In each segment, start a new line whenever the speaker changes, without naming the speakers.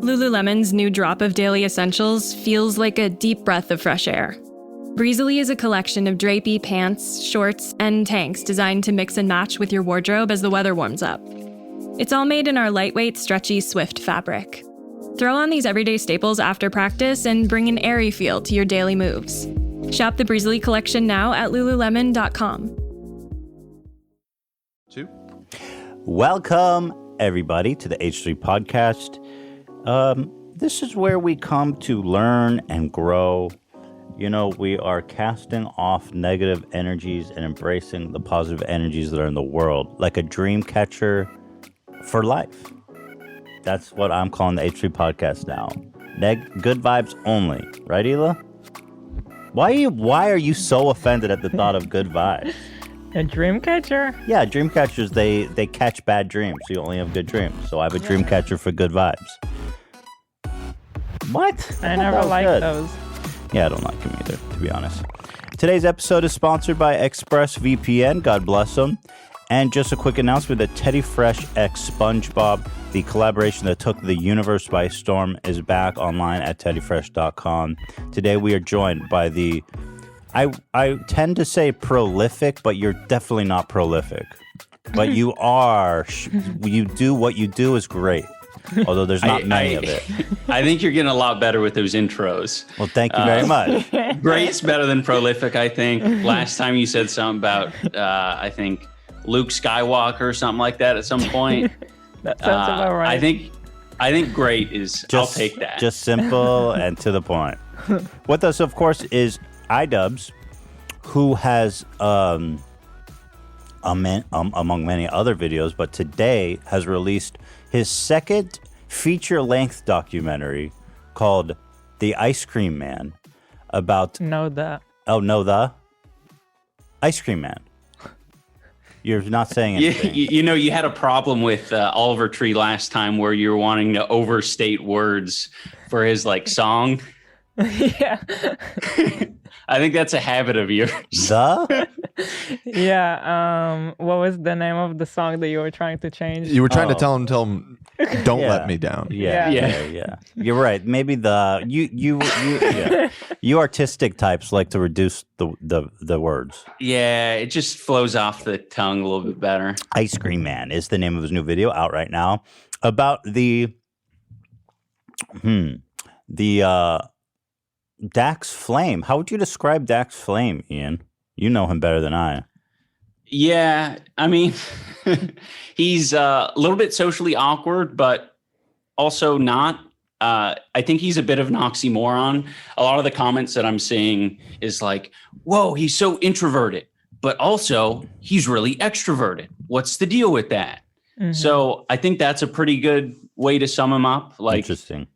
Lululemon's new drop of daily essentials feels like a deep breath of fresh air. Breezily is a collection of drapey pants, shorts, and tanks designed to mix and match with your wardrobe as the weather warms up. It's all made in our lightweight, stretchy Swift fabric. Throw on these everyday staples after practice and bring an airy feel to your daily moves. Shop the Breezily collection now at lululemon.com.
Welcome, everybody, to the H3 podcast. This is where we come to learn and grow. You know, we are casting off negative energies and embracing the positive energies that are in the world, like a dream catcher for life. That's what I'm calling the H3 podcast now. Good vibes only. Right, Hila? Why are you so offended at the thought of good vibes?
A dream catcher?
Yeah, dream catchers, they catch bad dreams. So you only have good dreams. So I have a dream catcher for good vibes. What?
I never liked those.
Yeah, I don't like them either, to be honest. Today's episode is sponsored by ExpressVPN. God bless them. And just a quick announcement that Teddy Fresh X SpongeBob, the collaboration that took the universe by storm, is back online at teddyfresh.com. Today we are joined by the... I tend to say prolific, but you're definitely not prolific. But you are. You do what you do is great. Although there's not many of it.
I think you're getting a lot better with those intros.
Well, thank you very much.
Great's better than prolific, I think. Last time you said something about, I think, Luke Skywalker or something like that at some point.
That sounds about right.
I think great is, I'll take that.
Just simple and to the point. With us, of course, is iDubbbz, who has, among many other videos, but today has released his second feature-length documentary called The Ice Cream Man about...
The
Ice Cream Man. You're not saying anything.
You had a problem with Oliver Tree last time where you were wanting to overstate words for his, song.
Yeah.
I think that's a habit of yours.
Yeah. What was the name of the song that you were trying to change?
You were trying to tell him, don't let me down.
Yeah. You're right. Maybe you artistic types like to reduce the words.
Yeah, it just flows off the tongue a little bit better.
Ice Cream Man is the name of his new video out right now about the Dax Flame. How would you describe Dax Flame, Ian? You know him better than I.
Yeah, I mean, he's a little bit socially awkward, but also not. I think he's a bit of an oxymoron. A lot of the comments that I'm seeing is like, whoa, he's so introverted, but also he's really extroverted. What's the deal with that? Mm-hmm. So I think that's a pretty good way to sum him up.
Interesting.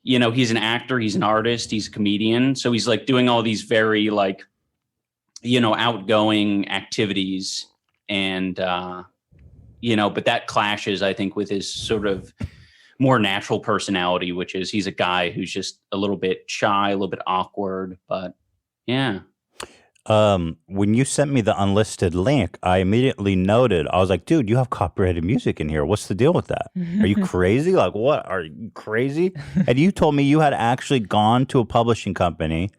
You know, he's an actor, he's an artist, he's a comedian. So he's doing all these very outgoing activities and, but that clashes, I think, with his sort of more natural personality, which is he's a guy who's just a little bit shy, a little bit awkward, but yeah.
When you sent me the unlisted link, I immediately noted, I was like, dude, you have copyrighted music in here. What's the deal with that? Are you crazy? What? Are you crazy? And you told me you had actually gone to a publishing company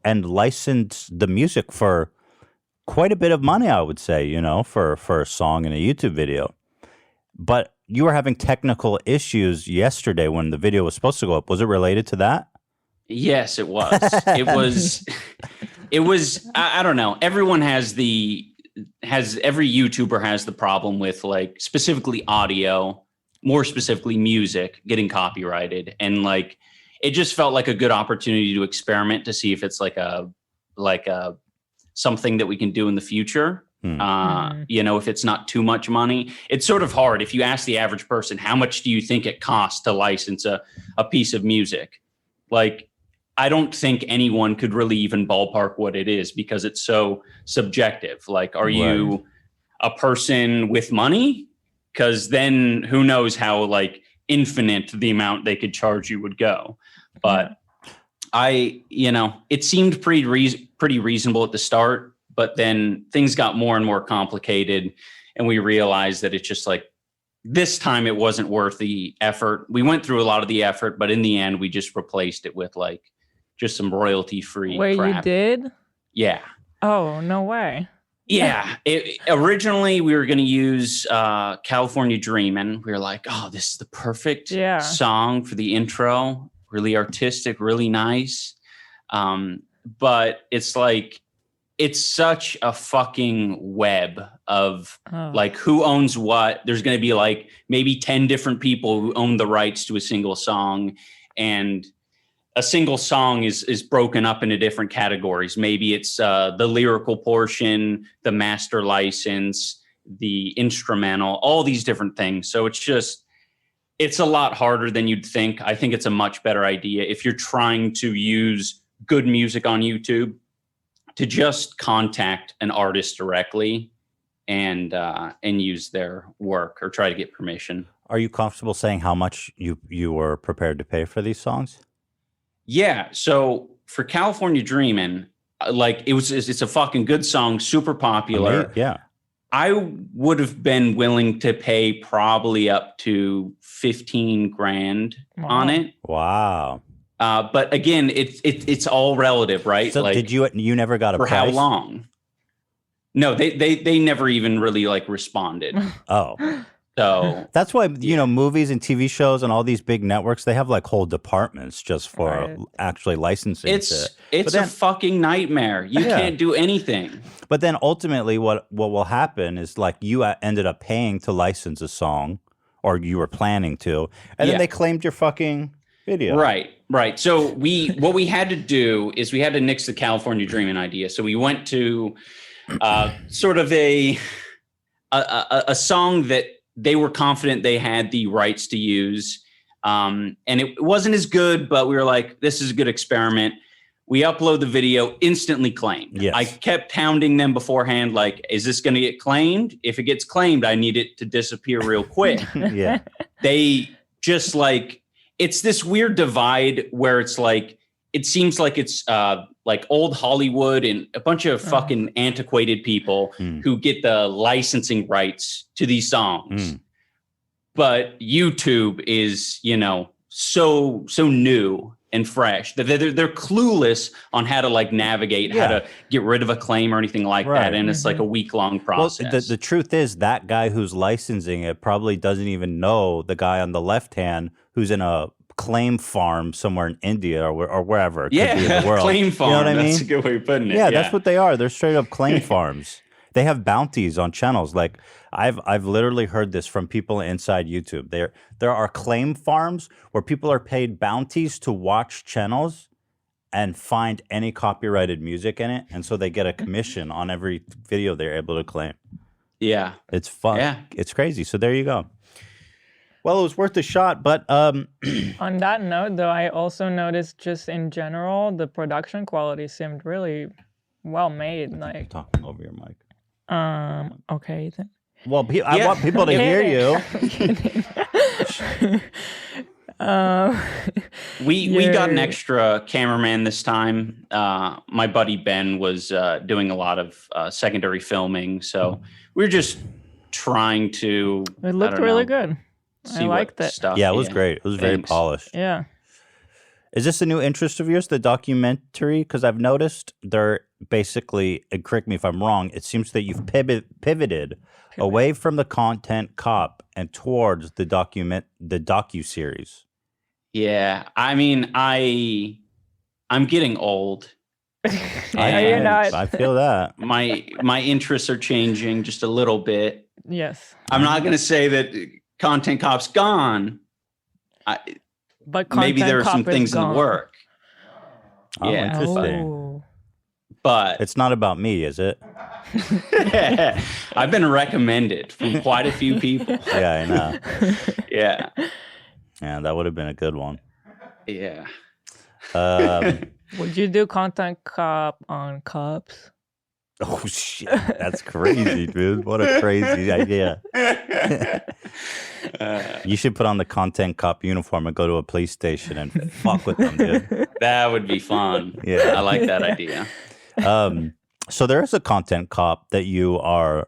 and licensed the music for quite a bit of money, I would say, for a song and a YouTube video. But you were having technical issues yesterday when the video was supposed to go up. Was it related to that?
Yes, it was. It was, I don't know. Everyone every YouTuber has the problem with specifically audio, more specifically music, getting copyrighted. And it just felt like a good opportunity to experiment to see if it's something that we can do in the future. If it's not too much money. It's sort of hard. If you ask the average person, how much do you think it costs to license a piece of music? I don't think anyone could really even ballpark what it is because it's so subjective. Are you a person with money? Because then who knows how infinite the amount they could charge you would go. But it seemed pretty reasonable at the start, but then things got more and more complicated and we realized that it's just this time it wasn't worth the effort. We went through a lot of the effort, but in the end, we just replaced it with like just some royalty-free
Wait,
crap.
you did?
Yeah.
Oh, no way.
Yeah. Originally, we were going to use California Dreamin'. We were like, oh, this is the perfect song for the intro. Really artistic, really nice. But it's like, it's such a fucking web of like who owns what. There's going to be like maybe 10 different people who own the rights to a single song. And a single song is broken up into different categories. Maybe it's the lyrical portion, the master license, the instrumental, all these different things. So it's a lot harder than you'd think. I think it's a much better idea if you're trying to use good music on YouTube to just contact an artist directly and use their work or try to get permission.
Are you comfortable saying how much you were prepared to pay for these songs?
Yeah. So for California Dreamin', like it's a fucking good song, super popular.
Yeah.
I would have been willing to pay probably up to 15 grand on it.
Wow.
But again, it's all relative, right?
So
like,
did you never got a
for
price?
how long? No, they never even really like responded.
Oh.
So
that's why, movies and TV shows and all these big networks, they have like whole departments just for actually licensing.
It's a fucking nightmare. You can't do anything.
But then ultimately what will happen is like you ended up paying to license a song, or you were planning to, and then they claimed your fucking video.
Right. So what we had to do is we had to nix the California Dreamin' idea. So we went to sort of a song that they were confident they had the rights to use. And it wasn't as good, but we were like, this is a good experiment. We upload the video, instantly claimed.
Yes.
I kept hounding them beforehand, like, is this going to get claimed? If it gets claimed, I need it to disappear real quick.
Yeah.
They just like, it's this weird divide where it's like, it seems like it's like old Hollywood and a bunch of fucking antiquated people who get the licensing rights to these songs. But YouTube is, so new and fresh that they're clueless on how to like navigate, how to get rid of a claim or anything like that. And it's like a week-long process.
Well, the truth is that guy who's licensing it probably doesn't even know the guy on the left hand who's in a claim farm somewhere in India or wherever it could be in the world.
Claim farm.
You know what I mean?
That's a good way of putting it.
Yeah, that's what they are. They're straight up claim farms. They have bounties on channels. Like I've literally heard this from people inside YouTube. There are claim farms where people are paid bounties to watch channels and find any copyrighted music in it, and so they get a commission on every video they're able to claim.
Yeah,
it's fun.
Yeah,
it's crazy. So there you go. Well, it was worth a shot, but
on that note, though, I also noticed just in general the production quality seemed really well made. Like
talking over your mic.
Okay. Then.
Well, I want people to hear you.
We got an extra cameraman this time. My buddy Ben was doing a lot of secondary filming, so we were just trying to.
It looked really good. I liked it.
Yeah, it was great. It was very polished.
Yeah.
Is this a new interest of yours, the documentary? Because I've noticed they're basically, and correct me if I'm wrong, it seems that you've pivoted away from the content cop and towards the docu-series.
Yeah, I mean, I'm getting old.
I feel that.
My interests are changing just a little bit.
Yes.
I'm not going to say that content cop's gone.
But
maybe there are some things in the work.
Oh, yeah, interesting.
But
it's not about me, is it?
I've been recommended from quite a few people.
Yeah, I know.
Yeah.
Yeah, that would have been a good one.
Yeah.
Would you do content cop on cups?
Oh shit, that's crazy, dude. What a crazy idea. You should put on the content cop uniform and go to a police station and fuck with them, dude.
That would be fun.
Yeah.
I like that idea.
So there is a content cop that you are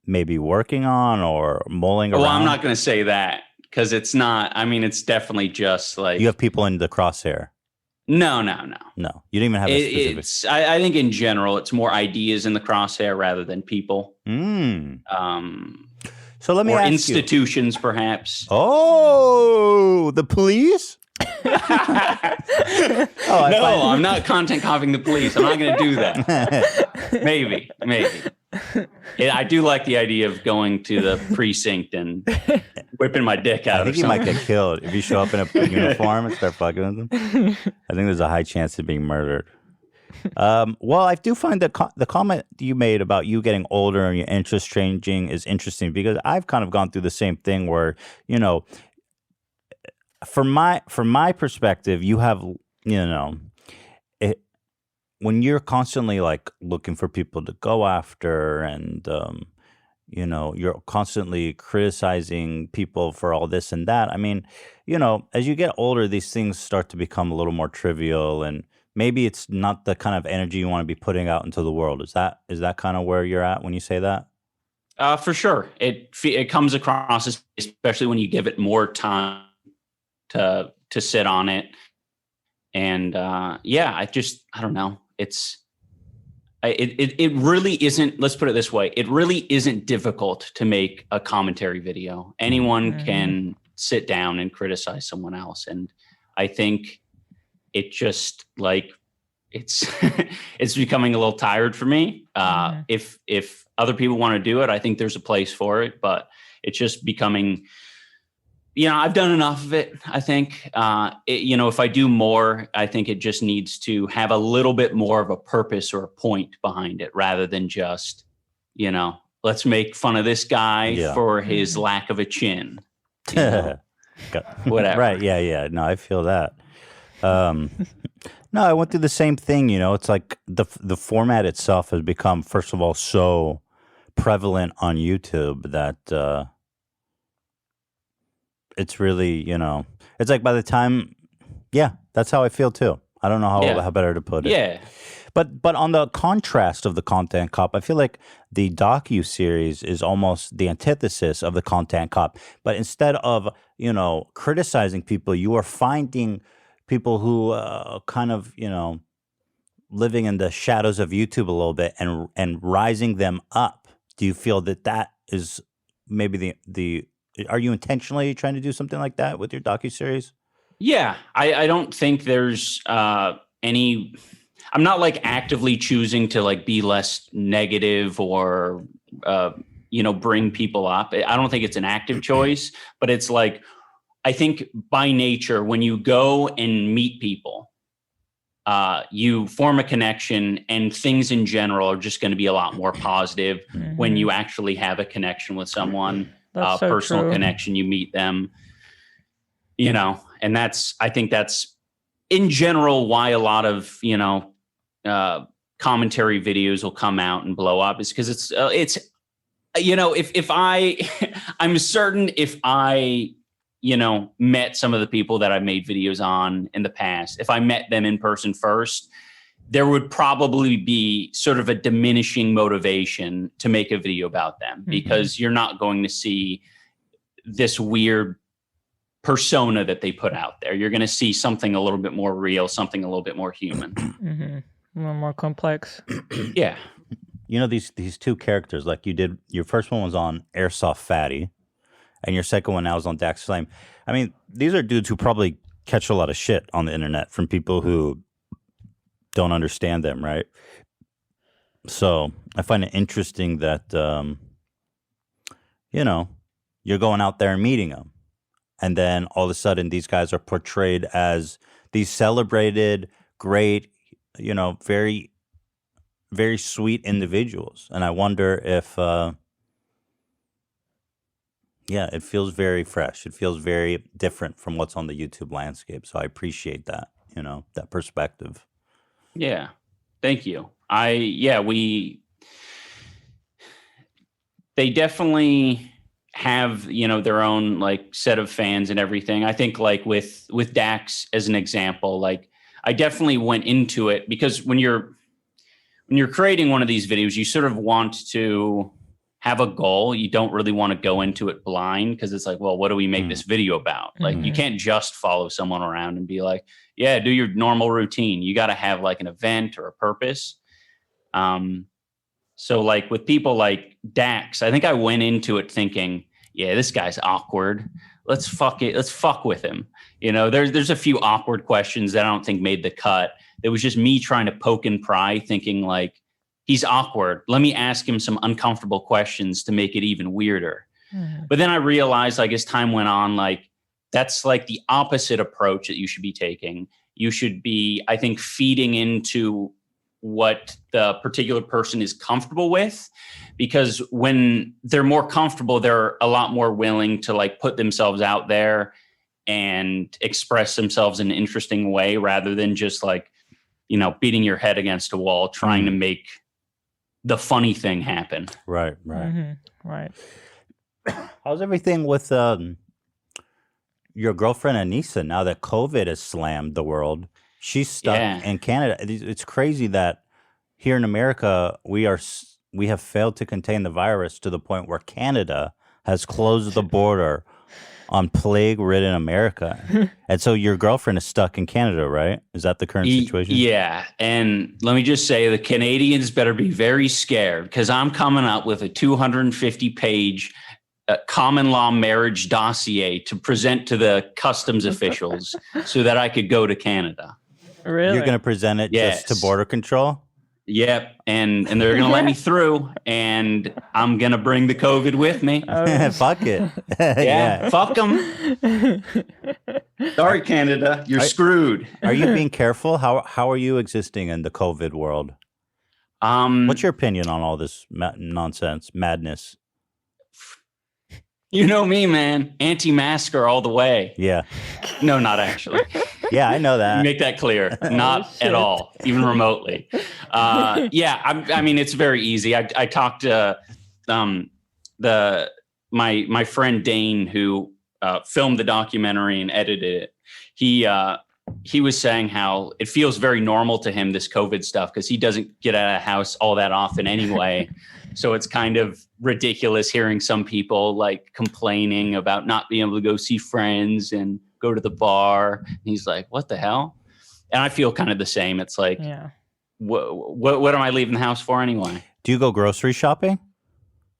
maybe working on or mulling around?
Well, I'm not going to say that because it's not. I mean, it's definitely just like
you have people in the crosshair.
No.
No, you didn't even have a specific.
I think in general, it's more ideas in the crosshair rather than people.
So let me ask
institutions, perhaps.
Oh, the police?
I'm not content copying the police. I'm not going to do that. Maybe. I do like the idea of going to the precinct and whipping my dick out.
I think you might get killed if you show up in a uniform and start fucking with them. I think there's a high chance of being murdered. Well, I do find that the comment you made about you getting older and your interest changing is interesting because I've kind of gone through the same thing where, you know, from my perspective, you have, you know, when you're constantly like looking for people to go after and, you know, you're constantly criticizing people for all this and that. I mean, you know, as you get older, these things start to become a little more trivial and maybe it's not the kind of energy you want to be putting out into the world. Is that kind of where you're at when you say that?
For sure. It comes across, especially when you give it more time to sit on it. And I don't know. It really isn't, let's put it this way. It really isn't difficult to make a commentary video. Anyone can sit down and criticize someone else. And I think it just like it's becoming a little tired for me. If other people want to do it, I think there's a place for it, but it's just becoming, you know, I've done enough of it. I think, you know, if I do more, I think it just needs to have a little bit more of a purpose or a point behind it rather than just, you know, let's make fun of this guy for his lack of a chin. You know? Whatever.
Right. Yeah. No, I feel that. No, I went through the same thing. You know, it's like the format itself has become, first of all, so prevalent on YouTube that it's really, you know, it's like by the time, that's how I feel too. I don't know how better to put it.
Yeah.
But on the contrast of the content cop, I feel like the docu-series is almost the antithesis of the content cop. But instead of, you know, criticizing people, you are finding people who kind of, you know, living in the shadows of YouTube a little bit and rising them up. Do you feel that is maybe the are you intentionally trying to do something like that with your docuseries?
Yeah, I don't think there's any. I'm not like actively choosing to like be less negative or you know, bring people up. I don't think it's an active choice, but it's like I think by nature when you go and meet people, you form a connection, and things in general are just going to be a lot more positive when you actually have a connection with someone.
That's so
personal
true.
connection, you meet them, you know, and I think that's in general why a lot of, you know, commentary videos will come out and blow up is because it's, you know, if I'm certain if I, you know, met some of the people that I've made videos on in the past, if I met them in person first, there would probably be sort of a diminishing motivation to make a video about them because you're not going to see this weird persona that they put out there. You're going to see something a little bit more real, something a little bit more human.
A little more complex.
Yeah.
You know, these two characters, like you did, your first one was on Airsoft Fatty, and your second one now is on Dax Flame. I mean, these are dudes who probably catch a lot of shit on the internet from people who don't understand them, right? So I find it interesting that, you know, you're going out there and meeting them. And then all of a sudden these guys are portrayed as these celebrated, great, you know, very, very sweet individuals. And I wonder if, it feels very fresh. It feels very different from what's on the YouTube landscape. So I appreciate that, you know, that perspective.
Yeah. Thank you. They definitely have, you know, their own like set of fans and everything. I think like with Dax as an example, like I definitely went into it because when you're creating one of these videos, you sort of want to have a goal, you don't really want to go into it blind because it's like, well, what do we make this video about? Like, you can't just follow someone around and be like, yeah, do your normal routine. You got to have like an event or a purpose. So like with people like Dax, I think I went into it thinking, yeah, this guy's awkward. Let's fuck with him. You know, there's a few awkward questions that I don't think made the cut. It was just me trying to poke and pry, thinking like, he's awkward. Let me ask him some uncomfortable questions to make it even weirder. But then I realized, like, as time went on, like, that's like the opposite approach that you should be taking. You should be, I think, feeding into what the particular person is comfortable with, because when they're more comfortable, they're a lot more willing to like put themselves out there and express themselves in an interesting way, rather than just like, you know, beating your head against a wall, trying to make the funny thing happen.
Right.
Right.
How's everything with your girlfriend Anissa now that COVID has slammed the world? She's stuck in Canada. It's crazy that here in America we have failed to contain the virus to the point where Canada has closed the border on plague-ridden America. And so your girlfriend is stuck in Canada, right? Is that the current situation?
Yeah. And let me just say, the Canadians better be very scared, because I'm coming up with a 250-page common law marriage dossier to present to the customs officials so that I could go to Canada.
Really?
You're going to present it just to border control?
Yep. And they're going to let me through, and I'm going to bring the COVID with me.
Fuck it.
Yeah. Fuck them. Sorry, Canada. You're screwed.
Are you being careful? How are you existing in the COVID world? What's your opinion on all this nonsense, madness?
You know me, man. Anti-masker all the way.
Yeah.
No, not actually.
Yeah, I know that.
Make that clear. Not at all, even remotely. Yeah, I mean, it's very easy. I talked to my friend Dane, who filmed the documentary and edited it. He was saying how it feels very normal to him, this COVID stuff, because he doesn't get out of the house all that often anyway. So it's kind of ridiculous hearing some people like complaining about not being able to go see friends and go to the bar. And he's like, what the hell? And I feel kind of the same. It's like, what am I leaving the house for anyway?
Do you go grocery shopping?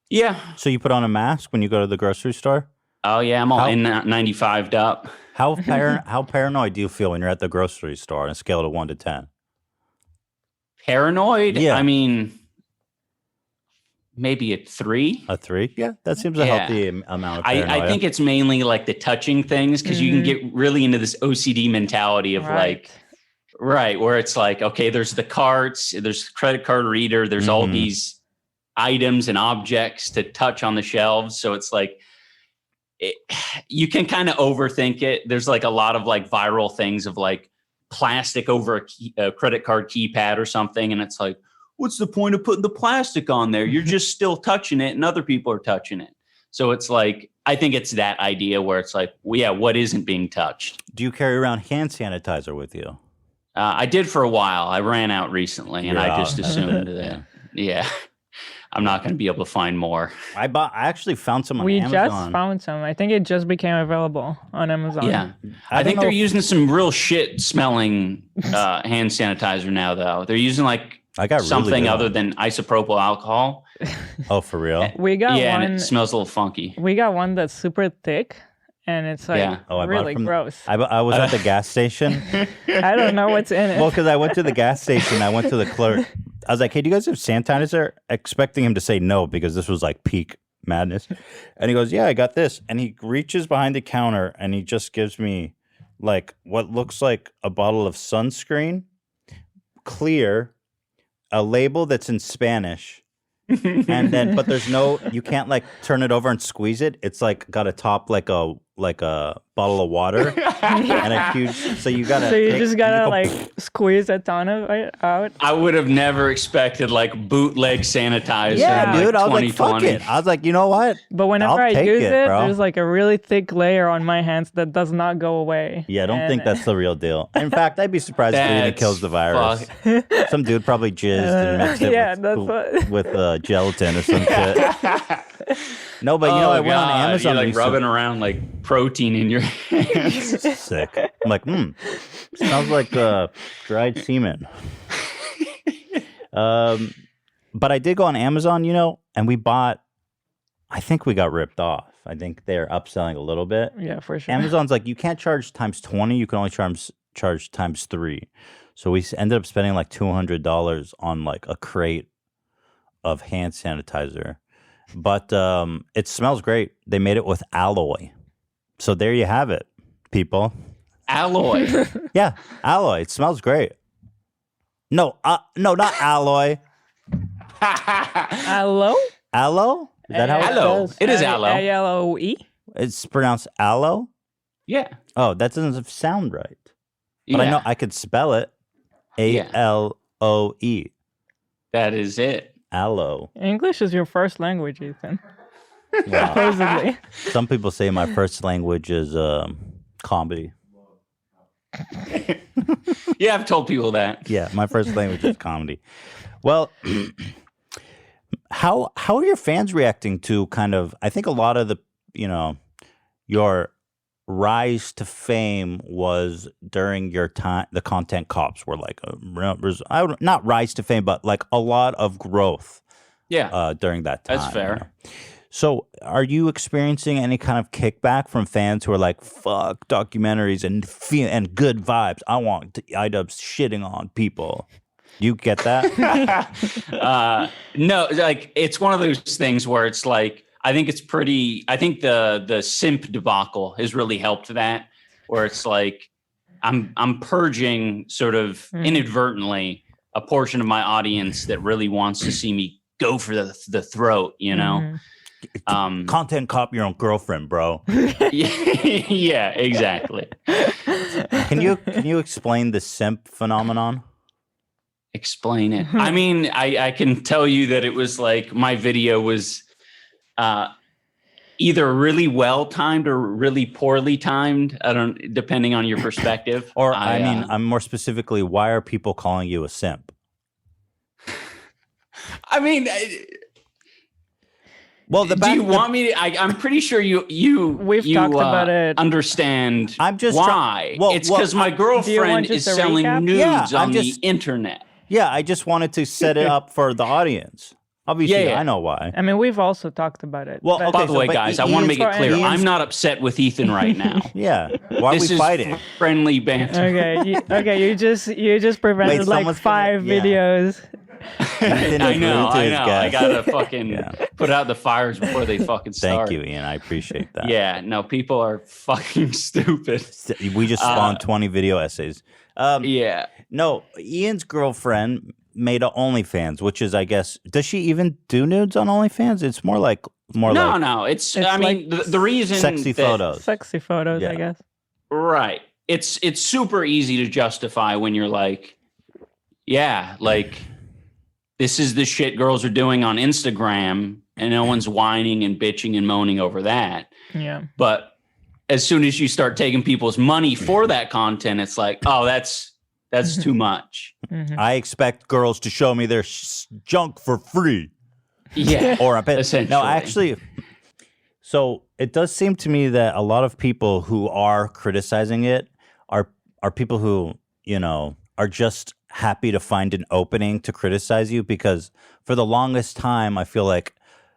Yeah.
So you put on a mask when you go to the grocery store?
Oh, yeah. I'm all N95'd up.
How paranoid do you feel when you're at the grocery store on a scale of 1 to 10?
Paranoid?
Yeah.
I mean, maybe a 3.
A 3? Yeah, that seems a healthy amount of paranoia.
I think it's mainly like the touching things, because you can get really into this OCD mentality of like, where it's like, okay, there's the carts, there's the credit card reader, there's all these items and objects to touch on the shelves. So it's like, you can kind of overthink it. There's like a lot of like viral things of like plastic over a credit card keypad or something. And it's like, what's the point of putting the plastic on there? You're just still touching it and other people are touching it. So it's like, I think it's that idea where it's like, well, yeah, what isn't being touched?
Do you carry around hand sanitizer with you?
I did for a while. I ran out recently and I just assumed that, I'm not going to be able to find more.
I actually found some on Amazon.
We just found some. I think it just became available on Amazon.
Yeah. I think they're using some real shit smelling hand sanitizer now, though. They're using like something other than isopropyl alcohol.
Oh, for real?
We got one.
And it smells a little funky.
We got one that's super thick. And it's like really gross.
I was at the gas station.
I don't know what's in it.
Well, because I went to the gas station. I went to the clerk. I was like, hey, do you guys have sanitizer? Expecting him to say no, because this was like peak madness. And he goes, yeah, I got this. And he reaches behind the counter and he just gives me like what looks like a bottle of sunscreen, clear, a label that's in Spanish. And then, but there's no, you can't like turn it over and squeeze it. It's like got a top like a like a bottle of water and a huge. So you gotta.
So you just gotta like squeeze a ton of it out.
I would have never expected like bootleg sanitizer.
Yeah,
in,
dude.
like,
I was like, fuck it. I was like, you know what?
But whenever
I'll
I
take
use it,
bro.
there's like a really thick layer on my hands that does not go away.
Yeah, I don't think that's the real deal. In fact, I'd be surprised if it even kills the virus. Some dude probably jizzed and mixed it with gelatin or some shit. No, but you know, I went on Amazon.
You're like rubbing around like protein in your hands.
Sick. I'm like, smells like dried semen. But I did go on Amazon, you know, and we bought. I think we got ripped off. I think they're upselling a little bit.
Yeah, for sure.
Amazon's like, you can't charge times 20. You can only charge times 3. So we ended up spending like $200 on like a crate of hand sanitizer. But it smells great. They made it with alloy. So there you have it, people.
Alloy.
Yeah, alloy. It smells great. No, not alloy.
Aloe?
Aloe? Is that how it
Aloe.
says?
It is aloe.
A-L-O-E?
It's pronounced aloe?
Yeah.
Oh, that doesn't sound right. But
Yeah.
I know I could spell it. A-L-O-E.
That is it.
Aloe.
English is your first language, Ethan.
Wow.
Supposedly.
Some people say my first language is comedy.
Yeah, I've told people that.
Yeah, my first language is comedy. Well, how are your fans reacting to kind of, I think a lot of the, you know, your rise to fame was during your time, the content cops were like, not rise to fame, but like a lot of growth.
Yeah.
During that time.
That's fair.
You know? So are you experiencing any kind of kickback from fans who are like, fuck documentaries and good vibes? I want iDubbbz shitting on people. You get that?
No, like it's one of those things where it's like, I think the simp debacle has really helped that, where it's like I'm purging sort of inadvertently a portion of my audience that really wants to see me go for the throat, you know?
Content cop your own girlfriend, bro.
Yeah, exactly.
Can you explain the simp phenomenon?
Explain it. I mean, I can tell you that it was like my video was either really well timed or really poorly timed. Depending on your perspective.
Or I'm more specifically, why are people calling you a simp?
I mean,
well,
do you want me to? I'm pretty sure
We've talked about it.
Understand
I'm just
why. It's because my girlfriend is selling nudes on the internet.
Yeah, I just wanted to set it up for the audience. Obviously, I know why.
I mean, we've also talked about it.
Well,
by the way, guys, I want to make it clear. I'm not upset with Ethan right now.
Yeah, why are we fighting?
Friendly banter.
Okay, you just prevented like 5 videos.
I know. I gotta fucking put out the fires before they fucking start.
Thank you, Ian. I appreciate that.
Yeah, no, people are fucking stupid.
We just spawned 20 video essays.
Yeah.
No, Ian's girlfriend made a OnlyFans, which is, I guess, does she even do nudes on OnlyFans? It's more like
no. It's I mean, the reason
sexy photos,
I guess.
Right. It's super easy to justify when you're like, yeah, like this is the shit girls are doing on Instagram, and no one's whining and bitching and moaning over that.
Yeah.
But as soon as you start taking people's money for that content, it's like, oh, that's too much.
Mm-hmm.
I expect girls to show me their junk for free.
Yeah.
Or a bit.
Essentially.
No, actually, so it does seem to me that a lot of people who are criticizing it are people who, you know, are just happy to find an opening to criticize you, because for the longest time, I feel like,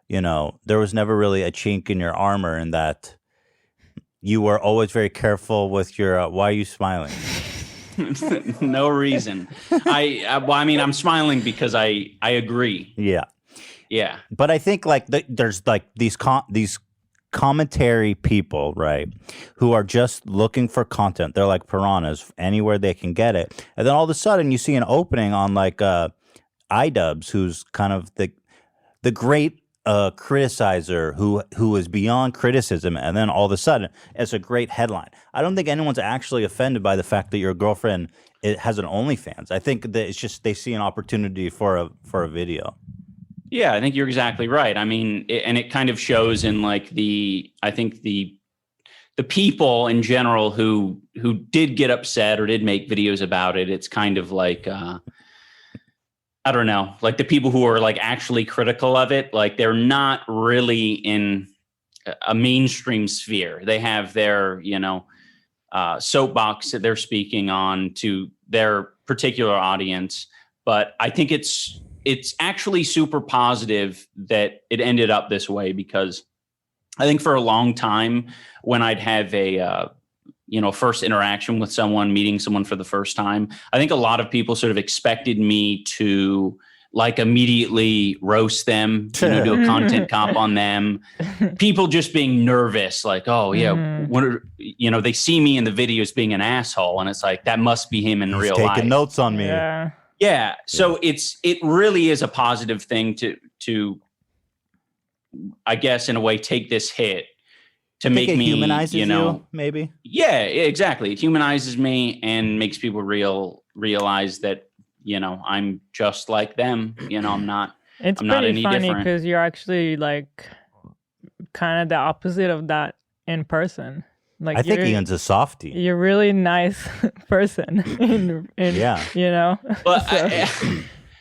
you know, there was never really a chink in your armor, and that you were always very careful with your, why are you smiling?
No reason. I mean, I'm smiling because I agree.
Yeah.
Yeah.
But I think like there's like these commentary people, right, who are just looking for content. They're like piranhas anywhere they can get it. And then all of a sudden you see an opening on like iDubbbz, who's kind of the great a criticizer who is beyond criticism, and then all of a sudden it's a great headline. I don't think anyone's actually offended by the fact that your girlfriend has an OnlyFans. I think that it's just they see an opportunity for a video.
Yeah, I think you're exactly right. I mean, it kind of shows in like I think the people in general who did get upset or did make videos about it. It's kind of like I don't know, like the people who are like actually critical of it, like they're not really in a mainstream sphere. They have their, soapbox that they're speaking on to their particular audience. But I think it's actually super positive that it ended up this way, because I think for a long time when I'd have a first interaction with someone, meeting someone for the first time, I think a lot of people sort of expected me to like immediately roast them, do a content comp on them. People just being nervous, like, oh yeah, they see me in the videos being an asshole, and it's like that must be him in real life.
Taking notes on me.
Yeah. So it really is a positive thing to I guess in a way take this hit. To make me,
humanizes you, maybe.
Yeah, exactly. It humanizes me and makes people realize that I'm just like them. I'm not.
It's
I'm
pretty
not any
funny
different.
because you're actually like kind of the opposite of that in person. Like
I think Ian's a softie.
You're a really nice person.
Yeah.
But so,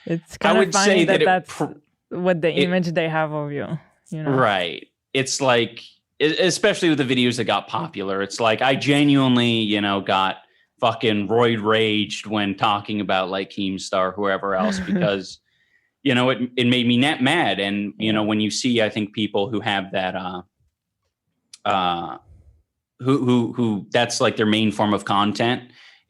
it's kind of funny that's what the image they have of you.
Right. It's like. Especially with the videos that got popular, it's like I genuinely, got fucking roid raged when talking about like Keemstar, whoever else, because, it made me mad. And, when you see, I think people who have that, who that's like their main form of content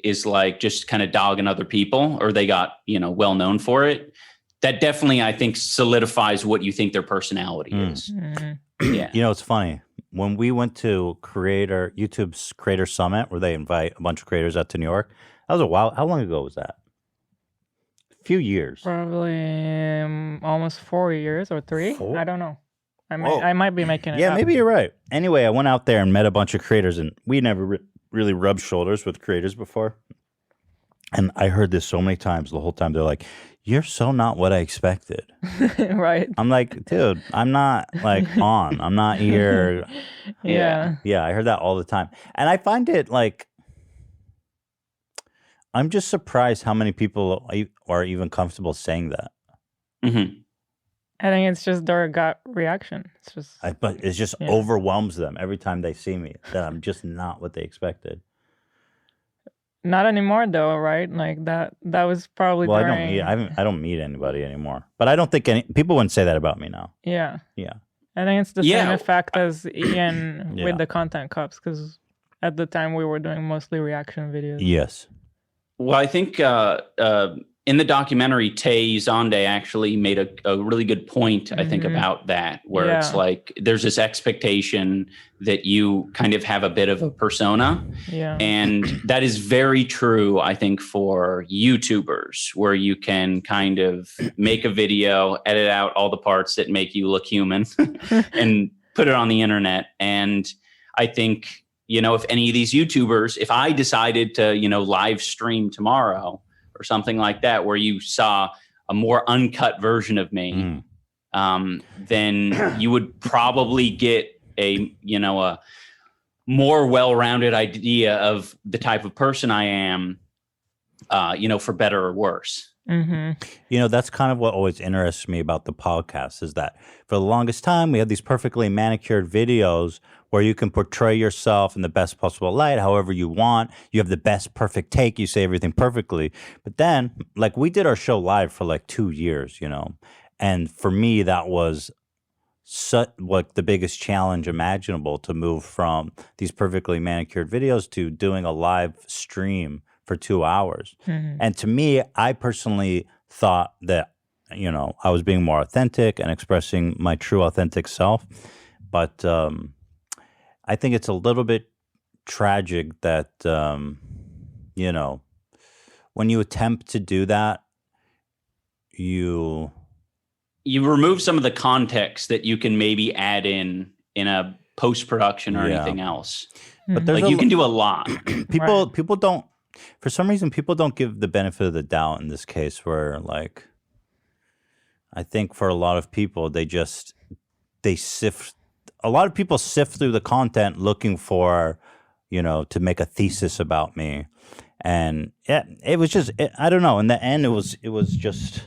is like just kind of dogging other people, or they got, well known for it. That definitely, I think, solidifies what you think their personality is.
Mm-hmm.
Yeah.
It's funny. When we went to YouTube's Creator Summit, where they invite a bunch of creators out to New York, that was a while. How long ago was that? A few years.
Probably almost 4 years or 3.
4?
I don't know. I might be making it up.
Maybe you're right. Anyway, I went out there and met a bunch of creators, and we never really rubbed shoulders with creators before. And I heard this so many times the whole time. They're like, "You're so not what I expected."
Right.
I'm like, dude, I'm not like on. I'm not here.
Yeah.
Yeah, I heard that all the time. And I find it like, I'm just surprised how many people are even comfortable saying that.
Mm-hmm.
I think it's just their gut reaction. It's just.
But it just overwhelms them every time they see me that I'm just not what they expected.
Not anymore, though, right? Like that was probably.
Well,
during...
I don't meet anybody anymore. But I don't think people wouldn't say that about me now.
Yeah.
Yeah.
I think it's the same effect as Ian with the content cups, because at the time we were doing mostly reaction videos.
Yes.
Well, I think in the documentary, Tay Zonde actually made a really good point, I think, about that, where it's like there's this expectation that you kind of have a bit of a persona.
Yeah.
And that is very true, I think, for YouTubers, where you can kind of make a video, edit out all the parts that make you look human and put it on the internet. And I think, if any of these YouTubers, if I decided to, live stream tomorrow, or something like that, where you saw a more uncut version of me, then you would probably get a more well-rounded idea of the type of person I am, for better or worse.
Mm-hmm.
That's kind of what always interests me about the podcast, is that for the longest time, we had these perfectly manicured videos where you can portray yourself in the best possible light, however you want. You have the best perfect take. You say everything perfectly. But then, like, we did our show live for like 2 years, and for me, that was the biggest challenge imaginable, to move from these perfectly manicured videos to doing a live stream for 2 hours. And to me, I personally thought that, I was being more authentic and expressing my true authentic self. But I think it's a little bit tragic that, when you attempt to do that, you
you remove some of the context that you can maybe add in a post-production or anything else.
But there's
like you can do a lot.
People don't, for some reason, people don't give the benefit of the doubt in this case where like, I think for a lot of people, a lot of people sift through the content looking for, to make a thesis about me. And it was just, I don't know. In the end, it was just,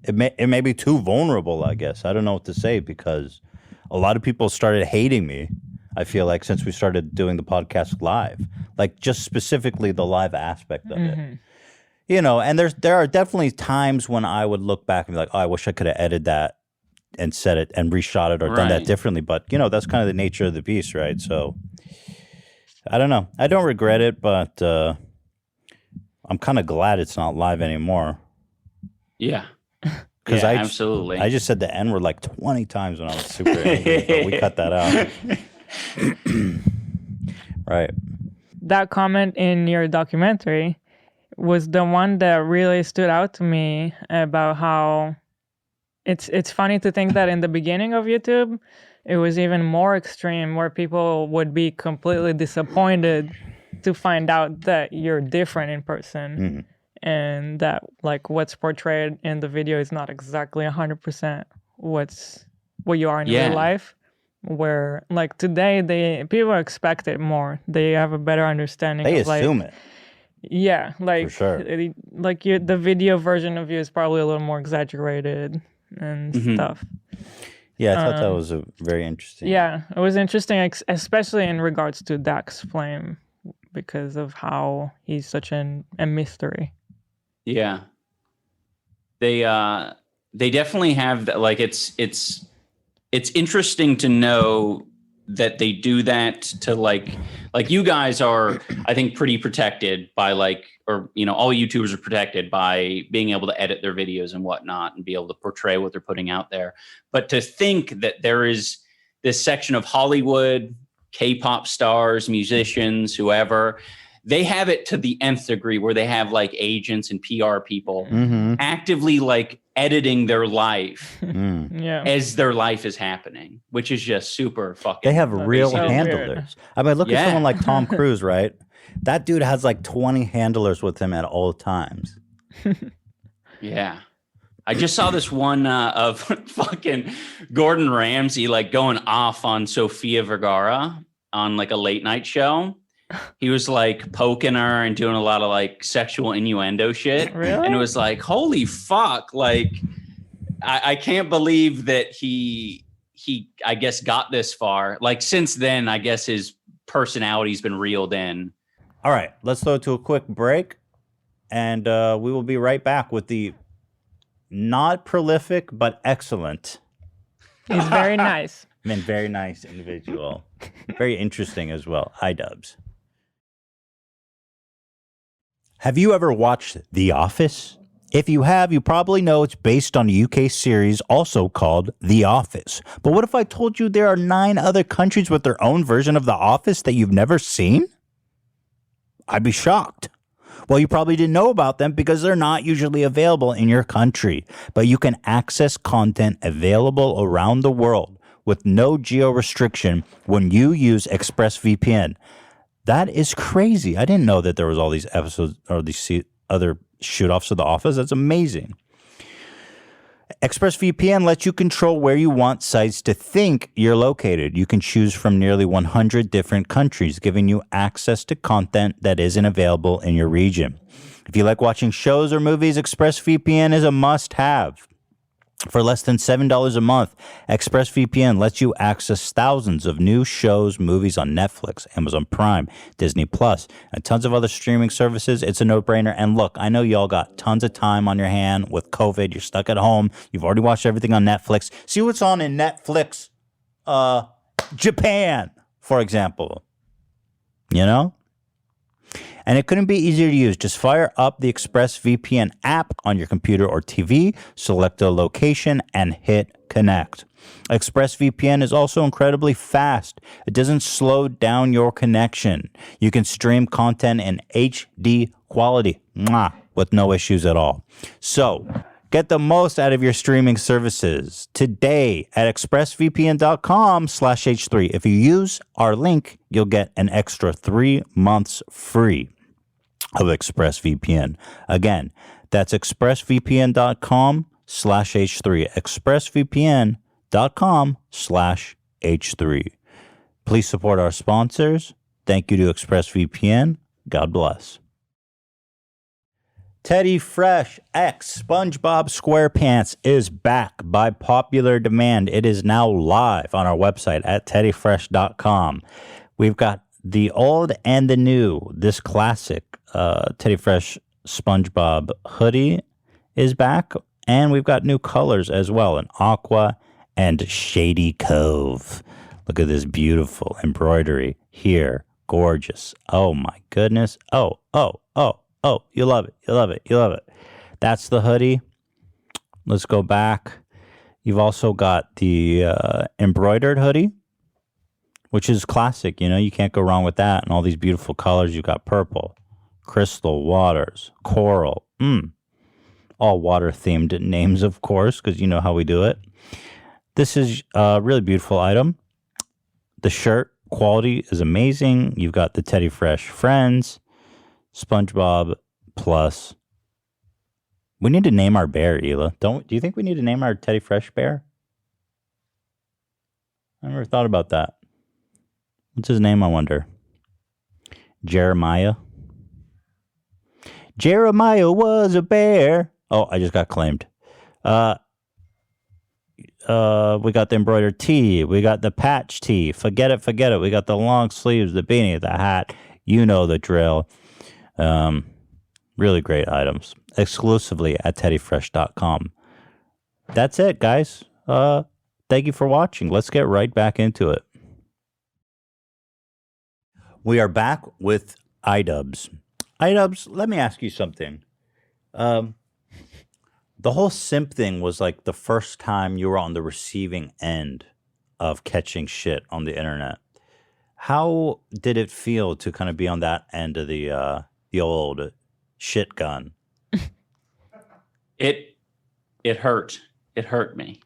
it may be too vulnerable, I guess. I don't know what to say because a lot of people started hating me. I feel like since we started doing the podcast live, like just specifically the live aspect of it, and there are definitely times when I would look back and be like, oh, I wish I could have edited that and said it and reshot it or done that differently. But, that's kind of the nature of the beast, right? So I don't know. I don't regret it, but I'm kind of glad it's not live anymore.
Yeah.
Because
absolutely.
I just said the N word like 20 times when I was super angry, but we cut that out. Right.
That comment in your documentary was the one that really stood out to me about how it's funny to think that in the beginning of YouTube, it was even more extreme where people would be completely disappointed to find out that you're different in person and that like what's portrayed in the video is not exactly 100% what you are in real life. Where like today people expect it more. They have a better understanding.
They
of,
assume it.
Yeah, like
for sure.
The video version of you is probably a little more exaggerated and stuff.
Yeah, I thought that was a very interesting.
Yeah, it was interesting, especially in regards to Dax Flame because of how he's such a mystery.
Yeah, they definitely have that. Like it's interesting to know that they do that to like you guys are, I think, pretty protected by all YouTubers are protected by being able to edit their videos and whatnot and be able to portray what they're putting out there. But to think that there is this section of Hollywood, K-pop stars, musicians, whoever, they have it to the nth degree where they have like agents and PR people actively like editing their life as their life is happening, which is just super fucking.
They have real handlers.
Weird.
I mean, look at someone like Tom Cruise, right? That dude has like 20 handlers with him at all times.
Yeah. I just saw this one of fucking Gordon Ramsay like going off on Sofia Vergara on like a late night show. He was like poking her and doing a lot of like sexual innuendo shit.
Really?
And it was like, holy fuck. Like, I can't believe that he, I guess, got this far. Like, since then, I guess his personality's been reeled in.
All right, let's go to a quick break. And we will be right back with the not prolific, but excellent.
He's very nice.
I mean, very nice individual. Very interesting as well. iDubbbz. Have you ever watched The Office? If you have, you probably know it's based on a UK series also called The Office. But what if I told you there are 9 other countries with their own version of The Office that you've never seen? I'd be shocked. Well, you probably didn't know about them because they're not usually available in your country. But you can access content available around the world with no geo restriction when you use ExpressVPN. That is crazy. I didn't know that there was all these episodes or these other shoot-offs of The Office. That's amazing. ExpressVPN lets you control where you want sites to think you're located. You can choose from nearly 100 different countries, giving you access to content that isn't available in your region. If you like watching shows or movies, ExpressVPN is a must-have. For less than $7 a month, ExpressVPN lets you access thousands of new shows, movies on Netflix, Amazon Prime, Disney Plus, and tons of other streaming services. It's a no-brainer. And look, I know y'all got tons of time on your hand with COVID. You're stuck at home. You've already watched everything on Netflix. See what's on in Netflix, Japan, for example. You know? And it couldn't be easier to use. Just fire up the ExpressVPN app on your computer or TV, select a location, and hit connect. ExpressVPN is also incredibly fast. It doesn't slow down your connection. You can stream content in HD quality with no issues at all. So Get the most out of your streaming services today at expressvpn.com/H3. If you use our link, you'll get an extra 3 months free of ExpressVPN. Again, that's expressvpn.com/H3. expressvpn.com/H3. Please support our sponsors. Thank you to ExpressVPN. God bless. Teddy Fresh X SpongeBob SquarePants is back by popular demand. It is now live on our website at teddyfresh.com. We've got the old and the new. This classic Teddy Fresh SpongeBob hoodie is back, and we've got new colors as well, an aqua and shady cove. Look at this beautiful embroidery here. Gorgeous. Oh my goodness. Oh, you love it. You love it. You love it. That's the hoodie. Let's go back. You've also got the embroidered hoodie, which is classic. You know, you can't go wrong with that. And all these beautiful colors. You've got purple, crystal, waters, coral. All water-themed names, of course, because you know how we do it. This is a really beautiful item. The shirt quality is amazing. You've got the Teddy Fresh Friends, SpongeBob Plus. We need to name our bear, Hila. Do you think we need to name our Teddy Fresh bear? I never thought about that. What's his name, I wonder? Jeremiah? Jeremiah was a bear. Oh, I just got claimed. We got the embroidered tee. We got the patch tee. Forget it. We got the long sleeves, the beanie, the hat. You know the drill. Really great items. Exclusively at teddyfresh.com. That's it, guys. Thank you for watching. Let's get right back into it. We are back with iDubbbz. iDubbbz, let me ask you something. The whole simp thing was like the first time you were on the receiving end of catching shit on the internet. How did it feel to kind of be on that end of the old shit gun?
It hurt. It hurt me.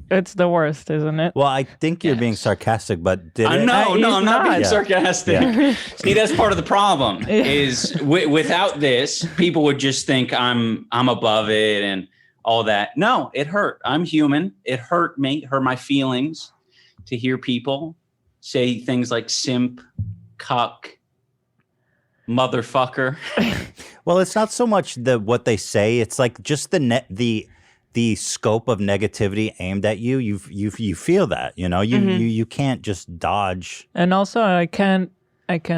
It's the worst, isn't it?
Well, I think you're being sarcastic, but did it?
No, I'm not being
Yeah.
sarcastic.
Yeah.
See, that's part of the problem. Is without this, people would just think I'm above it and all that. No, it hurt. I'm human. It hurt me, hurt my feelings to hear people say things like simp, cuck, motherfucker.
Well, it's not so much what they say. It's like just the scope of negativity aimed at you. You feel that, you know. You can't just dodge.
And also, I can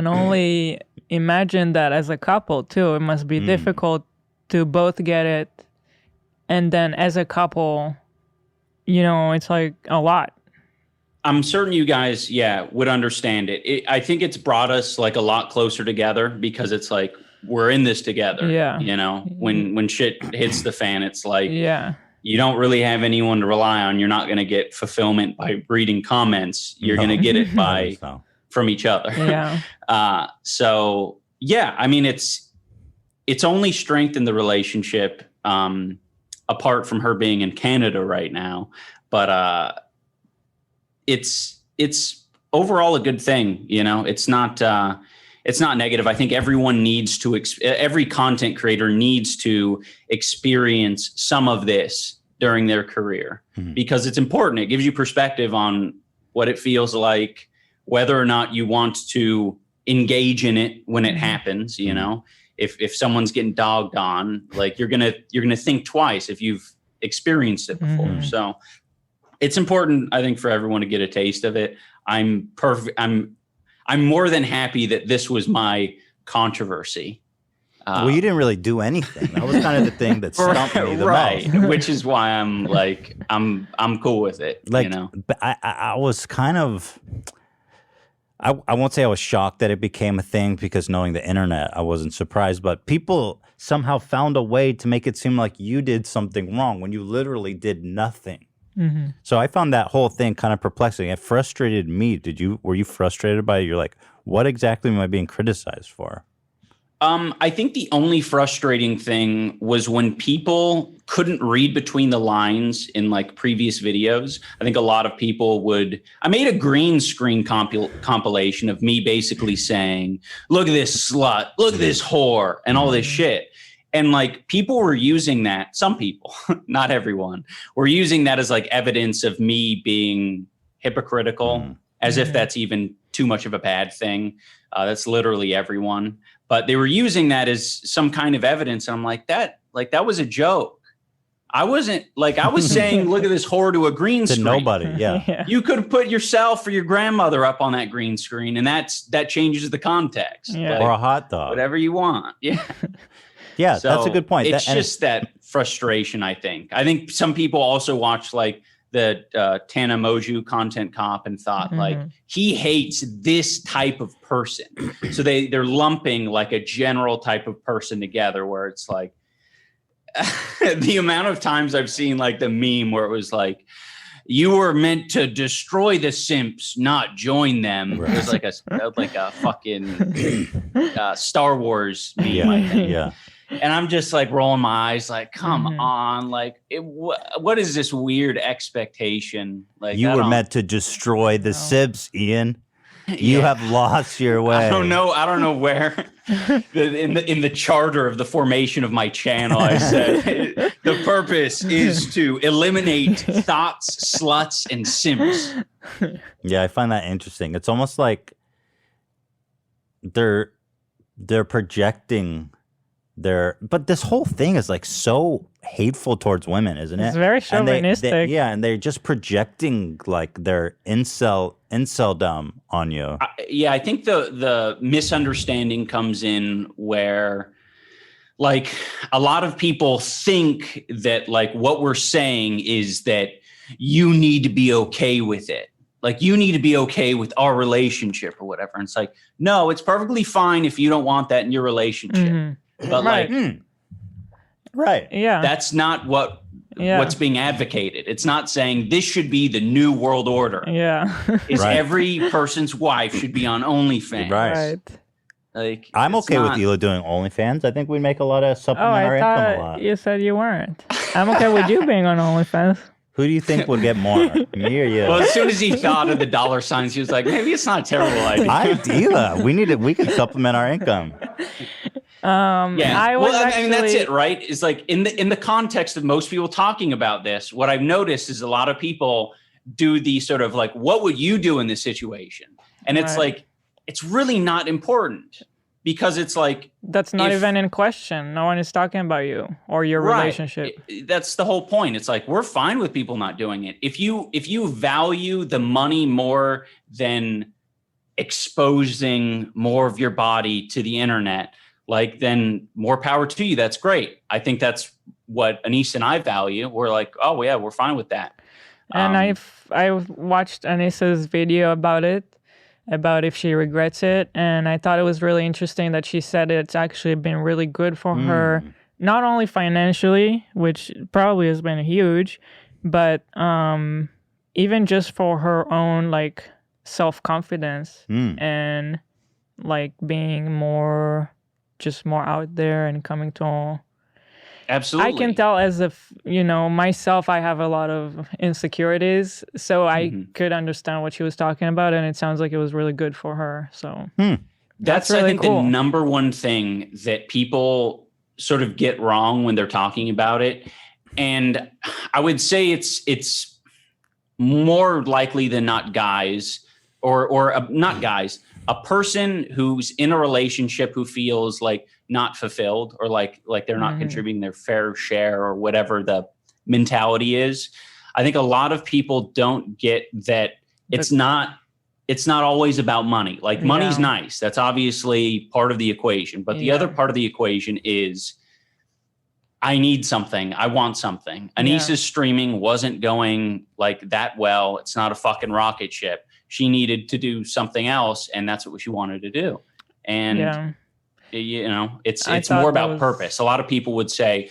only imagine that as a couple too. It must be difficult to both get it, and then as a couple, you know, it's like a lot.
I'm certain you guys, would understand it. I think it's brought us like a lot closer together because it's like we're in this together.
Yeah.
You know, when shit hits the fan, it's like you don't really have anyone to rely on. You're not going to get fulfillment by reading comments. You're going to get it from each other.
Yeah.
So yeah, I mean, it's only strengthened the relationship, apart from her being in Canada right now. But it's overall a good thing. You know, it's not negative. I think everyone needs to, every content creator needs to experience some of this during their career because it's important. It gives you perspective on what it feels like, whether or not you want to engage in it when it happens. You know, if someone's getting dogged on, like you're gonna think twice if you've experienced it before. So it's important, I think, for everyone to get a taste of it. I'm more than happy that this was my controversy.
Well, you didn't really do anything. That was kind of the thing that stumped me the most.
Which is why I'm like, I'm cool with it.
Like,
you know?
But I was kind of, I won't say I was shocked that it became a thing because knowing the internet, I wasn't surprised. But people somehow found a way to make it seem like you did something wrong when you literally did nothing. So I found that whole thing kind of perplexing. It frustrated me. Were you frustrated by it? You're like, what exactly am I being criticized for?
I think the only frustrating thing was when people couldn't read between the lines in like previous videos. I think a lot of people I made a green screen compilation of me basically saying, look at this slut, look at this whore, and all this shit. And like people were using that, some people, not everyone, were using that as like evidence of me being hypocritical, as if that's even too much of a bad thing. That's literally everyone. But they were using that as some kind of evidence. And I'm like, that was a joke. I wasn't like, I was saying, look at this whore to a green screen.
To nobody, yeah.
You could put yourself or your grandmother up on that green screen, and that changes the context.
Yeah.
Like,
Or a hot dog.
whatever you want. Yeah.
Yeah,
So
that's a good point.
It's just that frustration, I think. I think some people also watch like the Tana Moju content cop and thought like he hates this type of person. So they're lumping like a general type of person together where it's like the amount of times I've seen like the meme where it was like, you were meant to destroy the simps, not join them. Right. It was like a fucking Star Wars meme, I think.
Yeah.
And I'm just like rolling my eyes like, come on, like what is this weird expectation? Like
you were meant to destroy the Sibs, Ian. You have lost your way.
I don't know where in the charter of the formation of my channel I said the purpose is to eliminate thoughts, sluts, and simps.
Yeah, I find that interesting. It's almost like they're projecting but this whole thing is like so hateful towards women, isn't it?
It's very chauvinistic.
And they're just projecting like their inceldom on you.
I think the misunderstanding comes in where like a lot of people think that like what we're saying is that you need to be okay with it. Like you need to be okay with our relationship or whatever. And it's like, no, it's perfectly fine if you don't want that in your relationship. But
right.
Yeah.
That's not what's being advocated. It's not saying this should be the new world order.
Yeah.
Every person's wife should be on OnlyFans.
Right.
Like
I'm okay with Hila doing OnlyFans. I think we make a lot of supplement our income a lot.
You said you weren't. I'm okay with you being on OnlyFans.
Who do you think would get more, me or you?
Well, as soon as he thought of the dollar signs, he was like, maybe it's not a terrible idea.
We can supplement our income.
I mean, that's it, right? It's like in the context of most people talking about this, what I've noticed is a lot of people do the sort of like, what would you do in this situation? And it's like, it's really not important because it's like
that's not even in question. No one is talking about you or your relationship.
That's the whole point. It's like we're fine with people not doing it. If you value the money more than exposing more of your body to the internet, like then more power to you. That's great. I think that's what Anissa and I value. We're like, oh yeah, we're fine with that.
And I've watched Anissa's video about if she regrets it. And I thought it was really interesting that she said it's actually been really good for her, not only financially, which probably has been huge, but even just for her own like self-confidence and like being more out there and coming to all.
Absolutely.
I can tell as if, myself, I have a lot of insecurities. So I could understand what she was talking about. And it sounds like it was really good for her. So
that's
really
I think
cool.
the number one thing that people sort of get wrong when they're talking about it. And I would say it's more likely than not guys or not guys, a person who's in a relationship who feels like not fulfilled or like they're not contributing their fair share or whatever the mentality is. I think a lot of people don't get that it's not always about money. Like money's nice. That's obviously part of the equation. But the other part of the equation is I need something. I want something. Anissa's streaming wasn't going like that well. It's not a fucking rocket ship. She needed to do something else, and that's what she wanted to do. And it's more about purpose. A lot of people would say,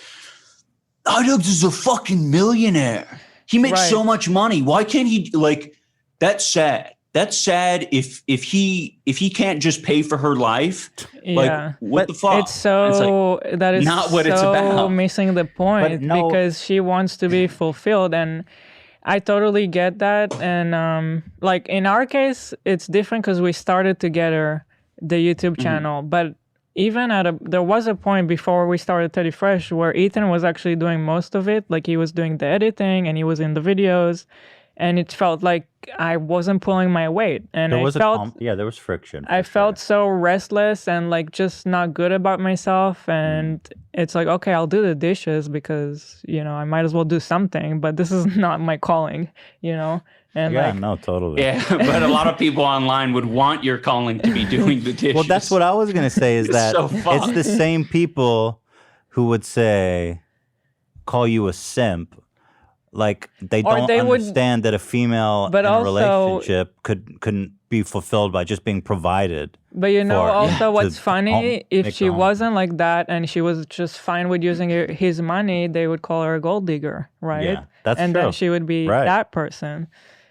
iDubbbz is a fucking millionaire. He makes so much money. Why can't he, like, that's sad. that's sad if he can't just pay for her life. Like, what the fuck?
It's so that is
not what
so
it's about.
Missing the point because she wants to be fulfilled, and I totally get that. And like in our case, it's different because we started together the YouTube channel, but even there was a point before we started Teddy Fresh where Ethan was actually doing most of it. Like he was doing the editing and he was in the videos, and it felt like I wasn't pulling my weight. And there
was friction.
I felt so restless and like just not good about myself. And it's like, okay, I'll do the dishes because, you know, I might as well do something, but this is not my calling, you know? And
totally.
Yeah, but a lot of people online would want your calling to be doing the dishes.
Well, that's what I was going to say is that
so
it's the same people who would call you a simp. Like they don't understand that a female in a relationship couldn't be fulfilled by just being provided.
But you know, also what's funny, if she wasn't like that and she was just fine with using his money, they would call her a gold digger, right?
Yeah, that's
and
true.
Then she would be that person.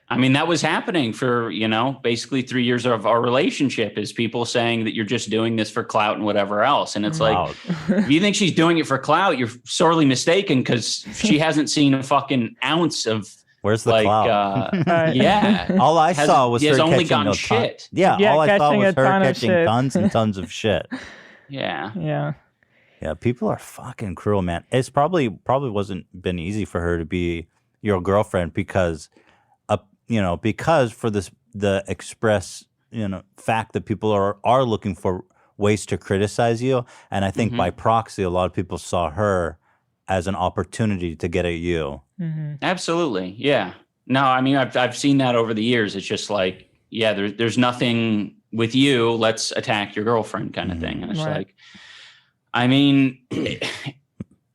I mean, that was happening for, you know, basically 3 years of our relationship is people saying that you're just doing this for clout and whatever else. And it's like, if you think she's doing it for clout, you're sorely mistaken because she hasn't seen a fucking ounce of
where's the clout?
Yeah.
All I saw was her
only
catching
gotten shit.
All I saw was her catching tons and tons of shit.
Yeah.
Yeah, people are fucking cruel, man. It's probably wasn't been easy for her to be your girlfriend because for the express, fact that people are looking for ways to criticize you. And I think by proxy, a lot of people saw her as an opportunity to get at you.
Absolutely. Yeah. No, I mean, I've seen that over the years. It's just like, yeah, there's nothing with you. Let's attack your girlfriend kind of thing. And it's like, I mean,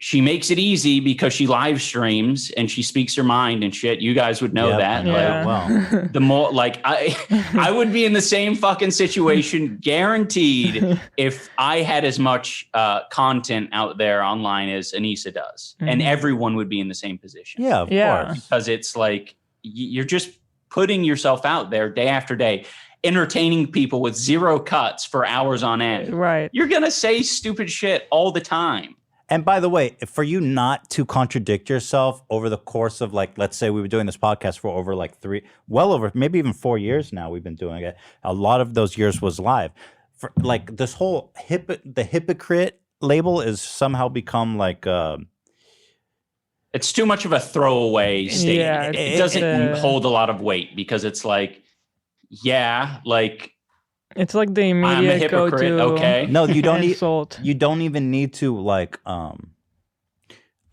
she makes it easy because she live streams and she speaks her mind and shit. You guys would know that.
Yeah.
Well, the more like I would be in the same fucking situation, guaranteed, if I had as much content out there online as Anissa does, and everyone would be in the same position.
Yeah, of course.
Because it's like you're just putting yourself out there day after day, entertaining people with zero cuts for hours on end.
Right.
You're gonna say stupid shit all the time.
And by the way, for you not to contradict yourself over the course of, like, let's say we were doing this podcast for over like maybe even 4 years now we've been doing it. A lot of those years was live. For like this whole the hypocrite label is somehow become like
it's too much of a throwaway statement.
Yeah,
it doesn't hold a lot of weight because it's like,
it's like the
I'm a
immediate
hypocrite,
go-to.
okay?
No, you don't
insult.
You don't even need to like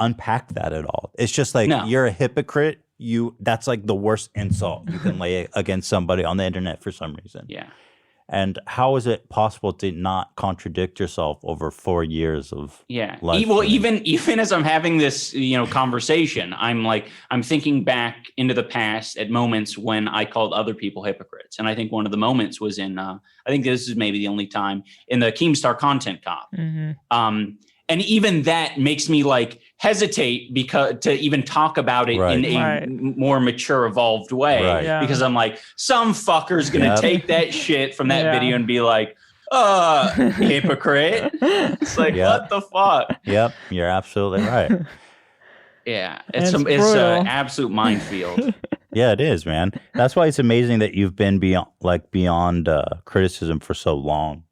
unpack that at all. It's just like you're a hypocrite. That's like the worst insult you can lay against somebody on the internet for some reason.
Yeah.
And how is it possible to not contradict yourself over 4 years of life?
Well, even as I'm having this, conversation, I'm thinking back into the past at moments when I called other people hypocrites. And I think one of the moments was in, I think this is maybe the only time, in the Keemstar Content Cop. And even that makes me like hesitate because to even talk about it in a more mature, evolved way.
Right.
Yeah.
Because I'm like, some fucker's going to take that shit from that video and be like, hypocrite. It's like, what the fuck?
Yep, you're absolutely right.
Yeah, it's an absolute minefield.
Yeah, it is, man. That's why it's amazing that you've been beyond criticism for so long.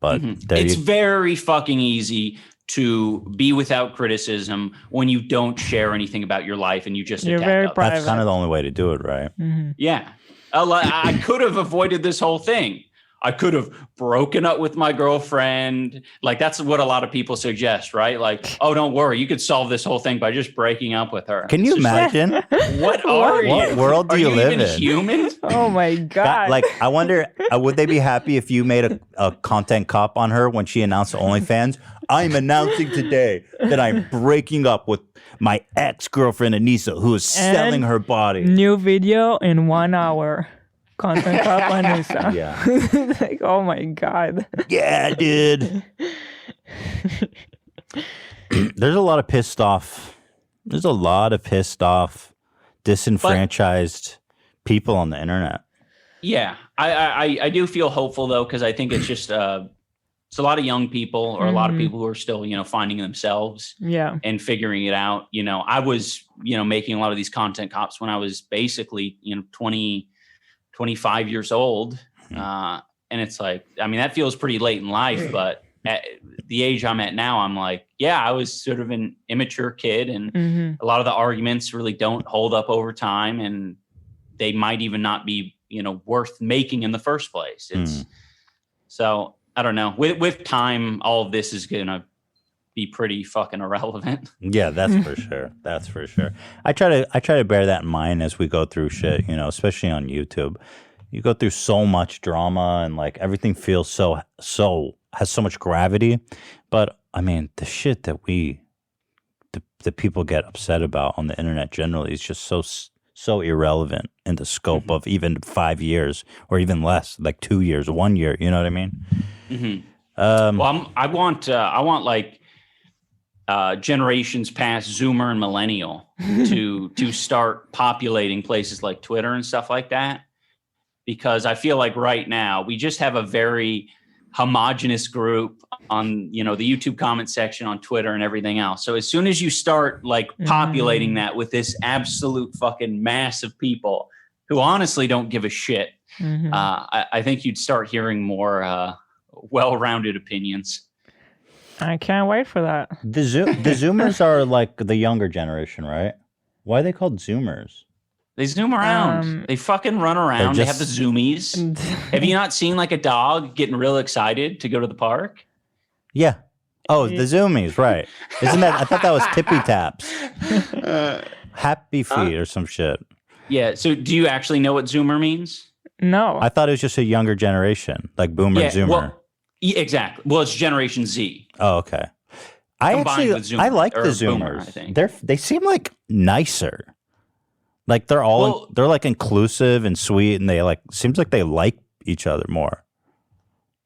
But
it's very fucking easy to be without criticism when you don't share anything about your life and you just
You're
attack
very
others.
private.
that's kind of the only way to do it, right?
Yeah. I could have avoided this whole thing. I could have broken up with my girlfriend. Like, that's what a lot of people suggest, right? Like, oh, don't worry. You could solve this whole thing by just breaking up with her.
Can you imagine?
What are you?
What world do you live
even
in?
Human?
Oh my God.
I wonder, would they be happy if you made a content cop on her when she announced OnlyFans? I'm announcing today that I'm breaking up with my ex-girlfriend, Anissa, who is selling her body.
New video in 1 hour. Content cop on Anissa.
Yeah.
Like, oh my God.
Yeah, dude. There's a lot of pissed off, disenfranchised people on the internet.
Yeah, I do feel hopeful though, because I think it's just it's a lot of young people or a lot of people who are still, finding themselves and figuring it out. I was, making a lot of these content cops when I was basically, 20, 25 years old. And it's like, I mean, that feels pretty late in life, but at the age I'm at now, I'm like, yeah, I was sort of an immature kid, and a lot of the arguments really don't hold up over time, and they might even not be, worth making in the first place. It's so I don't know. With time, all of this is gonna be pretty fucking irrelevant.
Yeah, that's for sure. That's for sure. I try to bear that in mind as we go through shit, especially on YouTube. You go through so much drama and like everything feels so has so much gravity. But I mean, the shit that the people get upset about on the internet generally is just so irrelevant in the scope of even 5 years or even less, like 2 years, 1 year. You know what I mean?
Well, I want like generations past Zoomer and Millennial to start populating places like Twitter and stuff like that, because I feel like right now we just have a very homogenous group on the YouTube comment section on Twitter and everything else. So as soon as you start like populating that with this absolute fucking mass of people who honestly don't give a shit, I think you'd start hearing more well-rounded opinions.
I can't wait for that.
The Zoomers are like the younger generation, right? Why are they called Zoomers?
They zoom around. They fucking run around. They have the zoomies. Have you not seen like a dog getting real excited to go to the park?
Yeah. Oh, the zoomies, right. Isn't that, I thought that was tippy taps. Happy feet or some shit.
Yeah. So do you actually know what zoomer means?
No.
I thought it was just a younger generation, like boomer, zoomer.
Well, exactly. Well, it's Generation Z.
Oh, okay. I like the zoomers.
Boomer, I think.
They seem like nicer. Like they're all they're like inclusive and sweet, and they like seems like they like each other more.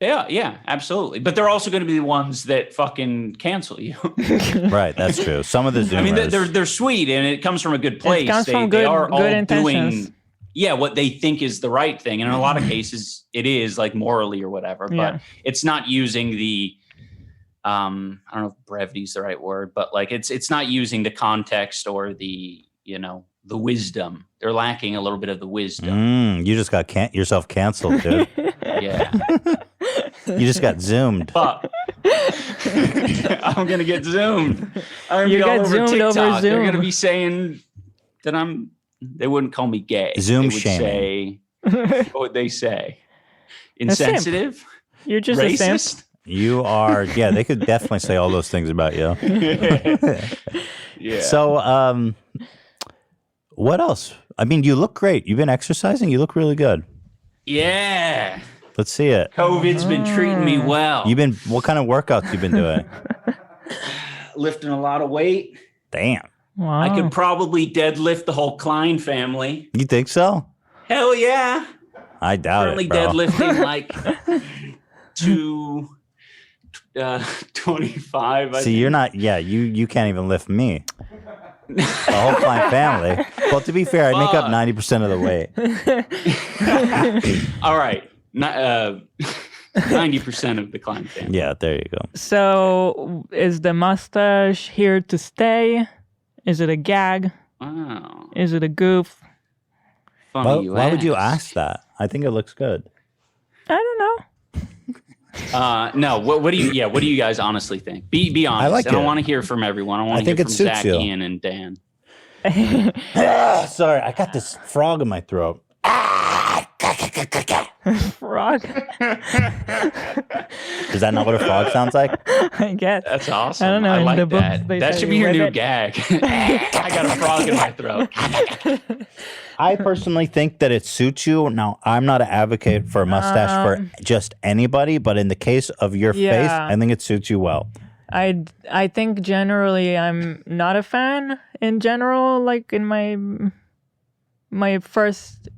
Yeah, absolutely. But they're also going to be the ones that fucking cancel you.
Right, that's true. Some of the Zoomers,
I mean, they're sweet, and it comes from a good place.
It comes from good intentions.
Doing what they think is the right thing, and in a lot of cases, it is like morally or whatever. But it's not using the I don't know if brevity is the right word, but like it's not using the context or the the wisdom. They're lacking a little bit of the wisdom.
You just got yourself canceled, dude.
Yeah.
You just got zoomed.
Fuck. I'm going to get zoomed. I'm
you
going
got
over
zoomed
TikTok.
over Zoom.
They're going to be saying that they wouldn't call me gay.
Zoom
they would
shaming.
What would they say? Insensitive?
You're just
racist?
a simp.
You are, yeah, they could definitely say all those things about you.
Yeah.
So, what else? I mean, you look great. You've been exercising. You look really good.
Yeah.
Let's see it.
COVID's been treating me well.
What kind of workouts you been doing?
Lifting a lot of weight.
Damn.
Wow.
I could probably deadlift the whole Klein family.
You think so?
Hell yeah.
I doubt
Currently
it, bro.
deadlifting like 225.
See, you're not, you can't even lift me. The whole Klein family. Well, to be fair, I make up 90% of the weight.
All right. 90% of the Klein family.
Yeah, there you go.
So, is the mustache here to stay? Is it a gag?
Wow.
Is it a goof?
Funny
Why would you ask that? I think it looks good.
I don't know.
No. What do you guys honestly think? Be honest.
I like
I don't
it.
want to hear from everyone. I want to
think
hear
it
from
suits
Zach,
you.
Ian, and Dan.
Sorry, I got this frog in my throat.
Frog?
Is that not what a frog sounds like?
I guess.
That's awesome.
I don't know.
I
In
like
the books,
that.
they
That
say
should be your new
ribbit.
gag. I got a frog in my throat.
I personally think that it suits you. Now, I'm not an advocate for a mustache for just anybody, but in the case of your face, I think it suits you well.
I think generally I'm not a fan in general, like in my first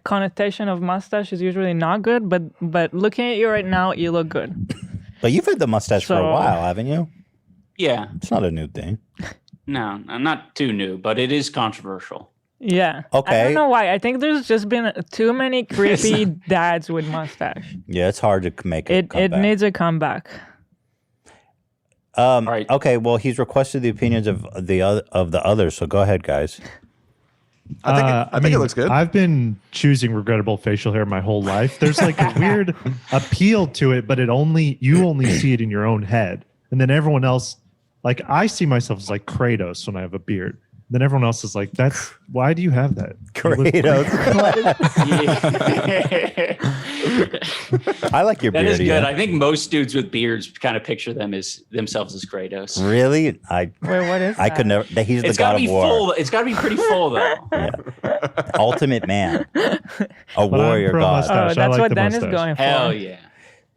connotation of mustache is usually not good, but looking at you right now, you look good.
But you've had the mustache for a while, haven't you?
Yeah.
It's not a new thing.
No, not too new, but it is controversial.
Yeah.
Okay.
I don't know why. I think there's just been too many creepy dads with mustache.
Yeah, it's hard to make
It needs a comeback.
Right.
Okay, well, he's requested the opinions of the others, so go ahead, guys.
I think it looks good.
I've been choosing regrettable facial hair my whole life. There's like a weird appeal to it, but you only see it in your own head. And then everyone else, like I see myself as like Kratos when I have a beard. Then everyone else is like, why do you have that?
Kratos. I like your beard.
That is good.
Ian.
I think most dudes with beards kind of picture themselves as Kratos.
Really?
Wait, what is
I
that?
could never. He's the
It's got
god
to be
of war.
full. It's got to be pretty full though.
Yeah. Ultimate man. A
I'm
warrior
pro
god.
mustache.
Oh,
I
that's
like
what
the
Dan is
mustache.
going for.
Hell yeah.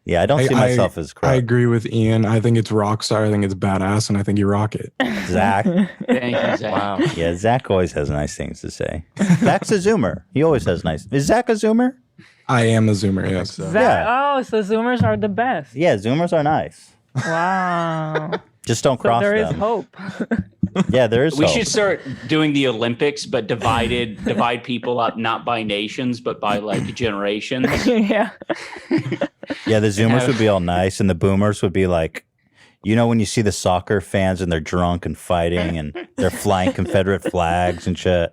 Yeah, I don't see myself as
I
Kratos.
agree with Ian. I think it's Rockstar. I think it's badass, and I think you rock it.
Zach.
Thank you, Zach.
Wow.
Yeah, Zach always has nice things to say. Zach's a Zoomer. He always has nice. Is Zach a Zoomer?
I am a Zoomer, yes.
Oh, so Zoomers are the best.
Yeah, Zoomers are nice.
Wow.
Just don't
So
cross
there is
them.
hope.
Yeah, there is
We
hope.
should start doing the Olympics, but divide people up not by nations, but by like generations.
Yeah.
Yeah, the Zoomers would be all nice, and the Boomers would be like, you know, when you see the soccer fans and they're drunk and fighting and they're flying Confederate flags and shit.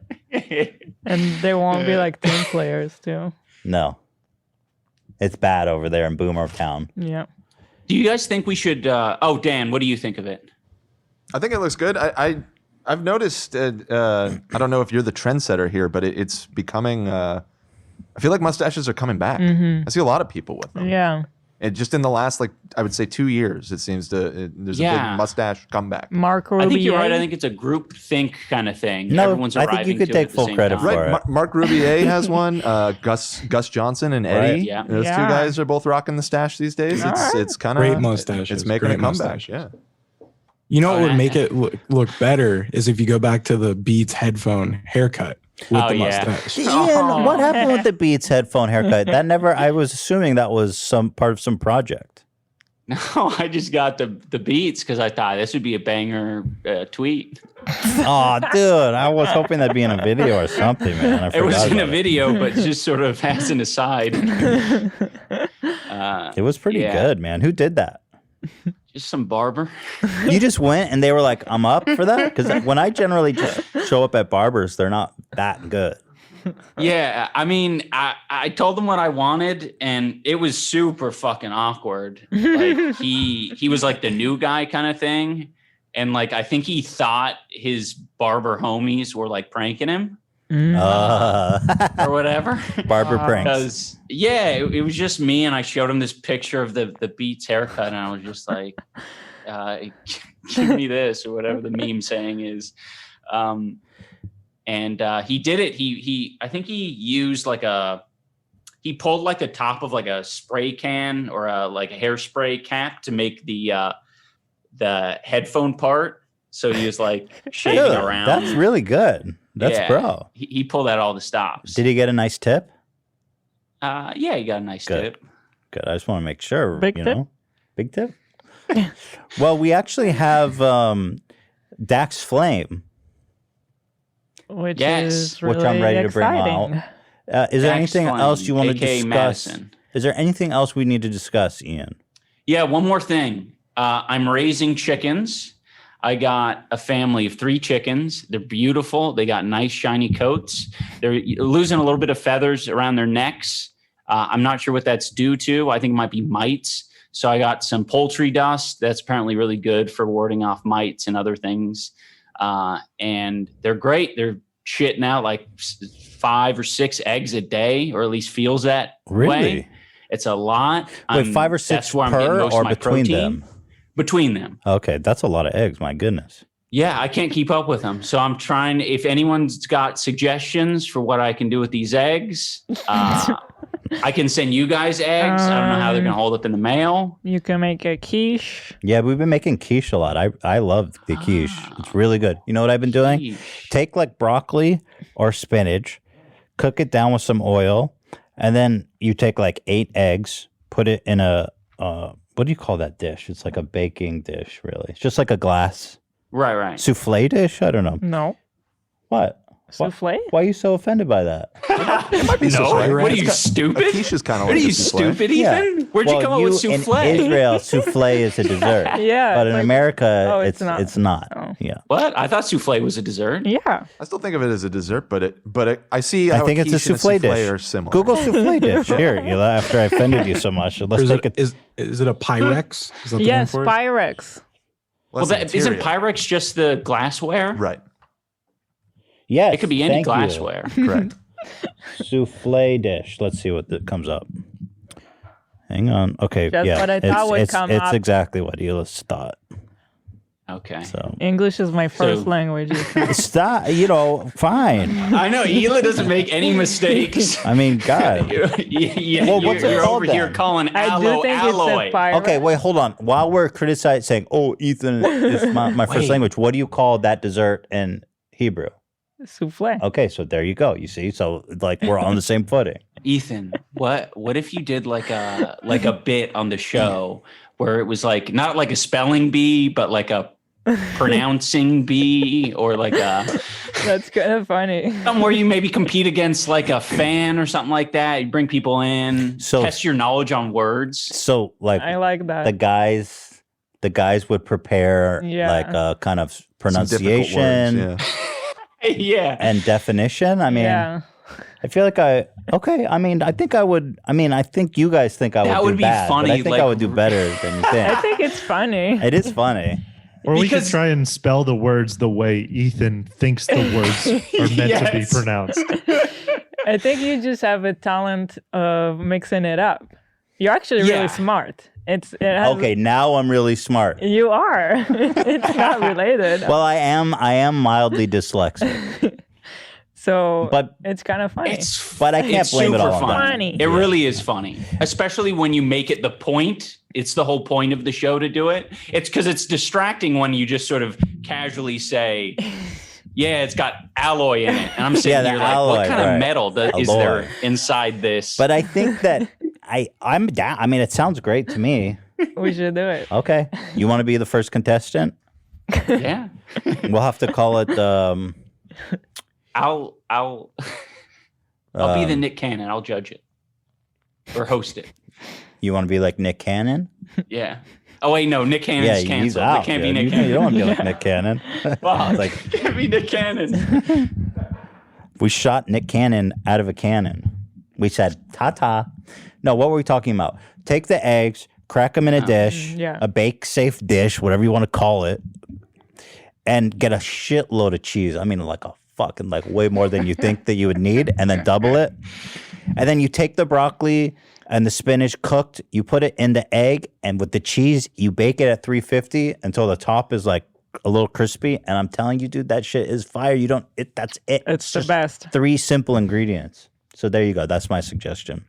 And they won't be like team players too.
No, it's bad over there in Boomer Town.
Yeah.
Do you guys think we should? Dan, what do you think of it?
I think it looks good. I've noticed. I don't know if you're the trendsetter here, but it's becoming. I feel like mustaches are coming back. I see a lot of people with them.
Yeah.
And just in the last, I would say 2 years, it seems there's a big mustache comeback.
Mark Rubier.
I think you're right. I think it's a group think kind of thing.
No,
Everyone's
I think
arriving
you could
to
take
it at the
full
same
credit
time.
for
Right,
it.
Mark Rubier has one. Gus Johnson and Eddie.
Right.
Yeah.
Those two
Yeah.
guys are both rocking the stash these days. It's kind of
Great mustaches.
It's making a
Great
comeback.
mustaches.
Yeah.
You know what
Oh,
would make it look better is if you go back to the Beats headphone haircut with
Oh,
the
yeah.
mustache.
Ian, what happened with the Beats headphone haircut? That never. I was assuming that was some part of some project.
No, I just got the beats because I thought this would be a banger tweet.
Oh, dude, I was hoping that'd be in a video or something, man. I
It was
forgot
in a
about
video, but just sort of as an aside.
It was pretty
Yeah.
good, man. Who did that?
Just some barber.
You just went and they were like, I'm up for that? Because when I generally just show up at barbers, they're not that good.
Yeah, I mean, I told him what I wanted, and it was super fucking awkward. Like he was like the new guy kind of thing, and like I think he thought his barber homies were like pranking him or whatever.
Barber pranks.
Because it was just me, and I showed him this picture of the Beats haircut, and I was just like, "Give me this," or whatever the meme saying is. And he did it. I think he used he pulled like the top of like a spray can or a hairspray cap to make the headphone part. So he was like shaving
Dude,
around.
that's really good. That's bro.
He pulled out all the stops.
Did he get a nice tip?
Yeah, he got a nice
Good.
tip.
Good. I just want to make sure.
Big tip?
Big tip? Well, we actually have Dax Flame,
Which
Yes.
is
which
really
I'm ready to bring
exciting.
out. Is there
Dax
anything
Flame,
else you want to
aka
discuss?
Madison.
Is there anything else we need to discuss, Ian?
Yeah, one more thing. I'm raising chickens. I got a family of 3 chickens. They're beautiful. They got nice shiny coats. They're losing a little bit of feathers around their necks. I'm not sure what that's due to. I think it might be mites. So I got some poultry dust. That's apparently really good for warding off mites and other things. And they're great. They're shitting out like 5 or 6 eggs a day, or at least feels that
Really?
way. It's a lot.
Wait, 5 or 6
that's where I'm getting
per
most
or
of my
between
protein.
them?
Between them.
Okay, that's a lot of eggs. My goodness.
Yeah, I can't keep up with them. So I'm trying, if anyone's got suggestions for what I can do with these eggs, I can send you guys eggs. I don't know how they're going to hold up in the mail.
You can make a quiche.
Yeah, we've been making quiche a lot. I love the quiche. It's really good. You know what I've been doing?
Quiche.
Take like broccoli or spinach, cook it down with some oil, and then you take like 8 eggs, put it in a what do you call that dish? It's like a baking dish, really. It's just like a glass
Right.
souffle dish. I don't know
No.
what.
Souffle?
Why are you so offended by that?
Be
No,
souffle,
what are you,
It's got-
stupid?
A quiche is kind of
What
like
are you,
a souffle.
stupid, Ethan? Where'd you come up with souffle?
In Israel, souffle is a dessert.
Yeah.
But in America,
Oh,
it's not.
Oh.
Yeah.
What? I thought souffle was a dessert.
Yeah.
I still think of it as a dessert, but I see.
I
how
think it's a
quiche and
souffle dish.
are similar.
Google souffle dish. Here, after I offended you so much. Let's
Is
take
it,
it.
is it a Pyrex? Is that the
Yes,
name for it?
Pyrex.
Less
Well, isn't
material.
Pyrex just the glassware?
Right?
It
Yes.
could be any
thank you.
glassware.
Correct.
Souffle dish. Let's see what comes up. Hang on. Okay.
Just
yeah.
what I thought would
it's,
come
it's
up.
exactly what you thought.
Okay.
So
English is my first
So-
language.
stop. Fine.
I know Hila doesn't make any mistakes.
I mean, God. Well, what's it
you're
called
over here
then?
calling
I do think
alloy.
it's a Pyrex.
Okay, wait, hold on. While we're criticizing, saying, "Oh, Ethan is my first
Wait.
language," what do you call that dessert in Hebrew?
Souffle.
Okay, so there you go. You see, so like we're on the same footing.
Ethan, what if you did like a bit on the show where it was like not like a spelling bee, but like a pronouncing bee, or like a
That's kind of funny.
something where you maybe compete against like a fan or something like that. You bring people in,
So-
test your knowledge on words.
So, like
I like that.
the guys would prepare
Yeah.
like a kind of
Some difficult
pronunciation
words, yeah.
Yeah.
and definition. I mean,
yeah.
I feel like I think you guys think I would
That
do
would be
bad, but I
funny,
think
like-
I would do better than you
I
think.
think it's funny.
It is funny.
Or we could
Because-
try and spell the words the way Ethan thinks the words are meant to be
Yes.
pronounced.
I think you just have a talent of mixing it up. You're actually
Yeah.
really smart. It has,
Okay, now I'm really smart.
You are. It's not related.
Well, I am mildly dyslexic,
So
but
it's kind of funny.
But I can't
it's
blame it
super
all on that.
Funny.
It really is funny, especially when you make it the point. It's the whole point of the show to do it. It's because it's distracting when you just sort of casually say, "Yeah, it's got alloy in it," and I'm sitting
Yeah, the
here like,
alloy,
"What kind
right.
of metal is
Alloy.
there inside this?"
But I think that I'm down. I mean, it sounds great to me.
We should do it.
Okay, you want to be the first contestant?
yeah,
We'll have to call it.
I'll be the Nick Cannon. I'll judge it or host it.
You want to be like Nick Cannon?
Yeah. Oh wait, no, Nick Cannon's
Yeah, he's
canceled.
out.
It can't be
dude.
Nick
You
Cannon.
don't want to be like Nick Cannon.
Wow,
Like-
it can't be Nick Cannon.
We shot Nick Cannon out of a cannon. We said, ta-ta. No, what were we talking about? Take the eggs, crack them in a dish,
yeah.
a bake-safe dish, whatever you want to call it, and get a shitload of cheese. I mean, like a fucking, like way more than you think that you would need, and then double it. And then you take the broccoli and the spinach cooked, you put it in the egg, and with the cheese, you bake it at 350 until the top is like a little crispy. And I'm telling you, dude, that shit is fire. That's it.
It's the
just
best.
3 simple ingredients. So there you go. That's my suggestion.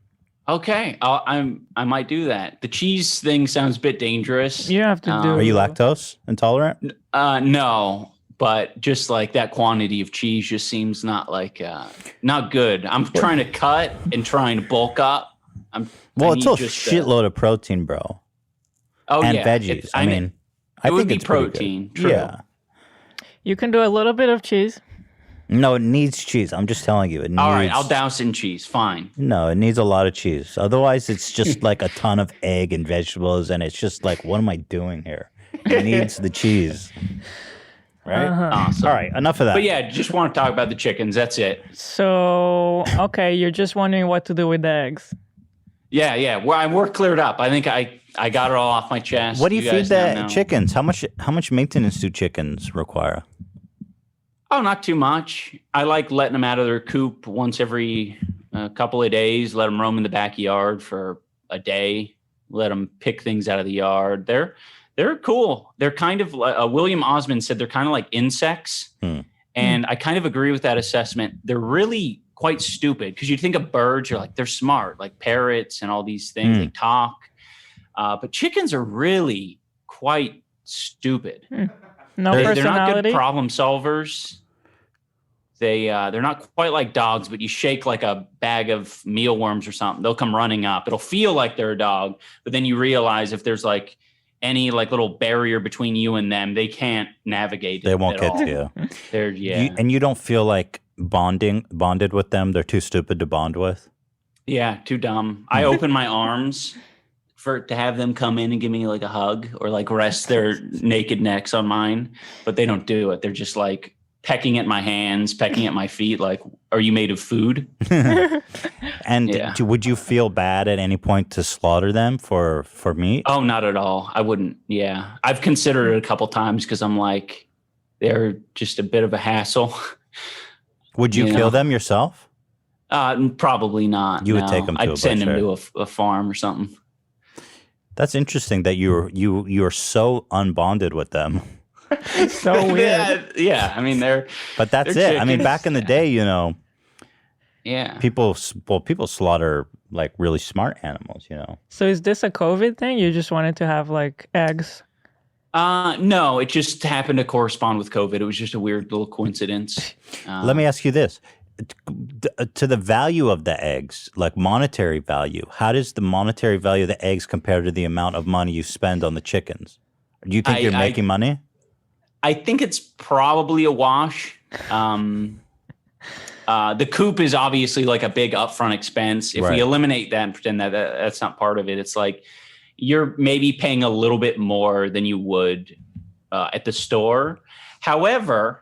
Okay, I might do that. The cheese thing sounds a bit dangerous.
You don't have to do.
Are you lactose intolerant?
No, but just like that quantity of cheese just seems not good. I'm trying to cut and trying to bulk up.
Well,
I
it's
need
a
just,
shitload of protein, bro.
oh
And
yeah,
veggies. I mean, I
it would
think
be
it's pretty good.
protein. True.
Yeah.
You can do a little bit of cheese.
No, it needs cheese. I'm just telling you. It needs,
All right, I'll douse in cheese. Fine.
No, it needs a lot of cheese. Otherwise, it's just like a ton of egg and vegetables, and it's just like, what am I doing here? It needs the cheese. Right?
Awesome.
All right, enough of that.
But yeah, just want to talk about the chickens. That's it.
So okay, you're just wondering what to do with the eggs.
Yeah. We're cleared up. I think I got it all off my chest.
What do you feed
guys now
the
know.
chickens? How much maintenance do chickens require?
Oh, not too much. I like letting them out of their coop once every couple of days. Let them roam in the backyard for a day. Let them pick things out of the yard. They're cool. They're kind of William Osmond said they're kind of like insects, and I kind of agree with that assessment. They're really quite stupid because you think of birds, you're like they're smart, like parrots and all these things. They talk, but chickens are really quite stupid.
No
They're not
personality.
good problem solvers. They're not quite like dogs, but you shake like a bag of mealworms or something, they'll come running up. It'll feel like they're a dog, but then you realize if there's like any like little barrier between you and them, they can't navigate.
They won't
at
get
all.
to you.
They're
And you don't feel like bonded with them? They're too stupid to bond with?
Yeah, too dumb. I open my arms to have them come in and give me like a hug or like rest their naked necks on mine, but they don't do it. They're just like pecking at my hands, pecking at my feet. Like, are you made of food?
And would you feel bad at any point to slaughter them for meat?
Oh, not at all. I wouldn't. Yeah, I've considered it a couple times because I'm like, they're just a bit of a hassle.
Would you kill them yourself?
Probably not.
You would take them to
I'd send them
butcher.
to a farm or something.
That's interesting that you're so unbonded with them.
So weird.
Yeah. I mean,
But that's
they're
it. I mean,
chickens.
back in the day,
Yeah.
people slaughter like really smart animals.
So is this a COVID thing? You just wanted to have like eggs?
No, it just happened to correspond with COVID. It was just a weird little coincidence.
Let me ask you this. To the value of the eggs, like monetary value, how does the monetary value of the eggs compare to the amount of money you spend on the chickens? Do you think you're making money?
I think it's probably a wash. The coop is obviously like a big upfront expense. If we eliminate that and pretend that that's not part of it, it's like you're maybe paying a little bit more than you would at the store. However,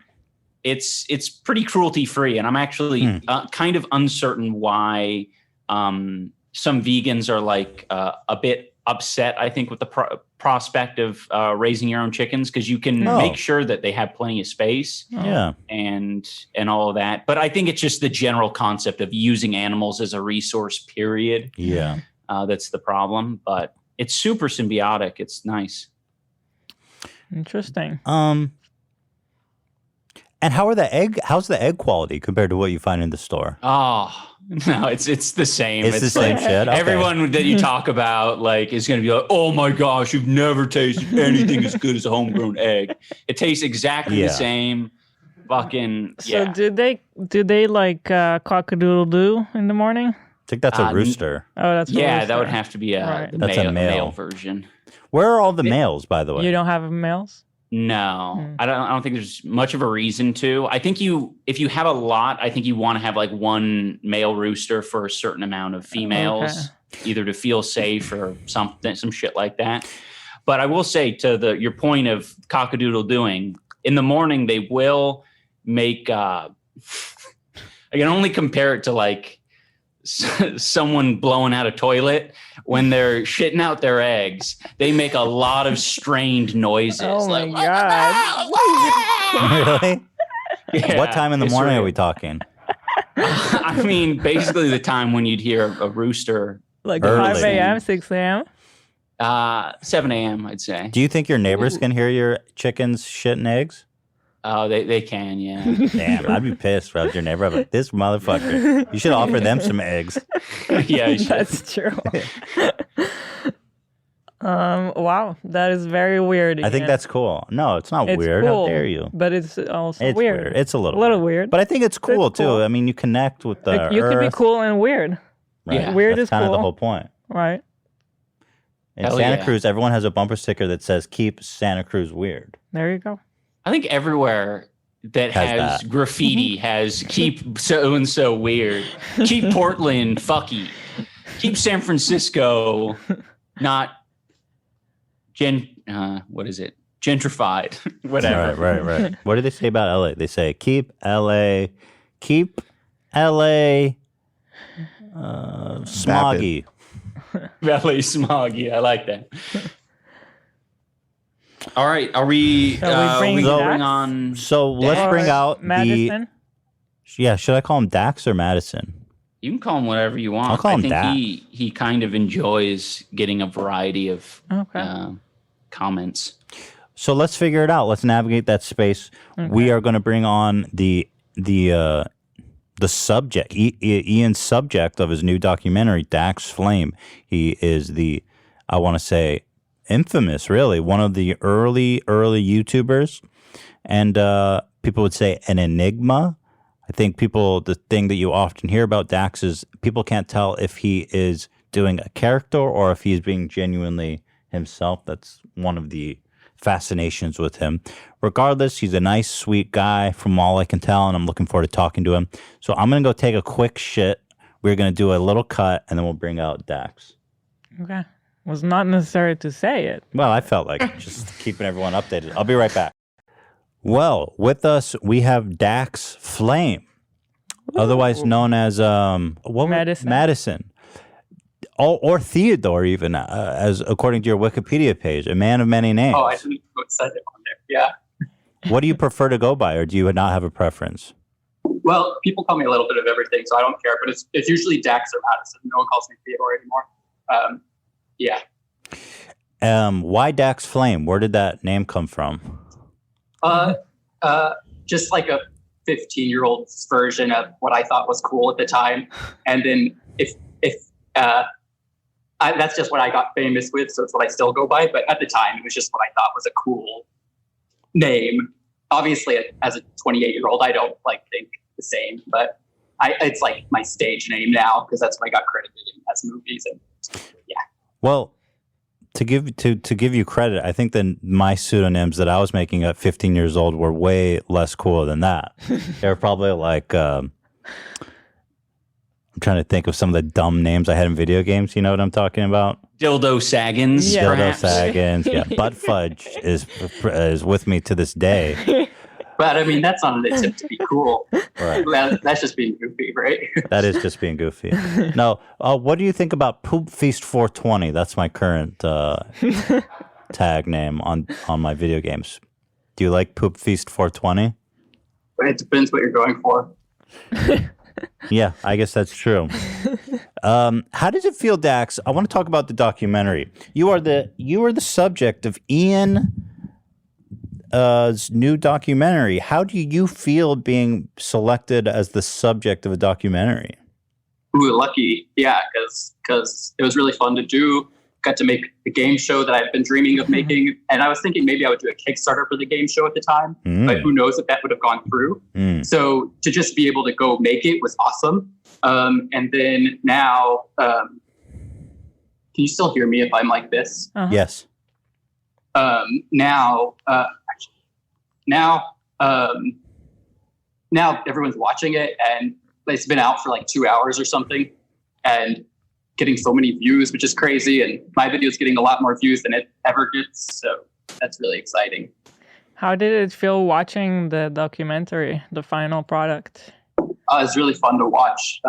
it's pretty cruelty free, and I'm actually kind of uncertain why some vegans are like a bit upset. I think with the prospect of raising your own chickens, because you can make sure that they have plenty of space, and all of that. But I think it's just the general concept of using animals as a resource. Period.
Yeah,
that's the problem. But it's super symbiotic. It's nice.
Interesting.
And how's the egg quality compared to what you find in the store?
Oh, no, it's the same.
It's the same shit? Okay.
Everyone that you talk about like is going to be like, oh my gosh, you've never tasted anything as good as a homegrown egg. It tastes exactly the same. Fucking
So do they like cock-a-doodle-doo in the morning?
I think that's a rooster.
Oh, that's a rooster.
That would have to be
That's a male
version.
Where are all the males, by the way?
You don't have males?
No, I don't think there's much of a reason to. I think if you have a lot, I think you want to have like one male rooster for a certain amount of females, either to feel safe or some shit like that. But I will say to your point of cock-a-doodle-doing, in the morning they will make. I can only compare it to like someone blowing out a toilet. When they're shitting out their eggs, they make a lot of strained noises.
Oh my
God. Really?
Yeah,
what time in the morning are we talking?
I mean, basically the time when you'd hear a rooster.
Like
early.
5 a.m., 6 a.m.?
7 a.m., I'd say.
Do you think your neighbors can hear your chickens shitting eggs?
Oh, they can, yeah.
Damn, I'd be pissed if I was your neighbor. I'd be like, this motherfucker. You should offer them some eggs.
Yeah, you should.
That's true. Wow, that is very weird.
I think that's cool. No, it's not
It's
weird.
cool,
How dare you?
But it's also
It's
weird.
It's a little
weird.
But I think it's cool,
It's cool.
too. I mean, you connect with the
Like, you can be
earth,
cool and weird.
right?
Yeah.
Weird
That's
is
kind of the
cool.
whole point.
Right.
In
Hell
Santa
yeah.
Cruz, everyone has a bumper sticker that says, keep Santa Cruz weird.
There you go.
I think everywhere that has
that.
graffiti has keep so-and-so weird. Keep Portland fucky. Keep San Francisco not what is it? Gentrified. Whatever.
Right. What do they say about LA? They say, keep LA smoggy.
Valley smoggy. I like that. All right. Are we
Shall we bring
going
Dax?
on?
So let's bring out
Madison?
should I call him Dax or Madison?
You can call him whatever you want.
I'll call him
I think
Dax.
he kind of enjoys getting a variety of comments.
So let's figure it out. Let's navigate that space.
Okay.
We are going to bring on the subject, Ian's subject of his new documentary, Dax Flame. He is I want to say, infamous, really, one of the early YouTubers, and people would say an enigma. I think the thing that you often hear about Dax is people can't tell if he is doing a character or if he's being genuinely himself. That's one of the fascinations with him. Regardless, he's a nice, sweet guy from all I can tell, and I'm looking forward to talking to him. So I'm going to go take a quick shit. We're going to do a little cut, and then we'll bring out Dax.
Okay. Was not necessary to say it.
Well, I felt like just keeping everyone updated. I'll be right back. Well, with us, we have Dax Flame, otherwise known as Madison. Or Theodore, even, as according to your Wikipedia page, a man of many names.
Oh, I didn't set it on there. Yeah.
What do you prefer to go by, or do you not have a preference?
Well, people call me a little bit of everything, so I don't care. But it's usually Dax or Madison. No one calls me Theodore anymore. Yeah.
Why Dax Flame? Where did that name come from?
Just like a 15-year-old version of what I thought was cool at the time, and then that's just what I got famous with, so it's what I still go by. But at the time, it was just what I thought was a cool name. Obviously, as a 28-year-old, I don't think the same, but it's like my stage name now because that's what I got credited in as movies. And yeah.
Well, to give you credit, I think that my pseudonyms that I was making at 15 years old were way less cool than that. They were probably like. I'm trying to think of some of the dumb names I had in video games. You know what I'm talking about?
Dildo Saggins.
Yeah.
Dildo
Perhaps.
Saggins. Yeah. Butt Fudge is with me to this day.
But I mean, that's not an attempt to be cool.
Right.
That's just being goofy, right?
That is just being goofy. No. What do you think about Poop Feast 420? That's my current tag name on my video games. Do you like Poop Feast 420?
It depends what you're going for.
Yeah, I guess that's true. How does it feel, Dax? I want to talk about the documentary. You are the subject of Ian's new documentary. How do you feel being selected as the subject of a documentary?
Ooh, lucky. Yeah, because it was really fun to do. Got to make the game show that I've been dreaming of making. And I was thinking maybe I would do a Kickstarter for the game show at the time, but who knows if that would have gone through. So to just be able to go make it was awesome. And then now, can you still hear me if I'm like this?
Uh-huh.
Yes.
Now everyone's watching it, and it's been out for like 2 hours or something, and getting so many views, which is crazy. And my video is getting a lot more views than it ever gets. So that's really exciting.
How did it feel watching the documentary, the final product?
It's really fun to watch.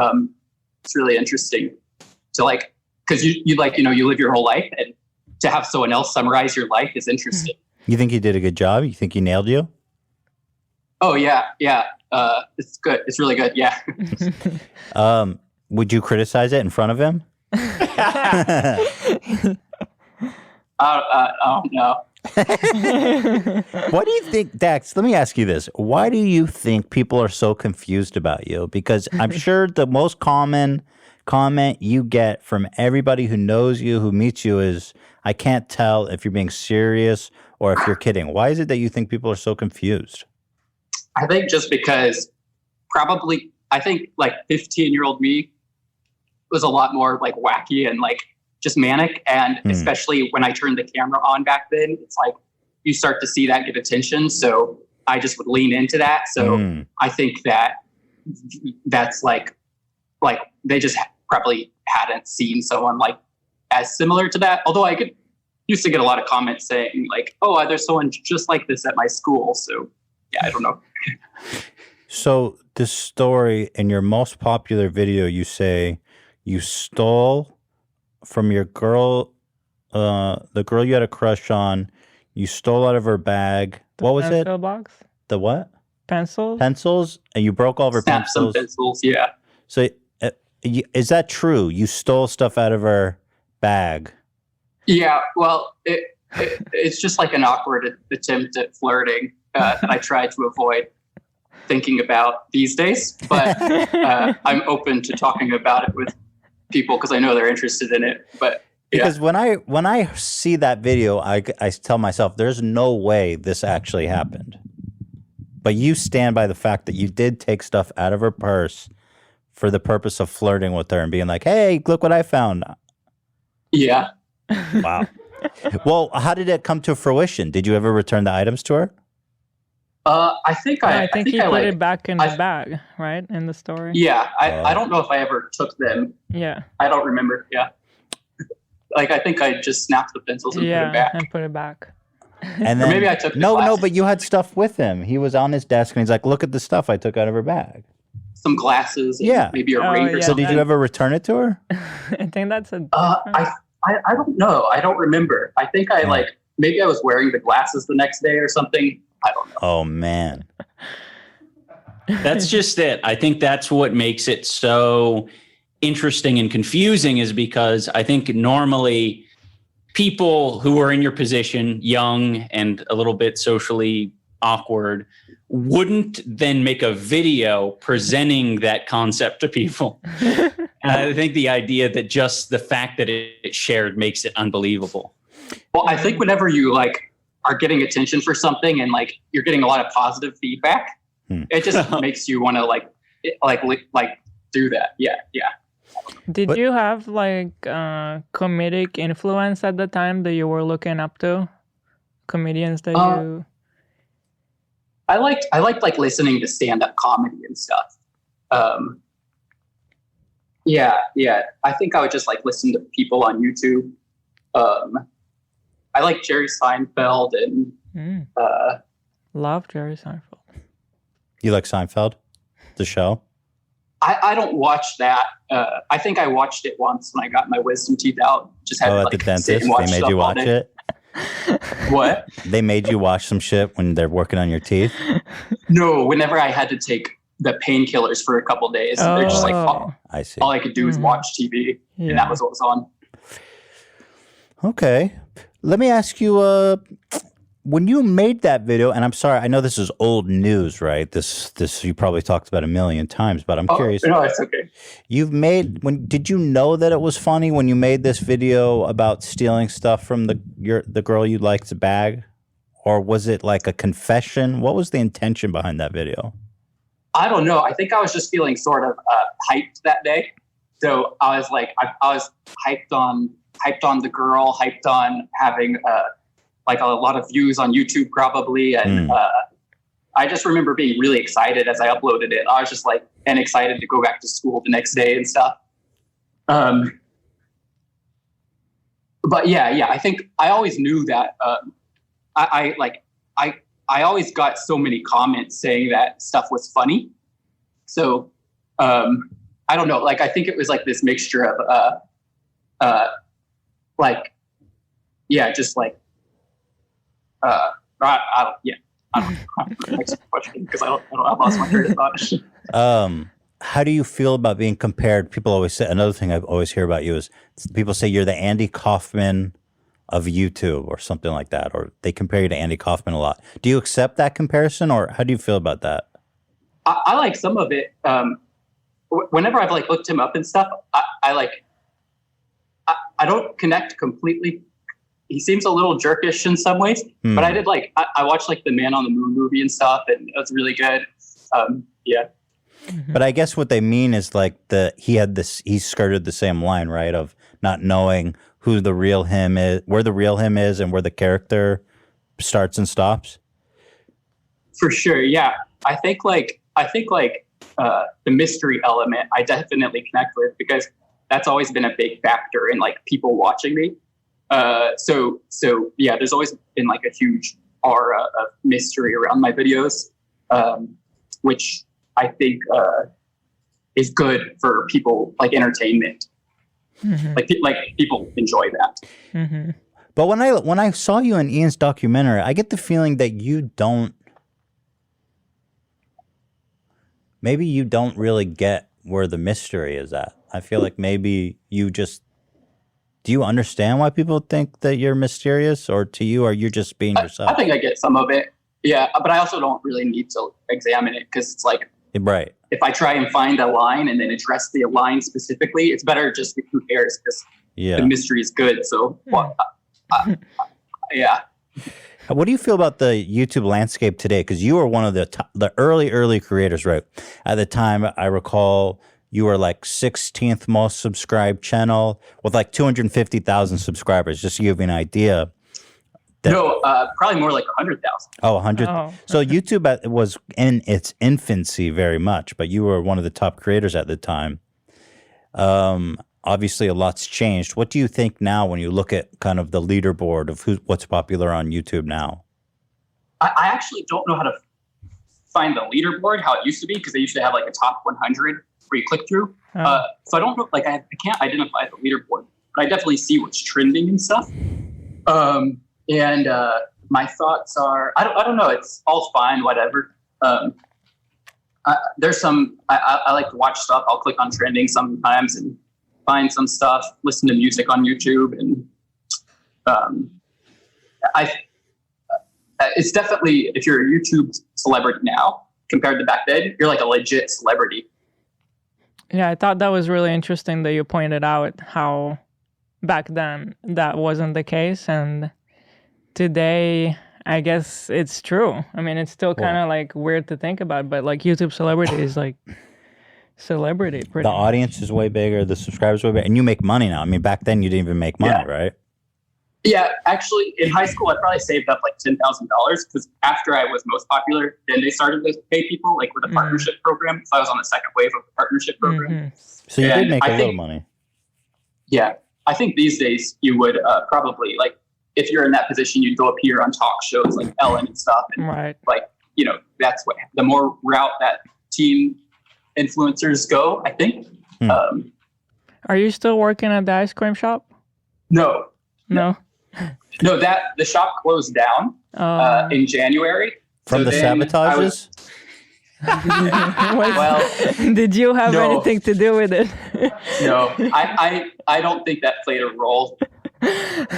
It's really interesting to because you live your whole life, and to have someone else summarize your life is interesting.
You think he did a good job? You think he nailed you?
Oh yeah. It's good. It's really good. Yeah.
Would you criticize it in front of him?
I don't know.
What do you think, Dax? Let me ask you this. Why do you think people are so confused about you? Because I'm sure the most common comment you get from everybody who knows you, who meets you, is, I can't tell if you're being serious or if you're kidding. Why is it that you think people are so confused?
I think just because I think 15-year-old me was a lot more wacky and just manic. And especially when I turned the camera on back then, it's you start to see that get attention. So I just would lean into that. So I think that's they just probably hadn't seen someone as similar to that. Although I used to get a lot of comments saying oh, there's someone just like this at my school. So yeah, I don't know.
So this story, in your most popular video, you say you stole from your girl, the girl you had a crush on, you stole out of her bag. What was it?
Pencil box?
The what?
Pencils?
Pencils? And you broke all of her
Snap some
pencils?
pencils, yeah.
So is that true? You stole stuff out of her bag?
Yeah, well, it's just an awkward attempt at flirting that I try to avoid thinking about these days. But I'm open to talking about it with people because I know they're interested in it. But yeah.
Because when I see that video, I tell myself, there's no way this actually happened. But you stand by the fact that you did take stuff out of her purse for the purpose of flirting with her and being like, hey, look what I found.
Yeah.
Wow. Well, how did it come to fruition? Did you ever return the items to her?
I think
I think he put
like,
it back in the bag, right? In the story.
Yeah, I don't know if I ever took them.
Yeah.
I don't remember. Yeah. Like, I think I just snapped the pencils and put it back.
And put it back.
And then,
or maybe I took the
no,
glasses.
but you had stuff with him. He was on his desk and he's like, look at the stuff I took out of her bag.
Some glasses and maybe a ring or
So
something.
did you ever return it to her?
I think that's a
I don't know. I don't remember. I think I like, maybe I was wearing the glasses the next day or something. I don't know.
Oh, man.
That's just it. I think that's what makes it so interesting and confusing, is because I think normally people who are in your position, young and a little bit socially awkward, wouldn't then make a video presenting that concept to people. And I think the idea that just the fact that it's shared makes it unbelievable.
Well, I think whenever you like are getting attention for something and like you're getting a lot of positive feedback, it just makes you want to like do that. Yeah.
Did you have like comedic influence at the time that you were looking up to? Comedians that you...
I liked like listening to stand-up comedy and stuff. Yeah. I think I would just like listen to people on YouTube. I like Jerry Seinfeld and
love Jerry Seinfeld.
You like Seinfeld, the show?
I don't watch that. I think I watched it once when I got my wisdom teeth out. Just had to,
at
like,
the dentist,
sit and watch
they made
stuff
you
all
watch
day.
it?
What?
They made you watch some shit when they're working on your teeth?
No, whenever I had to take the painkillers for a couple days, they're just like,
I see.
all I could do is watch TV, and that was what was on.
Okay. Let me ask you, when you made that video, and I'm sorry, I know this is old news, right? This you probably talked about a million times, but I'm curious.
No, it's okay.
Did you know that it was funny when you made this video about stealing stuff from the girl you liked's bag? Or was it like a confession? What was the intention behind that video?
I don't know. I think I was just feeling sort of hyped that day. So I was like, I was hyped on the girl, hyped on having like a lot of views on YouTube probably. And I just remember being really excited as I uploaded it. I was just like, and excited to go back to school the next day and stuff. But yeah, I think I always knew that I always got so many comments saying that stuff was funny. So I don't know. Like, I think it was like this mixture of just like I don't know. Next question, because I lost my train of thought.
How do you feel about being compared? People always say, another thing I always hear about you is people say you're the Andy Kaufman of YouTube or something like that, or they compare you to Andy Kaufman a lot. Do you accept that comparison, or how do you feel about that?
I like some of it. Whenever I've like looked him up and stuff, I don't connect completely. He seems a little jerkish in some ways, but I did like, I watched like the Man on the Moon movie and stuff, and it was really good. Yeah.
But I guess what they mean is like he skirted the same line, right? Of not knowing who the real him is, where the real him is, and where the character starts and stops.
For sure. Yeah. I think the mystery element I definitely connect with, because that's always been a big factor in like people watching me. So yeah, there's always been like a huge aura of mystery around my videos, which I think is good for people, like entertainment. Like people enjoy that.
But when I saw you in Ian's documentary, I get the feeling that maybe you don't really get where the mystery is at. I feel like maybe you just, do you understand why people think that you're mysterious, or to you, are you just being yourself?
I think I get some of it. Yeah. But I also don't really need to examine it, because it's like,
right.
If I try and find a line and then address the line specifically, it's better just, who cares, because the mystery is good. So yeah.
What do you feel about the YouTube landscape today? Because you were one of the early creators, right? At the time, I recall you were like 16th most subscribed channel with like 250,000 subscribers, just to give you an idea.
No, probably more like 100,000.
Oh, 100.
Oh.
So YouTube was in its infancy very much, but you were one of the top creators at the time. Obviously, a lot's changed. What do you think now when you look at kind of the leaderboard of what's popular on YouTube now?
I actually don't know how to find the leaderboard, how it used to be, because they used to have like a top 100 where you click through. So I don't know, like I can't identify the leaderboard, but I definitely see what's trending and stuff. And my thoughts are, I don't know, it's all fine, whatever. There's some, I like to watch stuff. I'll click on trending sometimes and find some stuff, listen to music on YouTube. And it's definitely, if you're a YouTube celebrity now, compared to back then, you're like a legit celebrity.
Yeah, I thought that was really interesting that you pointed out how back then that wasn't the case. And today, I guess it's true. I mean, it's still kind of like weird to think about, but like YouTube celebrity is like celebrity.
The audience is way bigger, the subscribers way bigger, and you make money now. I mean, back then you didn't even make money, right?
Yeah, actually, in high school, I probably saved up like $10,000 because after I was most popular, then they started to pay people like with a partnership program. So I was on the second wave of the partnership program.
So you did make a little money.
Yeah, I think these days you would probably like, if you're in that position, you'd go appear on talk shows like Ellen and stuff. And like, you know, that's what the more route that teen influencers go, I think.
Are you still working at the ice cream shop?
No.
No,
that the shop closed down in January.
From the sabotages?
Well,
did you have anything to do with it?
No, I don't think that played a role.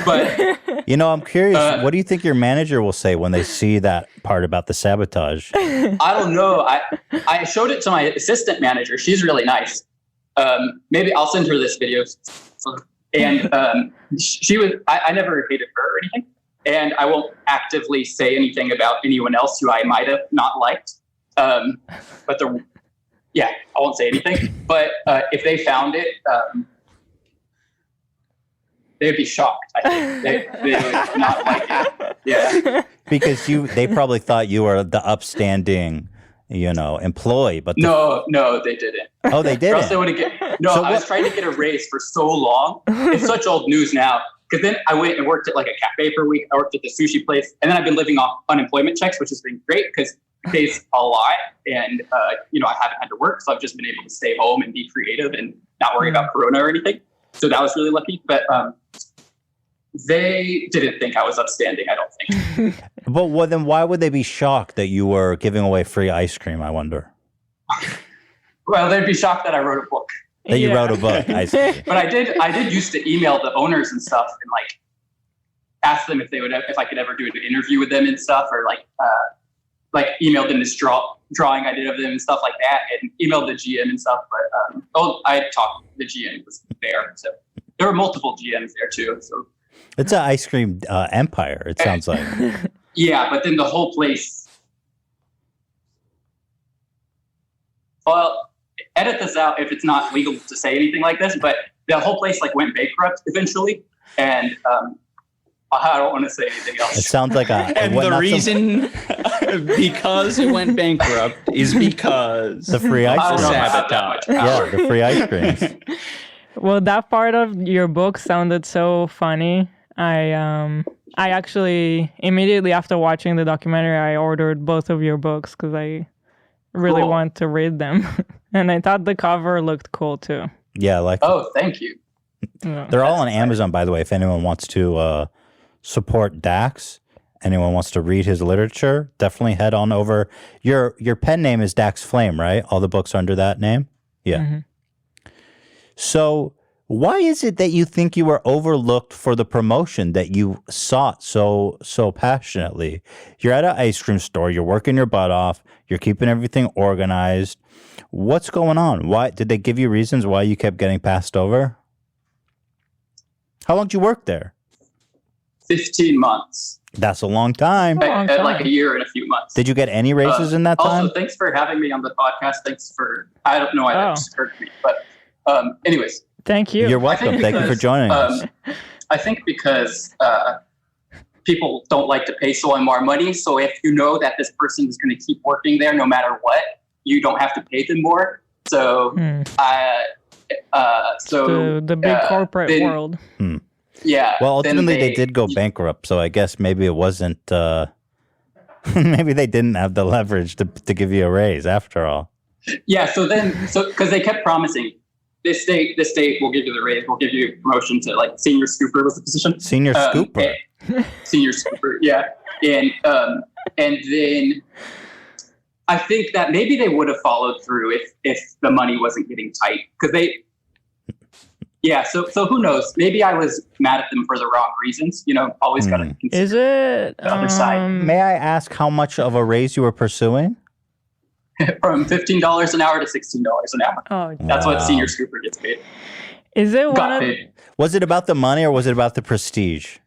But
you know, I'm curious. What do you think your manager will say when they see that part about the sabotage?
I don't know. I showed it to my assistant manager. She's really nice. Maybe I'll send her this video. And she was. I never hated her or anything, and I won't actively say anything about anyone else who I might have not liked. But I won't say anything. But if they found it, they'd be shocked. I think they would not like it. Yeah,
because they probably thought you were the upstanding, you know, employee. But
no, they didn't.
Oh, they didn't.
I was trying to get a raise for so long. It's such old news now. Because then I went and worked at like a cafe for a week. I worked at the sushi place, and then I've been living off unemployment checks, which has been great because it pays a lot, and you know, I haven't had to work, so I've just been able to stay home and be creative and not worry about Corona or anything. So that was really lucky. But they didn't think I was upstanding, I don't think.
But then why would they be shocked that you were giving away free ice cream, I wonder?
Well, they'd be shocked that I wrote a book.
That you wrote a book, I see.
But I did used to email the owners and stuff and like ask them if I could ever do an interview with them and stuff, or like emailed them this drawing I did of them and stuff like that, and emailed the GM and stuff. But I talked to the GM, was there. So there were multiple GMs there too. So
it's an ice cream empire, it sounds like.
Yeah, but then the whole place. Well, edit this out if it's not legal to say anything like this, but the whole place like went bankrupt eventually, and I don't want to say anything else.
It sounds like
and the reason because it went bankrupt is because
the free ice cream.
Sabotage.
Yeah, the free ice creams.
Well, that part of your book sounded so funny. I actually immediately after watching the documentary, I ordered both of your books because I really want to read them. And I thought the cover looked cool too.
Yeah,
thank you.
They're all on Amazon, by the way. If anyone wants to support Dax, anyone wants to read his literature, definitely head on over. Your pen name is Dax Flame, right? All the books are under that name? Yeah. Mm-hmm. So why is it that you think you were overlooked for the promotion that you sought so passionately? You're at an ice cream store, you're working your butt off, you're keeping everything organized. What's going on? Why did they give you reasons why you kept getting passed over? How long did you work there?
15 months.
That's a long time.
At like a year and a few months.
Did you get any raises in that time?
Also, thanks for having me on the podcast. Thanks for, I don't know why that just occurred to me, but anyways.
Thank you.
You're welcome. Thank you for joining us.
I think because people don't like to pay someone more money. So if you know that this person is going to keep working there no matter what, you don't have to pay them more. So,
the big corporate world.
Yeah.
Well, ultimately they did go bankrupt, so I guess maybe it wasn't. Maybe they didn't have the leverage to give you a raise after all.
Yeah. So because they kept promising, this state will give you the raise, we'll give you a promotion to like senior scooper was the position.
Senior scooper.
Senior scooper. Yeah. And then I think that maybe they would have followed through if the money wasn't getting tight, because they. Yeah, so who knows? Maybe I was mad at them for the wrong reasons. You know, always got to consider the other side.
May I ask how much of a raise you were pursuing?
From $15 an hour to $16 an hour.
Oh,
that's what senior scooper gets paid.
Is it
Was it about the money or was it about the prestige?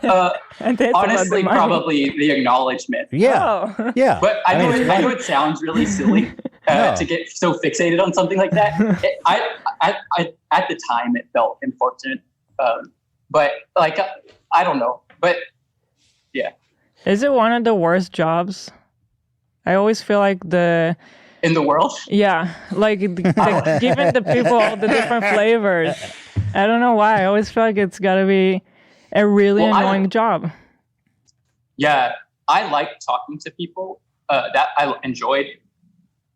Honestly, probably the acknowledgement.
Yeah, yeah.
But I know it sounds really silly to get so fixated on something like that. I at the time it felt important, but like I don't know. But yeah,
is it one of the worst jobs? I always feel like
in the world.
Yeah, like giving the people all the different flavors. I don't know why. I always feel like it's got to be a really annoying job.
Yeah, I like talking to people. That I enjoyed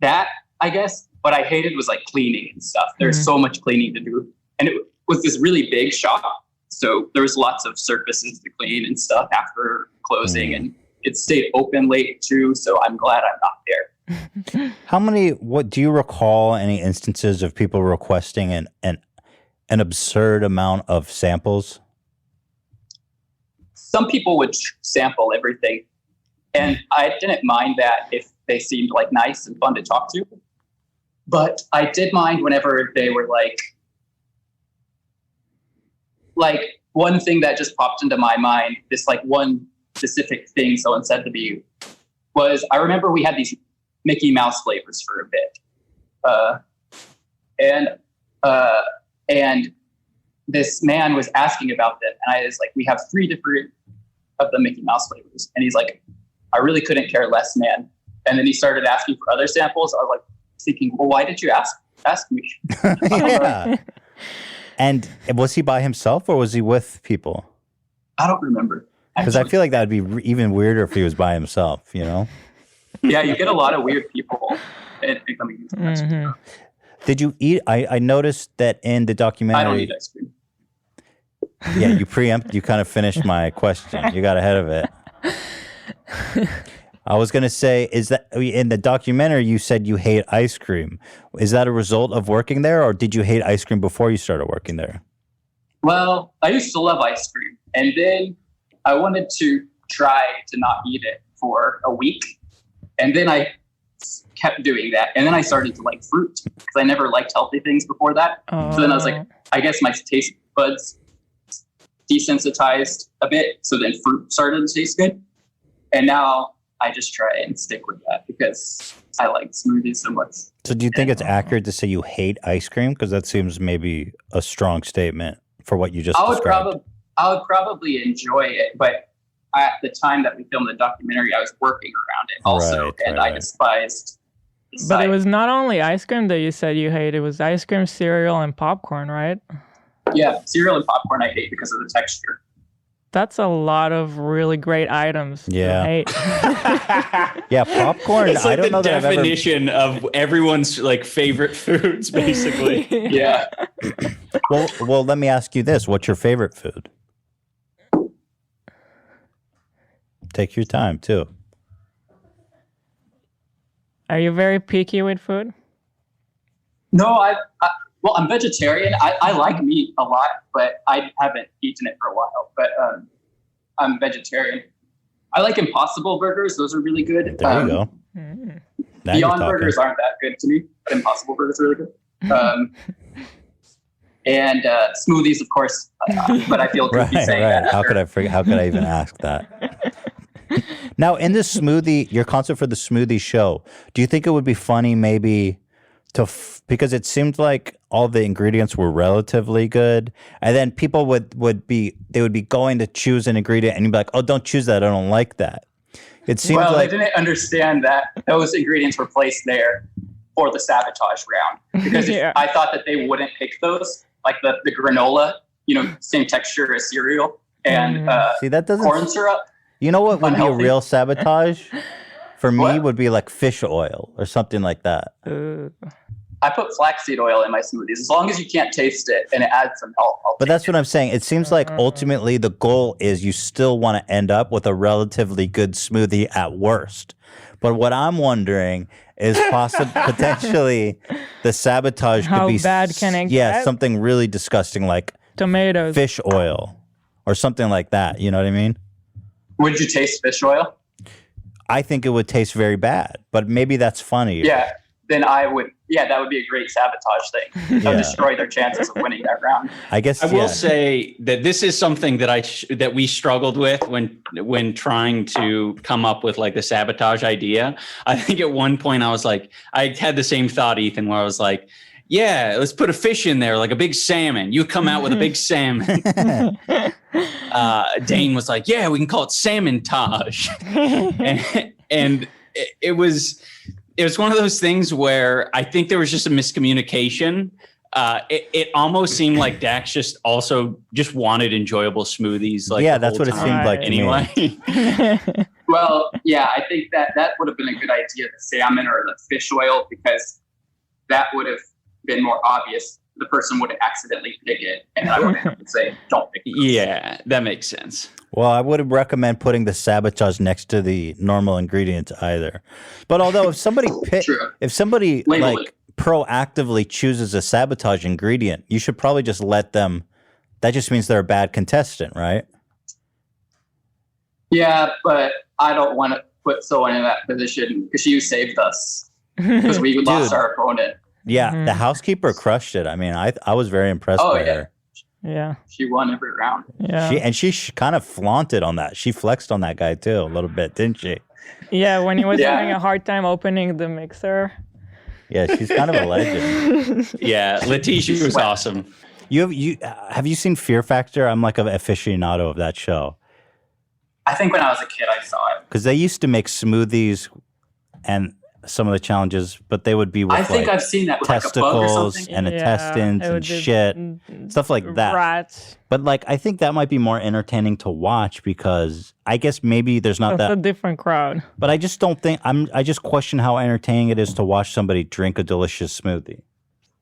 that, I guess. What I hated was like cleaning and stuff. There's so much cleaning to do, and it was this really big shop, so there was lots of surfaces to clean and stuff after closing, and it stayed open late too. So I'm glad I'm not there.
What do you recall? Any instances of people requesting an absurd amount of samples?
Some people would sample everything, and I didn't mind that if they seemed like nice and fun to talk to. But I did mind whenever they were like one thing that just popped into my mind, this like one specific thing someone said to me was, I remember we had these Mickey Mouse flavors for a bit. And this man was asking about them. And I was like, we have 3 different of the Mickey Mouse flavors. And he's like, I really couldn't care less, man. And then he started asking for other samples. I was like thinking, well, why did you ask me?
Yeah. And was he by himself or was he with people?
I don't remember.
Because I feel like that would be even weirder if he was by himself, you know?
Yeah, you get a lot of weird people coming into
Did you eat? I noticed that in the documentary.
I don't eat ice cream.
Yeah, you kind of finished my question. You got ahead of it. I was going to say, is that in the documentary you said you hate ice cream? Is that a result of working there, or did you hate ice cream before you started working there?
Well, I used to love ice cream, and then I wanted to try to not eat it for a week, and then I kept doing that, and then I started to like fruit because I never liked healthy things before that. So then I was like, I guess my taste buds desensitized a bit, so then fruit started to taste good, and now I just try and stick with that because I like smoothies so much.
So do you think it's accurate to say you hate ice cream? Because that seems maybe a strong statement for what you just described.
I would probably enjoy it, but at the time that we filmed the documentary, I was working around it also, I despised the site.
But it was not only ice cream that you said you hate. It was ice cream, cereal, and popcorn, right?
Yeah, cereal and popcorn I hate because of the texture.
That's a lot of really great items.
Yeah. Yeah, popcorn.
It's like
I don't know
the
that
definition of everyone's like favorite foods, basically.
Yeah.
Well, let me ask you this: what's your favorite food? Take your time too.
Are you very picky with food?
No, well, I'm vegetarian. I like meat a lot, but I haven't eaten it for a while. But I'm vegetarian. I like Impossible burgers. Those are really good.
There you go.
Beyond burgers aren't that good to me, but Impossible burgers are really good. and smoothies, of course. But I feel goofy saying that.
How could I forget? How could I even ask that? Now, in this your concept for the smoothie show, do you think it would be funny maybe because it seemed like all the ingredients were relatively good, and then people would be going to choose an ingredient, and you'd be like, oh, don't choose that, I don't like that. It seemed
they didn't understand that those ingredients were placed there for the sabotage round, because I thought that they wouldn't pick those, like the granola, same texture as cereal, and
see, that doesn't
corn syrup.
You know what would
Unhealthy.
be a real sabotage? For me, would be like fish oil or something like that.
I put flaxseed oil in my smoothies, as long as you can't taste it and it adds some health.
But that's what I'm saying. It seems like ultimately the goal is you still want to end up with a relatively good smoothie at worst. But what I'm wondering is potentially the sabotage
How
could be
bad can it get?
something really disgusting like
Tomatoes.
fish oil or something like that. You know what I mean?
Would you taste fish oil?
I think it would taste very bad, but maybe that's funny.
Yeah, then I would. Yeah, that would be a great sabotage thing. That would destroy their chances of winning that round.
I guess
I will say that this is something that that we struggled with when trying to come up with like the sabotage idea. I think at one point I had the same thought, Ethan, where I was like, yeah, let's put a fish in there, like a big salmon. You come out with a big salmon. Dane was like, yeah, we can call it Salmontage. and it was one of those things where I think there was just a miscommunication. It almost seemed like Dax just wanted enjoyable smoothies. Like
that's what it seemed like
anyway.
Well, yeah, I think that would have been a good idea, the salmon or the fish oil, because that would have been more obvious. The person would accidentally pick it, and I would have to say, don't pick it.
Yeah, that makes sense.
Well, I wouldn't recommend putting the sabotage next to the normal ingredients either. But although if somebody like proactively chooses a sabotage ingredient, you should probably just let them. That just means they're a bad contestant, right?
Yeah, but I don't want to put someone in that position because you saved us because we lost our opponent.
Yeah, the housekeeper crushed it. I mean, I was very impressed by her.
Yeah.
She won every round.
Yeah.
She kind of flaunted on that. She flexed on that guy too a little bit, didn't she?
Yeah, when he was having a hard time opening the mixer.
Yeah, she's kind of a legend.
Yeah, Letitia was awesome.
Have you seen Fear Factor? I'm like an aficionado of that show.
I think when I was a kid, I saw it.
Because they used to make smoothies and some of the challenges, but they would be with
I've seen that with
testicles
like a bug or
and intestines and shit, stuff like that.
Rats.
But like, I think that might be more entertaining to watch because I guess maybe there's not
That's a different crowd.
But I just don't think I just question how entertaining it is to watch somebody drink a delicious smoothie.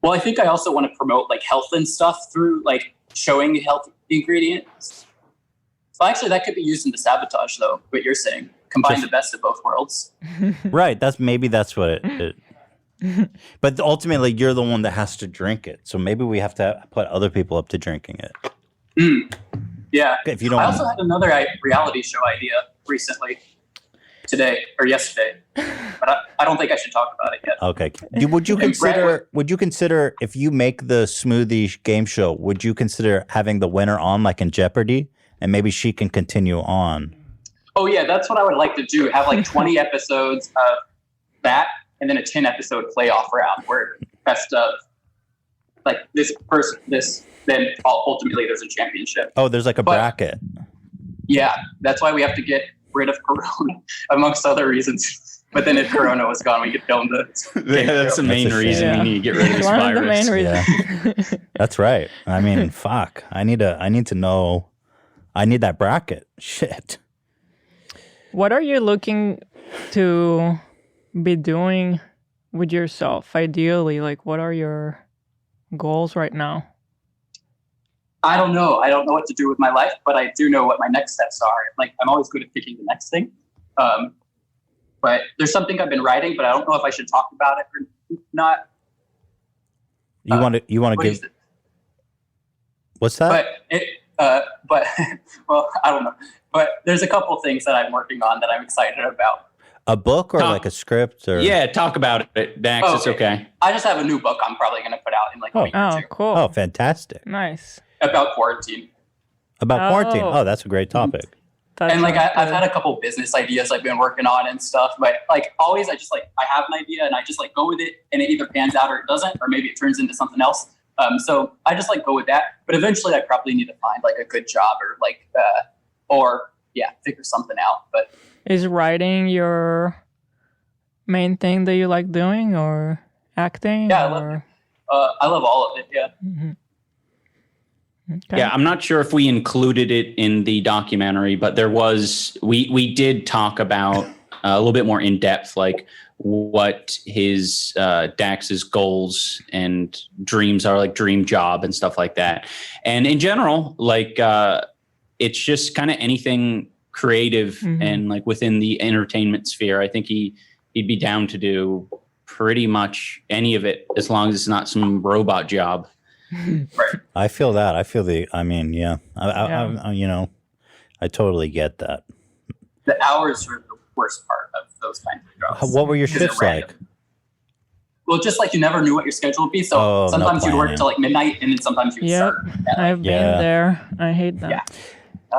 Well, I think I also want to promote like health and stuff through like showing health ingredients. Well, actually, that could be used in the sabotage, though. What you're saying, combine the best of both worlds.
Right. That's what it. But ultimately, you're the one that has to drink it. So maybe we have to put other people up to drinking it.
Yeah.
If you don't.
I also had another reality show idea recently, today or yesterday, but I don't think I should talk about it yet.
Okay. Would you consider if you make the smoothie game show? Would you consider having the winner on, like in Jeopardy? And maybe she can continue on.
Oh, yeah, that's what I would like to do. Have like 20 episodes of that and then a 10-episode playoff round where best of like this person, then ultimately there's a championship.
Oh, there's like a bracket.
Yeah, that's why we have to get rid of Corona, amongst other reasons. But then if Corona was gone, we could film the
That's the main reason we need to get rid of this
One
virus.
of the main reasons.
Yeah. That's right. I mean, fuck. I need to know. I need that bracket. Shit.
What are you looking to be doing with yourself, ideally? Like, what are your goals right now?
I don't know. I don't know what to do with my life, but I do know what my next steps are. Like, I'm always good at picking the next thing. But there's something I've been writing, but I don't know if I should talk about it or not.
You want to give? What's that?
But well, I don't know. But there's a couple things that I'm working on that I'm excited about.
A book or like a script? Or
Yeah, talk about it, Dax.
Oh,
It's okay.
I just have a new book I'm probably going to put out in like a week or
Oh,
two
cool.
Oh, fantastic.
Nice.
about quarantine.
About quarantine.
Oh.
Oh, that's a great topic.
That
And like
sounds
I've
good.
had a couple business ideas I've been working on and stuff, but like always I just like I have an idea and I just like go with it, and it either pans out or it doesn't, or maybe it turns into something else. So I just like go with that. But eventually I probably need to find like a good job or figure something out. But
Is writing your main thing that you like doing, or acting?
Yeah, I love
or...
I love all of it. Yeah.
Mhm. Okay.
Yeah, I'm not sure if we included it in the documentary, but we did talk about a little bit more in depth, like what his Dax's goals and dreams are, like dream job and stuff like that. And in general, like it's just kind of anything creative and like within the entertainment sphere. I think he'd be down to do pretty much any of it as long as it's not some robot job.
Right.
I feel that. I mean, yeah. I totally get that.
The hours are the worst part of those kinds of jobs.
What were your
Because they're
shifts like?
random. Well, just like you never knew what your schedule would be. So
Oh, no
sometimes you'd work
planning.
till like midnight, and then sometimes you'd
Yep.
start.
I've been there. I hate that.
Yeah.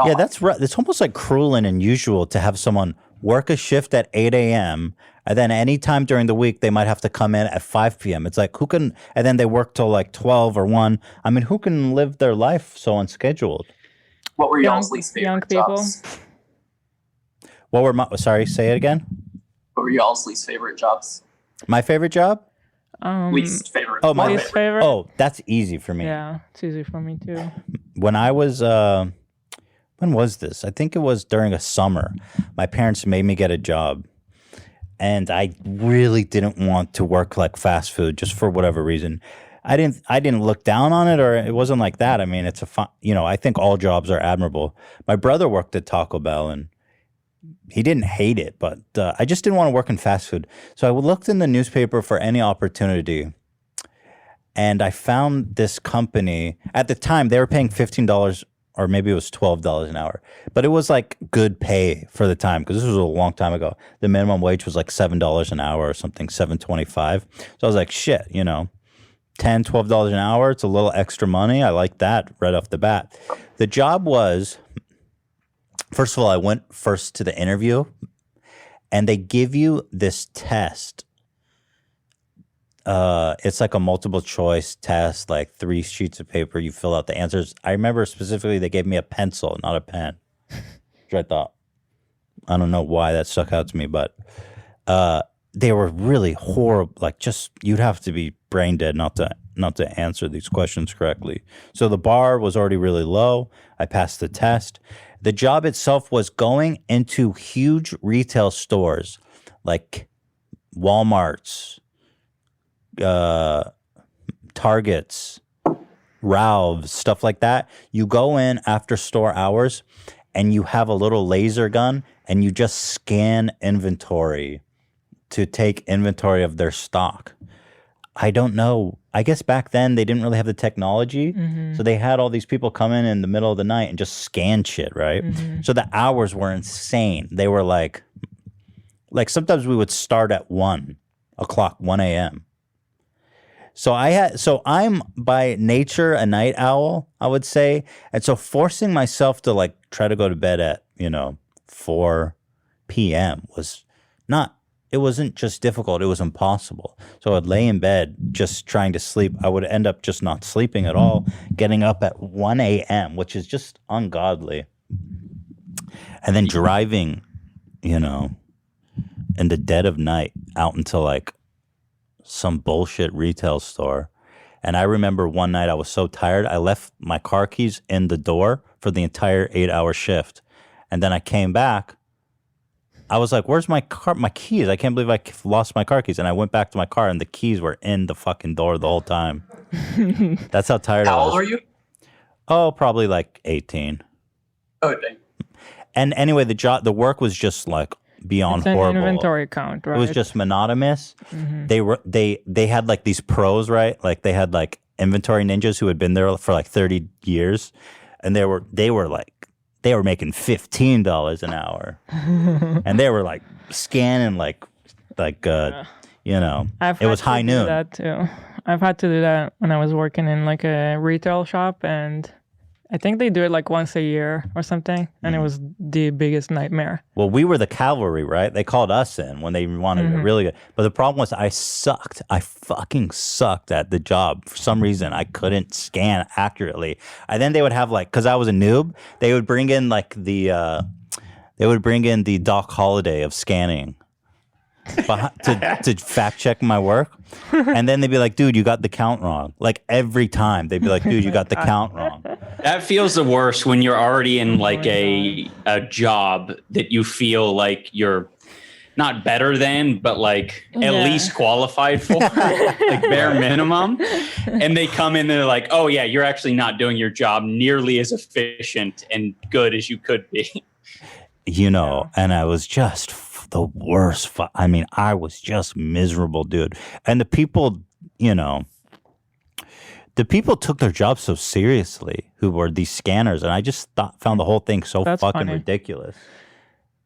Yeah, that's right. It's almost like cruel and unusual to have someone work a shift at 8 a.m. and then any time during the week they might have to come in at 5 p.m. It's like, who can, and then they work till like 12 or 1. I mean, who can live their life so unscheduled?
What were y'all's least favorite
young people.
jobs?
What were sorry, say it again?
What were y'all's least favorite jobs?
My favorite job?
Least favorite.
Oh, my
least favorite?
Oh, that's easy for me.
Yeah, it's easy for me too.
When I was, when was this? I think it was during a summer. My parents made me get a job. And I really didn't want to work like fast food just for whatever reason. I didn't look down on it, or it wasn't like that. I mean, it's I think all jobs are admirable. My brother worked at Taco Bell and he didn't hate it, but I just didn't want to work in fast food. So I looked in the newspaper for any opportunity. And I found this company. At the time, they were paying $15 or maybe it was $12 an hour. But it was like good pay for the time because this was a long time ago. The minimum wage was like $7 an hour or something, $7.25. So I was like, shit, $10, $12 an hour. It's a little extra money. I like that right off the bat. The job was, first of all, I went first to the interview and they give you this test. It's like a multiple choice test, like 3 sheets of paper. You fill out the answers. I remember specifically they gave me a pencil, not a pen. Which I thought, I don't know why that stuck out to me, but they were really horrible. Like just, you'd have to be brain dead not to answer these questions correctly. So the bar was already really low. I passed the test. The job itself was going into huge retail stores like Walmart's, Targets, Ralph's, stuff like that. You go in after store hours and you have a little laser gun and you just scan inventory to take inventory of their stock. I don't know. I guess back then they didn't really have the technology. So they had all these people come in the middle of the night and just scan shit, right? So the hours were insane. They were like sometimes we would start at 1 o'clock, 1 a.m. So I'm by nature a night owl, I would say. And so forcing myself to like try to go to bed at, 4 p.m. it wasn't just difficult, it was impossible. So I'd lay in bed just trying to sleep. I would end up just not sleeping at all, getting up at 1 a.m., which is just ungodly. And then driving, in the dead of night out until like some bullshit retail store. And I remember one night I was so tired, I left my car keys in the door for the entire 8-hour shift. And then I came back. I was like, where's my keys? I can't believe I lost my car keys. And I went back to my car and the keys were in the fucking door the whole time. That's how tired I was.
How old were you?
Oh, probably like 18.
Oh, dang.
And anyway, the work was just like beyond
It's an
horrible.
inventory count, right?
It was just monotonous. They had like these pros, right? Like they had like inventory ninjas who had been there for like 30 years, and they were like they were making $15 an hour, and they were like scanning it was high noon.
That too. I've had to do that when I was working in like a retail shop, and I think they do it like once a year or something, and it was the biggest nightmare.
Well, we were the cavalry, right? They called us in when they wanted it really good. But the problem was I sucked. I fucking sucked at the job. For some reason, I couldn't scan accurately. And then they would have like, because I was a noob, they would bring in like the Doc Holliday of scanning to fact check my work. And then they'd be like, dude, you got the count wrong. Like every time they'd be like, dude, you got the count wrong.
That feels the worst when you're already in like a job that you feel like you're not better than, but like at least qualified for, like bare minimum. And they come in and they're like, oh yeah, you're actually not doing your job nearly as efficient and good as you could be.
And I was just the worst. I was just miserable, dude. And the people, took their job so seriously who were these scanners. And I just found the whole thing so
That's
fucking
funny.
ridiculous.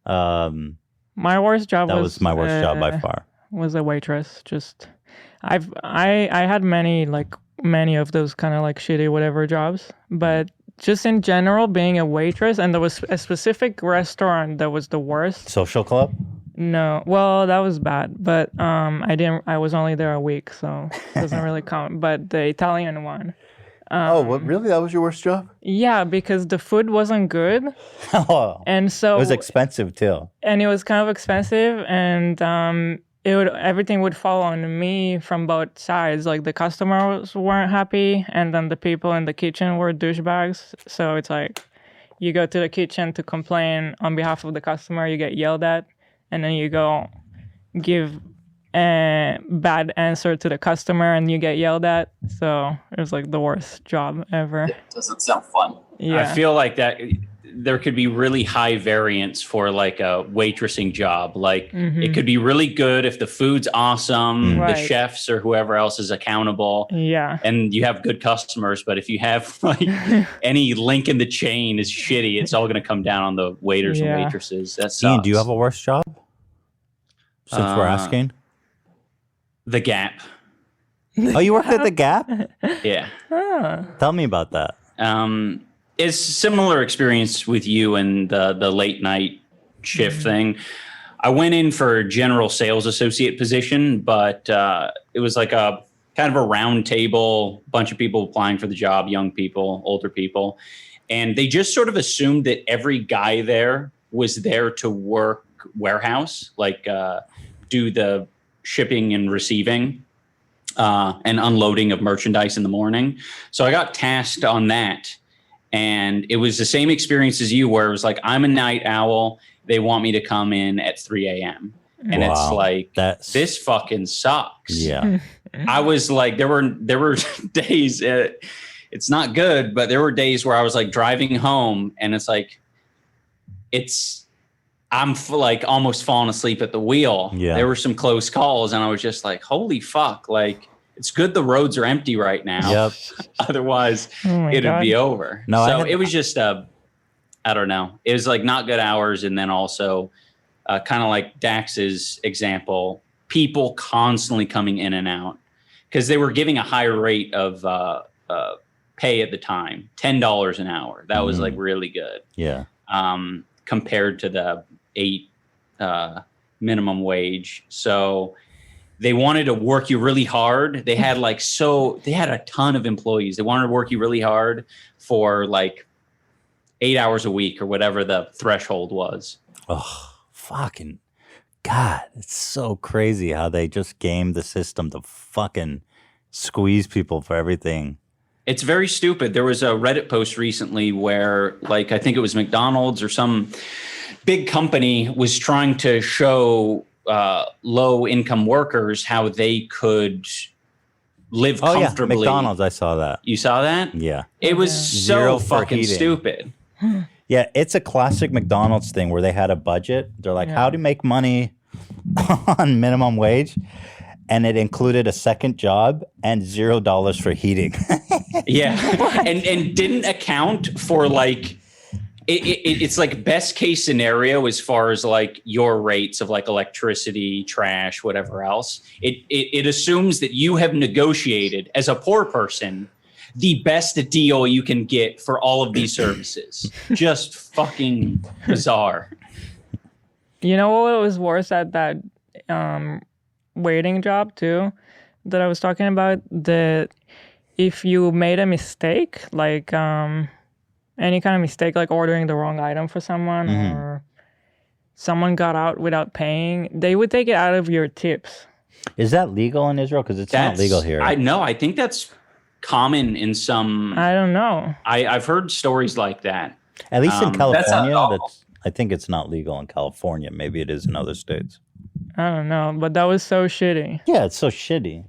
My worst job
was my worst job by far.
Was a waitress. Just I had many of those kind of like shitty whatever jobs, but just in general being a waitress, and there was a specific restaurant that was the worst.
Social club?
No, well, that was bad, but I was only there a week, so it doesn't really count. But the Italian one.
What, really? That was your worst job?
Yeah, because the food wasn't good. And so
it was expensive too.
And it was kind of expensive, and everything would fall on me from both sides. Like the customers weren't happy, and then the people in the kitchen were douchebags. So it's like you go to the kitchen to complain on behalf of the customer, you get yelled at, and then you go give a bad answer to the customer and you get yelled at. So it was like the worst job ever.
It doesn't sound fun.
Yeah.
I feel like that there could be really high variance for like a waitressing job. Like it could be really good if the food's awesome, the chefs or whoever else is accountable.
Yeah.
And you have good customers. But if you have like any link in the chain is shitty, it's all going to come down on the waiters and waitresses. That sucks.
Ian, do you have a worse job? Since we're asking.
The Gap.
Oh, you worked at the Gap?
Yeah.
Tell me about that.
It's similar experience with you and the late night shift thing. I went in for a general sales associate position, but it was like a kind of a round table, bunch of people applying for the job, young people, older people. And they just sort of assumed that every guy there was there to work warehouse, like do the shipping and receiving and unloading of merchandise in the morning. So I got tasked on that. And it was the same experience as you, where it was like, I'm a night owl. They want me to come in at 3 a.m. And it's like, this fucking sucks.
Yeah.
I was like, there were days, it's not good, but there were days where I was like driving home and it's like, I'm like almost falling asleep at the wheel.
Yeah.
There were some close calls and I was just like, holy fuck. Like, it's good the roads are empty right now.
Yep.
Otherwise, it'd be over.
No,
so it was just, I don't know. It was like not good hours. And then also kind of like Dax's example, people constantly coming in and out because they were giving a higher rate of pay at the time, $10 an hour. That was like really good.
Yeah.
Compared to the 8 minimum wage. So they wanted to work you really hard. They had they had a ton of employees. They wanted to work you really hard for like 8 hours a week or whatever the threshold was.
Oh, fucking God. It's so crazy how they just game the system to fucking squeeze people for everything.
It's very stupid. There was a Reddit post recently where like, I think it was McDonald's or some big company was trying to show low income workers how they could live comfortably.
Yeah, McDonald's, I saw that.
You saw that?
Yeah.
It was so fucking stupid.
Yeah, it's a classic McDonald's thing where they had a budget. They're like, how to make money on minimum wage? And it included a second job and $0 for heating.
Yeah. And didn't account for like it's like best case scenario as far as like your rates of like electricity, trash, whatever else. It assumes that you have negotiated as a poor person the best deal you can get for all of these services. Just fucking bizarre.
You know what was worse at that waiting job too that I was talking about? That if you made a mistake, like any kind of mistake, like ordering the wrong item for someone or someone got out without paying, they would take it out of your tips.
Is that legal in Israel? Because it's not legal here.
I think that's common in some.
I don't know.
I've heard stories like that.
At least in California, I think it's not legal in California. Maybe it is in other states.
I don't know, but that was so shitty.
Yeah, it's so shitty.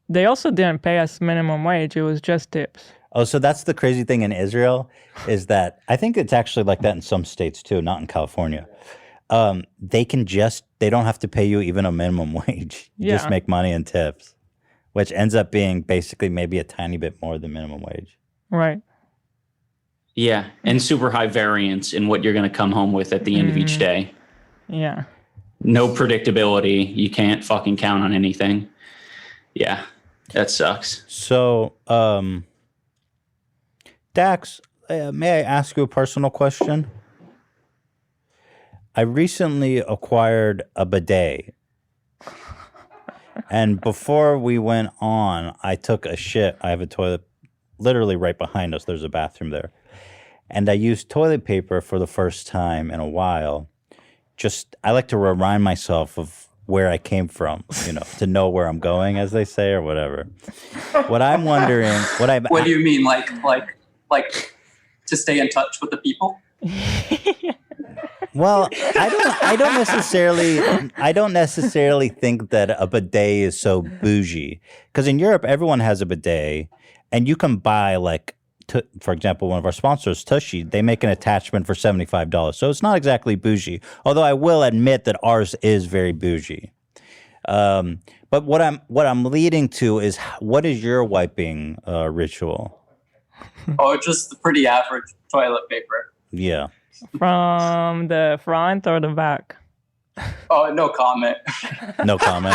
They also didn't pay us minimum wage. It was just tips.
Oh, so that's the crazy thing in Israel is that I think it's actually like that in some states too, not in California. They don't have to pay you even a minimum wage. You just make money in tips, which ends up being basically maybe a tiny bit more than minimum wage.
Right.
Yeah, and super high variance in what you're going to come home with at the end of each day.
Yeah.
No predictability. You can't fucking count on anything. Yeah, that sucks. So, Dax, may I ask you a personal question? I recently acquired a bidet. And before we went on, I took a shit. I have a toilet literally right behind us. There's a bathroom there. And I used toilet paper for the first time in a while. I like to remind myself of where I came from, to know where I'm going, as they say, or whatever. What I'm wondering, what do you mean, like to stay in touch with the people? Well, I don't necessarily think that a bidet is so bougie, because in Europe everyone has a bidet, and you can buy for example, one of our sponsors, Tushy, they make an attachment for $75. So it's not exactly bougie, although I will admit that ours is very bougie. But what I'm leading to is, what is your wiping ritual?
Oh, just the pretty average toilet paper.
Yeah.
From the front or the back?
Oh, no comment.
No comment.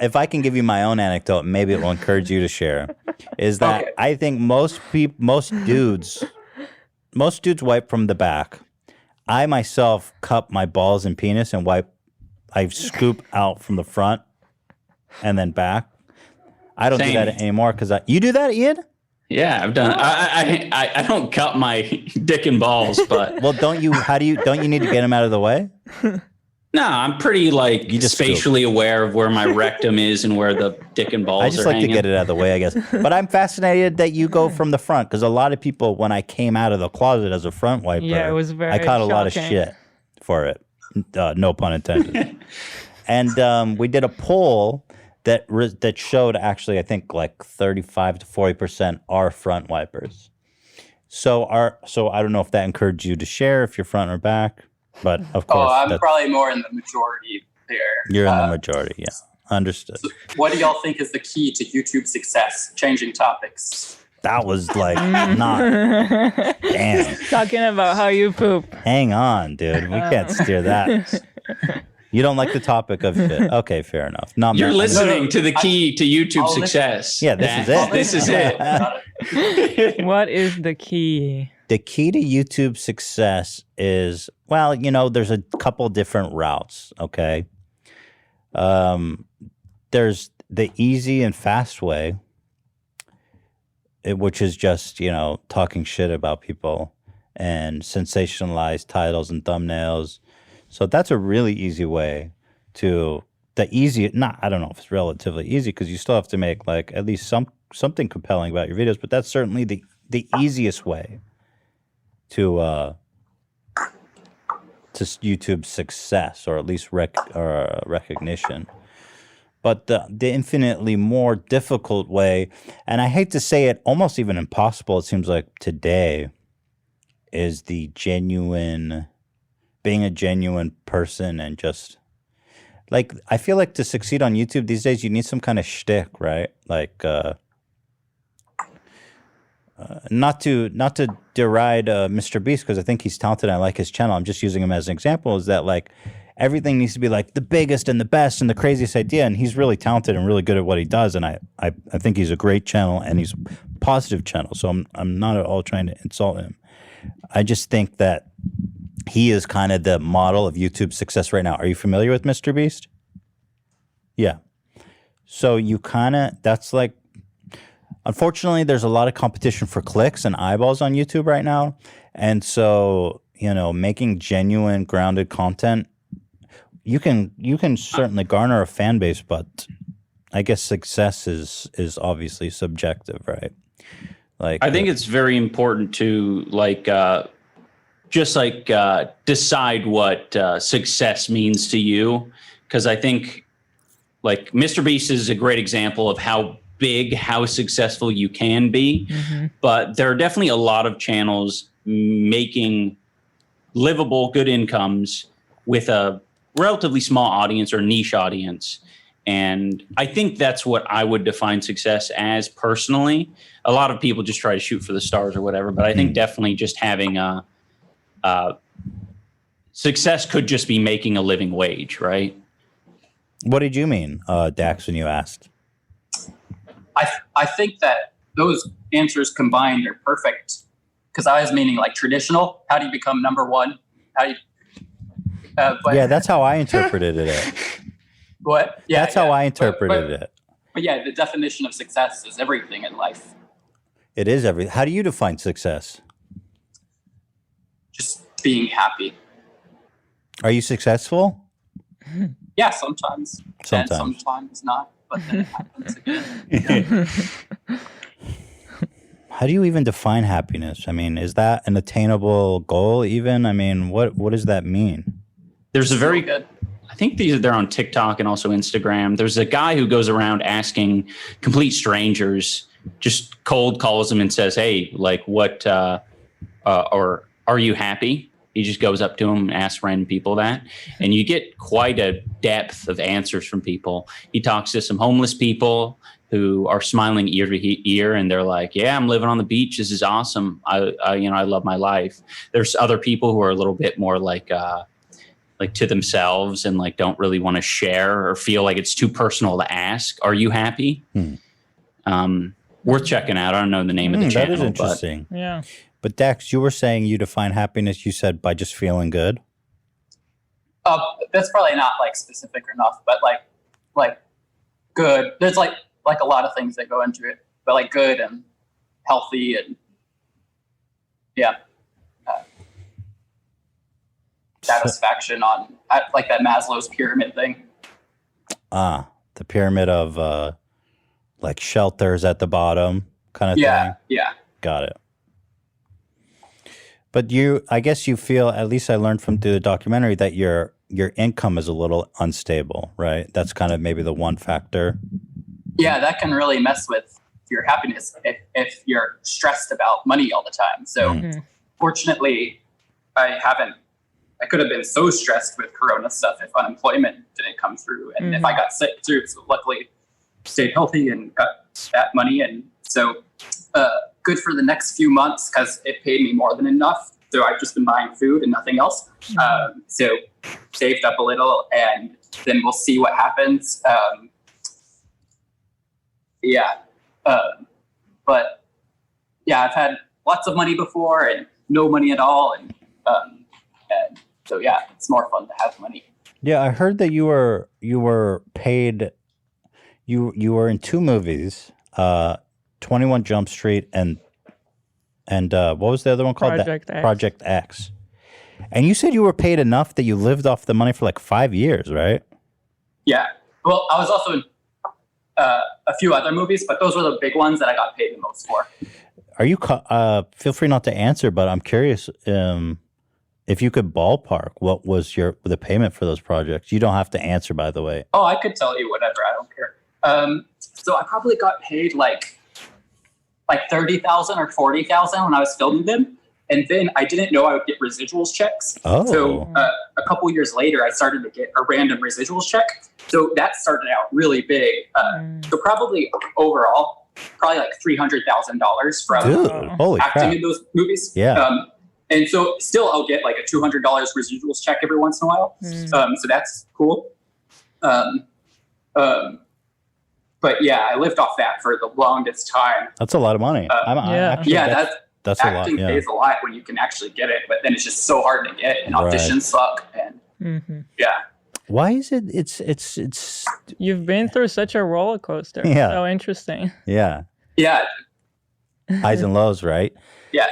If I can give you my own anecdote, maybe it will encourage you to share. Is that I think most dudes wipe from the back. I myself cup my balls and penis and wipe. I scoop out from the front and then back. I don't do that anymore because you do that, Ian?
Yeah, I've done. I don't cut my dick and balls, but
well, don't you need to get them out of the way?
No, I'm pretty spatially aware of where my rectum is and where the dick and balls are.
I just like
hanging.
to get it out of the way, I guess. But I'm fascinated that you go from the front, because a lot of people, when I came out of the closet as a front wiper,
it was very
I caught a lot of
shocking.
shit for it. No pun intended. And we did a poll that showed actually, I think 35 to 40% are front wipers. So I don't know if that encouraged you to share if you're front or back, but of course.
Oh, I'm probably more in the majority there.
You're in the majority, yeah. Understood.
So what do y'all think is the key to YouTube success? Changing topics.
That was not. Damn.
Talking about how you poop.
Hang on, dude. We can't steer that. You don't like the topic of shit. Okay, fair enough.
You're listening to the key to YouTube success.
Yeah, this is it.
This is it.
What is the key?
The key to YouTube success is, there's a couple different routes, okay? There's the easy and fast way, which is just, talking shit about people and sensationalized titles and thumbnails. So that's a really easy way I don't know if it's relatively easy, because you still have to make at least something compelling about your videos, but that's certainly the easiest way to YouTube success, or at least recognition. But the infinitely more difficult way, and I hate to say it, almost even impossible, it seems like today, is being a genuine person, and just I feel like to succeed on YouTube these days, you need some kind of shtick, right? not to deride Mr. Beast, because I think he's talented and I like his channel. I'm just using him as an example. Is that like everything needs to be like the biggest and the best and the craziest idea, and he's really talented and really good at what he does, and I think he's a great channel and he's a positive channel. So I'm not at all trying to insult him. I just think that he is kind of the model of YouTube success right now. Are you familiar with Mr. Beast? Yeah. So you kind of, that's like, unfortunately, there's a lot of competition for clicks and eyeballs on YouTube right now. And so, you know, making genuine, grounded content, you can certainly garner a fan base, but I guess success is obviously subjective, right? Like,
I think it's very important to decide what success means to you, because I think like Mr. Beast is a great example of how successful you can be. Mm-hmm. But there are definitely a lot of channels making livable, good incomes with a relatively small audience or niche audience. And I think that's what I would define success as personally. A lot of people just try to shoot for the stars or whatever, but I think definitely just having success could just be making a living wage, right?
What did you mean, Dax, when you asked?
I think that those answers combined are perfect, because I was meaning like traditional. How do you become number one? How do you?
Yeah, that's how I interpreted it.
What? Yeah,
that's how I interpreted it.
But yeah, the definition of success is everything in life.
It is everything. How do you define success?
Just being happy.
Are you successful?
Yeah, sometimes. And sometimes not. But then it happens again.
How do you even define happiness? I mean, is that an attainable goal even? I mean, what does that mean?
There's a very good. I think they're on TikTok and also Instagram. There's a guy who goes around asking complete strangers, just cold calls them and says, "Hey, like what, or are you happy?" He just goes up to them and asks random people that. And you get quite a depth of answers from people. He talks to some homeless people who are smiling ear to ear, and they're like, "Yeah, I'm living on the beach. This is awesome. I love my life." There's other people who are a little bit more like to themselves and like don't really want to share or feel like it's too personal to ask, "Are you happy?" Worth checking out. I don't know the name of the channel.
That is interesting.
But, yeah.
But Dax, you were saying you define happiness, you said, by just feeling good?
That's probably not like specific enough, but like good. There's like a lot of things that go into it, but like good and healthy and yeah. Satisfaction on like that Maslow's pyramid thing.
The pyramid of like shelters at the bottom kind of thing.
Yeah.
Got it. But I guess you feel, at least I learned through the documentary, that your income is a little unstable, right? That's kind of maybe the one factor.
Yeah, that can really mess with your happiness if you're stressed about money all the time. So fortunately, I could have been so stressed with Corona stuff if unemployment didn't come through. And if I got sick too, so luckily stayed healthy and got that money. And so good for the next few months because it paid me more than enough. So I've just been buying food and nothing else. So saved up a little, and then we'll see what happens. But yeah, I've had lots of money before and no money at all. And so, yeah, it's more fun to have money.
Yeah, I heard that you were paid. You were in two movies, 21 Jump Street and what was the other one called? Project X. And you said you were paid enough that you lived off the money for like 5 years, right?
Yeah. Well, I was also in a few other movies, but those were the big ones that I got paid the most for.
Are you? Feel free not to answer, but I'm curious if you could ballpark what was the payment for those projects. You don't have to answer, by the way.
Oh, I could tell you whatever. I don't care. So I probably got paid like 30,000 or 40,000 when I was filming them. And then I didn't know I would get residuals checks.
Oh.
So a couple years later, I started to get a random residuals check. So that started out really big. So probably overall, probably like $300,000 from
Dude, holy
acting
crap.
in those movies.
Yeah.
And so still I'll get like a $200 residuals check every once in a while. So that's cool. But yeah, I lived off that for the longest time.
That's a lot of money. That's a lot.
Acting
Yeah.
pays a lot when you can actually get it, but then it's just so hard to get, and auditions suck. And yeah.
Why is it? It's.
You've been through such a roller coaster.
Yeah.
So interesting.
Yeah.
Yeah.
Highs and lows, right?
Yeah.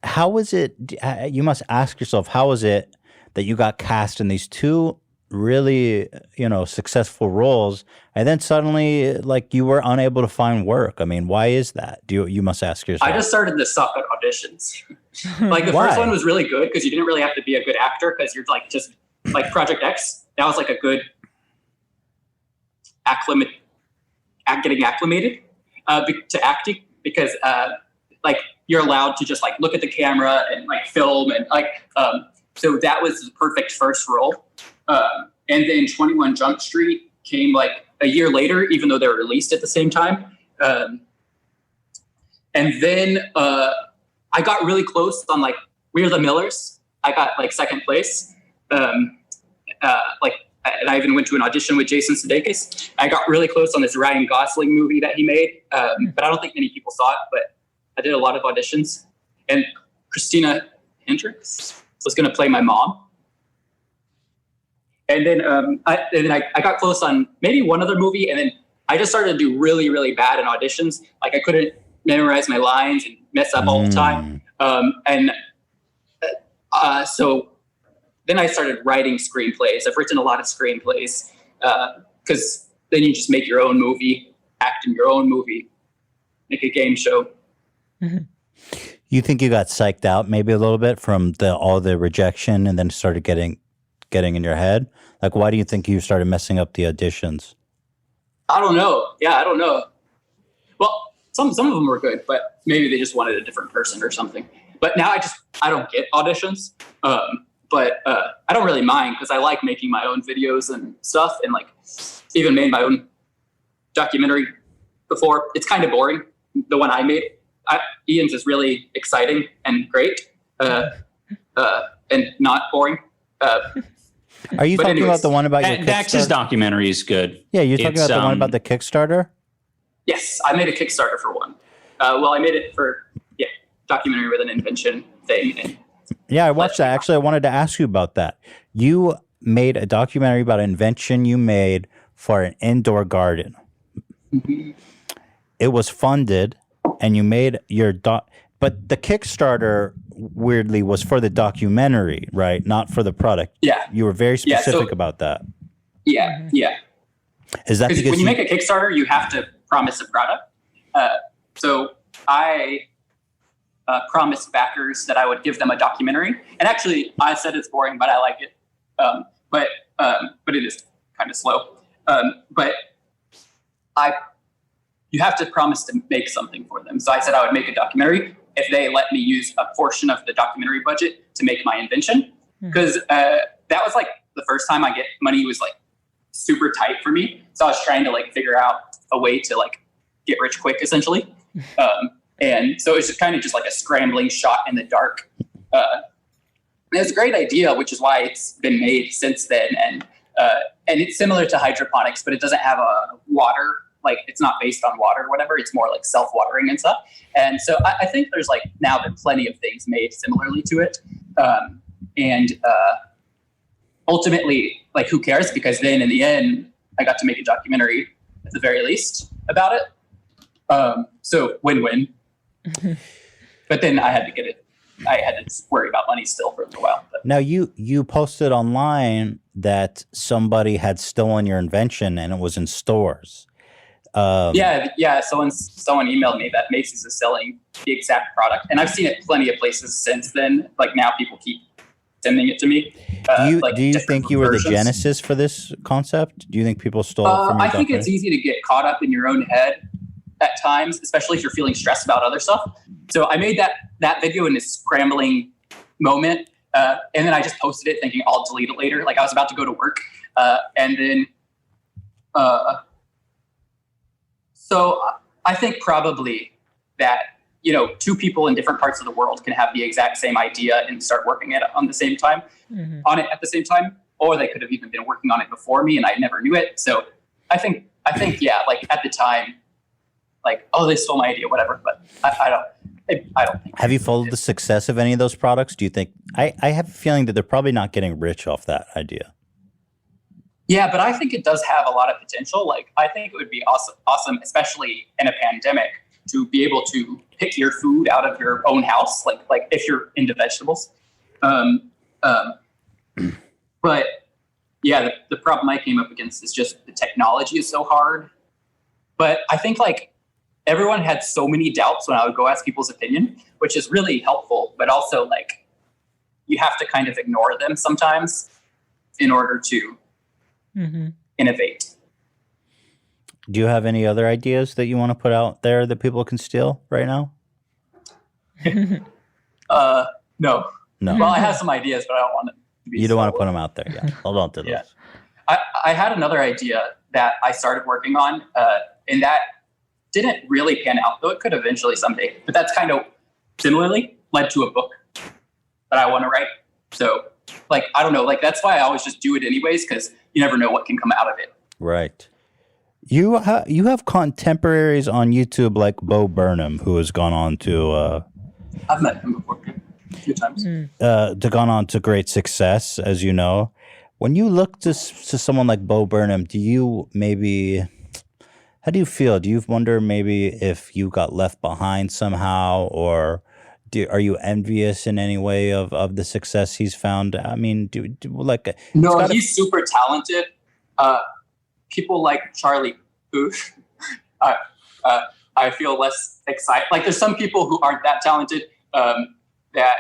How was it? You must ask yourself, how was it that you got cast in these two really, successful roles, and then suddenly, like, you were unable to find work? I mean, why is that? You must ask yourself.
I just started to suck at auditions. Like the first one was really good because you didn't really have to be a good actor because you're like just like Project X. That was like a good getting acclimated to acting because like you're allowed to just like look at the camera and like film and like so that was the perfect first role. And then 21 Jump Street came like a year later, even though they were released at the same time. And then I got really close on like We're the Millers. I got like second place. And I even went to an audition with Jason Sudeikis. I got really close on this Ryan Gosling movie that he made, but I don't think many people saw it. But I did a lot of auditions, and Christina Hendricks was going to play my mom. And then I got close on maybe one other movie, and then I just started to do really, really bad in auditions. Like I couldn't memorize my lines and mess up all the time. So then I started writing screenplays. I've written a lot of screenplays because then you just make your own movie, act in your own movie, make a game show.
You think you got psyched out maybe a little bit from all the rejection, and then started getting in your head? Like, why do you think you started messing up the auditions?
I don't know. Yeah, I don't know. Well, some of them were good, but maybe they just wanted a different person or something. But now I don't get auditions. But I don't really mind because I like making my own videos and stuff, and like even made my own documentary before. It's kind of boring, the one I made. Ian's is really exciting and great, and not boring.
Are you talking about the one about your
Dax's documentary is good.
Yeah, you're talking about the one about the Kickstarter?
Yes, I made a Kickstarter for one. I made it for documentary with an invention thing. And
yeah, I watched that. Actually, I wanted to ask you about that. You made a documentary about an invention you made for an indoor garden.
Mm-hmm.
It was funded, and you made your but the Kickstarter, weirdly, was for the documentary, right? Not for the product.
Yeah.
You were very specific about that.
Yeah.
Is that because
when you make a Kickstarter, you have to promise a product. So I promised backers that I would give them a documentary. And actually, I said it's boring, but I like it. But it is kind of slow. But you have to promise to make something for them. So I said I would make a documentary if they let me use a portion of the documentary budget to make my invention. Because that was like the first time money was like super tight for me. So I was trying to like figure out a way to like get rich quick, essentially. And so it's just kind of just like a scrambling shot in the dark. And it's a great idea, which is why it's been made since then. And it's similar to hydroponics, but it doesn't have a water, like it's not based on water or whatever. It's more like self-watering and stuff. And so I think there's like now been plenty of things made similarly to it. Ultimately, like who cares? Because then in the end, I got to make a documentary at the very least about it. So win-win. But then I had to get it. I had to worry about money still for a little while. But.
Now you posted online that somebody had stolen your invention and it was in stores.
Yeah. Someone emailed me that Macy's is selling the exact product, and I've seen it plenty of places since then. Like now, people keep sending it to me.
Do you think you were the genesis for this concept? Do you think people stole it from your
I think it's easy to get caught up in your own head at times, especially if you're feeling stressed about other stuff. So I made that video in this scrambling moment, and then I just posted it thinking I'll delete it later. Like I was about to go to work, and then so I think probably that, you know, two people in different parts of the world can have the exact same idea and start working it on the same time, on it at the same time, or they could have even been working on it before me and I never knew it. So I think, yeah, like at the time, like, oh, they stole my idea, whatever. But I don't think.
Have you followed the success of any of those products? Do you think, I have a feeling that they're probably not getting rich off that idea.
Yeah, but I think it does have a lot of potential. Like, I think it would be awesome, especially in a pandemic, to be able to pick your food out of your own house, like if you're into vegetables. But yeah, the problem I came up against is just the technology is so hard. But I think like everyone had so many doubts when I would go ask people's opinion, which is really helpful, but also like you have to kind of ignore them sometimes in order to innovate.
Do you have any other ideas that you want to put out there that people can steal right now?
No. Well, I have some ideas, but I don't want to be.
You don't want to put them out there. Yeah. Hold on to those.
Yeah. I had another idea that I started working on, and that didn't really pan out, though it could eventually someday. But that's kind of similarly led to a book that I want to write. So, like, I don't know. Like, that's why I always just do it anyways, because you never know what can come out of it.
Right. You have contemporaries on YouTube like Bo Burnham, who has gone on to
I've met him before a few times.
Gone on to great success, as you know. When you look to someone like Bo Burnham, how do you feel? Do you wonder maybe if you got left behind somehow, or are you envious in any way of the success he's found? I mean,
no, he's super talented. People like Charlie Puth, I feel less excited. Like there's some people who aren't that talented that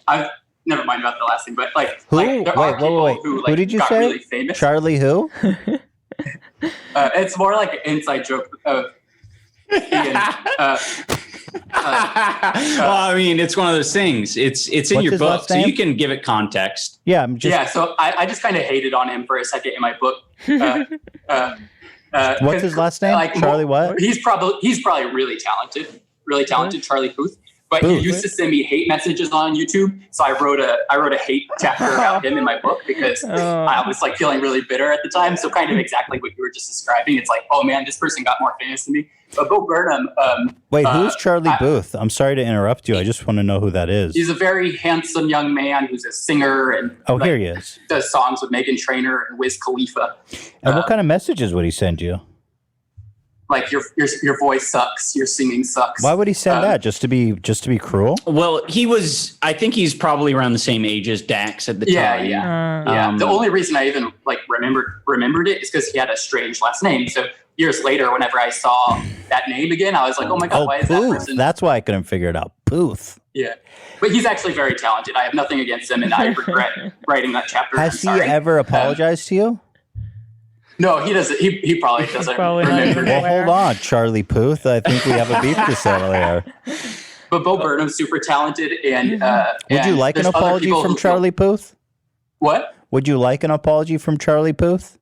I've never mind about the last thing, but like,
who?
Like, there are people who like
who did you
got
say?
Really famous.
Charlie who?
It's more like an inside joke of Ian.
Well, I mean, it's one of those things. It's in your book, so you can give it context.
Yeah,
So I just kind of hated on him for a second in my book.
What's his last name?
Like,
Charlie what?
He's probably really talented, Charlie Puth. But he used to send me hate messages on YouTube, so I wrote a hate chapter about him in my book because I was like feeling really bitter at the time. So kind of exactly what you were just describing. It's like, oh man, this person got more famous than me. But Bo Burnham.
Wait, who's Charlie Puth? I'm sorry to interrupt you. I just want to know who that is.
He's a very handsome young man who's a singer and
here he is.
Does songs with Meghan Trainor and Wiz Khalifa.
And what kind of messages would he send you?
Like your voice sucks, your singing sucks.
Why would he send that? Just to be cruel?
Well, I think he's probably around the same age as Dax at the time.
Yeah. The only reason I even like remembered it is because he had a strange last name. So years later, whenever I saw that name again, I was like, oh my God, why is that person?
That's why I couldn't figure it out. Puth.
Yeah. But he's actually very talented. I have nothing against him, and I regret writing that chapter.
Has he ever apologized to you?
No, he doesn't. He probably doesn't remember.
Well, hold on, Charlie Puth. I think we have a beef to settle here.
But Bo Burnham's super talented, and
would you like an apology from Charlie Puth?
What?
Would you like an apology from Charlie Puth?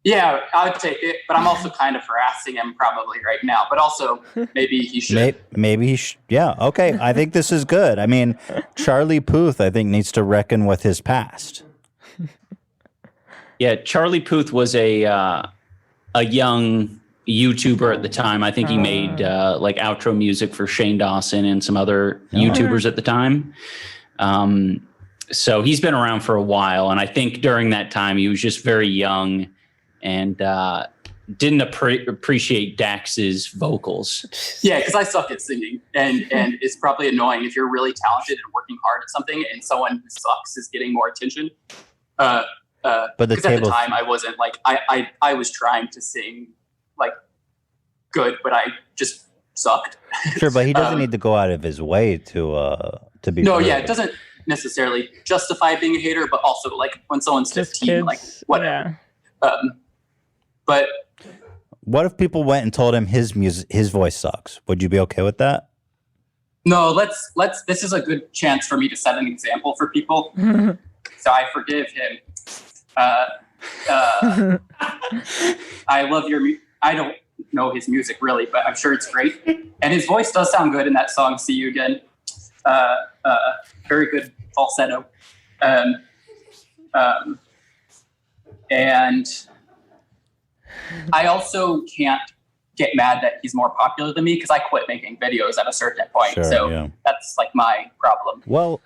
Yeah, I'd take it, but I'm also kind of harassing him probably right now. But also, maybe he should.
Maybe he should. Yeah, okay. I think this is good. I mean, Charlie Puth, I think, needs to reckon with his past.
Yeah, Charlie Puth was a young YouTuber at the time. I think he made like outro music for Shane Dawson and some other YouTubers at the time. So he's been around for a while, and I think during that time he was just very young and didn't appreciate Dax's vocals.
Yeah, because I suck at singing, and it's probably annoying if you're really talented and working hard at something, and someone who sucks is getting more attention. But at the time I wasn't like I was trying to sing like good, but I just sucked.
Sure, but he doesn't need to go out of his way to be.
No,
rude.
yeah, it doesn't necessarily justify being a hater, but also like when someone's 15, like whatever. Yeah. But
what if people went and told him his voice sucks? Would you be okay with that?
No, let's. This is a good chance for me to set an example for people. So I forgive him. I love your. I don't know his music really, but I'm sure it's great. And his voice does sound good in that song, See You Again. Very good falsetto. And I also can't get mad that he's more popular than me because I quit making videos at a certain point. Sure, that's like my problem.
Well,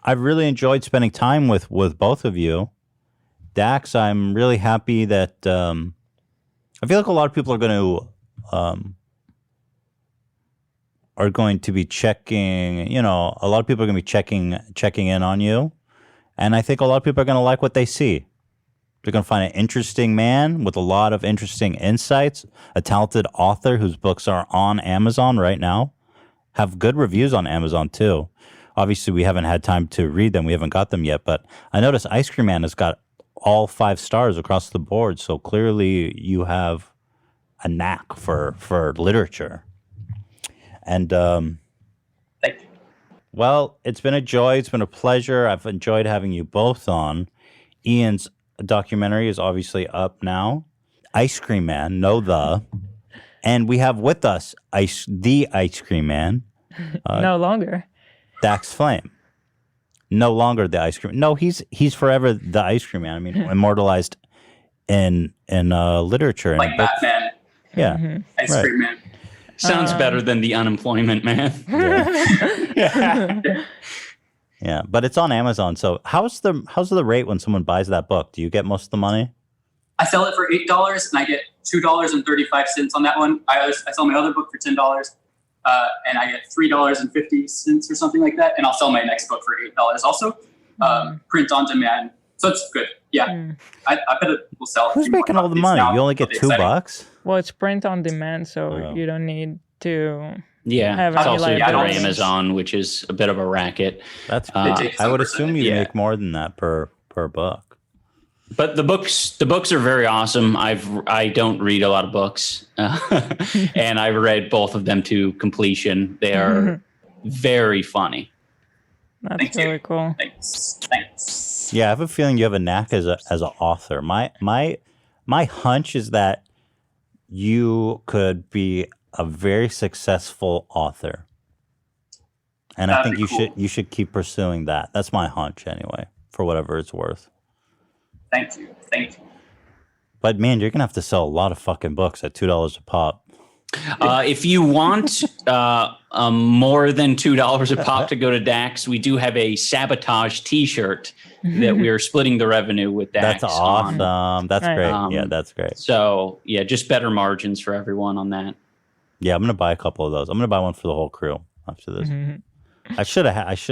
I've really enjoyed spending time with both of you. Dax, I'm really happy that I feel like a lot of people are going to be checking, a lot of people are going to be checking in on you. And I think a lot of people are going to like what they see. They're going to find an interesting man with a lot of interesting insights, a talented author whose books are on Amazon right now, have good reviews on Amazon too. Obviously, we haven't had time to read them. We haven't got them yet, but I noticed Ice Cream Man has got all 5 stars across the board. So clearly you have a knack for literature. And,
thank you.
Well, it's been a joy. It's been a pleasure. I've enjoyed having you both on. Ian's documentary is obviously up now. Ice Cream Man, and we have with us the Ice Cream Man.
No longer.
Dax Flame. No longer the Ice Cream. No, he's forever the Ice Cream Man. I mean, immortalized in literature.
Like Batman.
Yeah.
Ice Cream Man.
Sounds better than the unemployment man.
Yeah, but it's on Amazon. So how's the rate when someone buys that book? Do you get most of the money?
I sell it for $8 and I get $2.35 on that one. I sell my other book for $10 and I get $3.50 or something like that. And I'll sell my next book for $8 also. Print on demand. So it's good. Yeah. I bet it will sell.
Who's making all the money? You only get $2?
Well, it's print on demand, so you don't need to.
Yeah, it's also through Amazon, which is a bit of a racket.
That's I would assume you make more than that per book.
But the books are very awesome. I don't read a lot of books, and I've read both of them to completion. They are very funny.
That's really cool.
Thanks.
Yeah, I have a feeling you have a knack as an author. My hunch is that you could be a very successful author, and I think you should keep pursuing that. That's my hunch anyway, for whatever it's worth.
Thank you.
But man, you're gonna have to sell a lot of fucking books at $2 a pop.
If you want more than $2 a pop to go to Dax, we do have a sabatoge T-shirt that we are splitting the revenue with Dax.
That's awesome.
On.
That's great. Yeah, that's great.
So yeah, just better margins for everyone on that.
Yeah, I'm gonna buy a couple of those. I'm gonna buy one for the whole crew after this.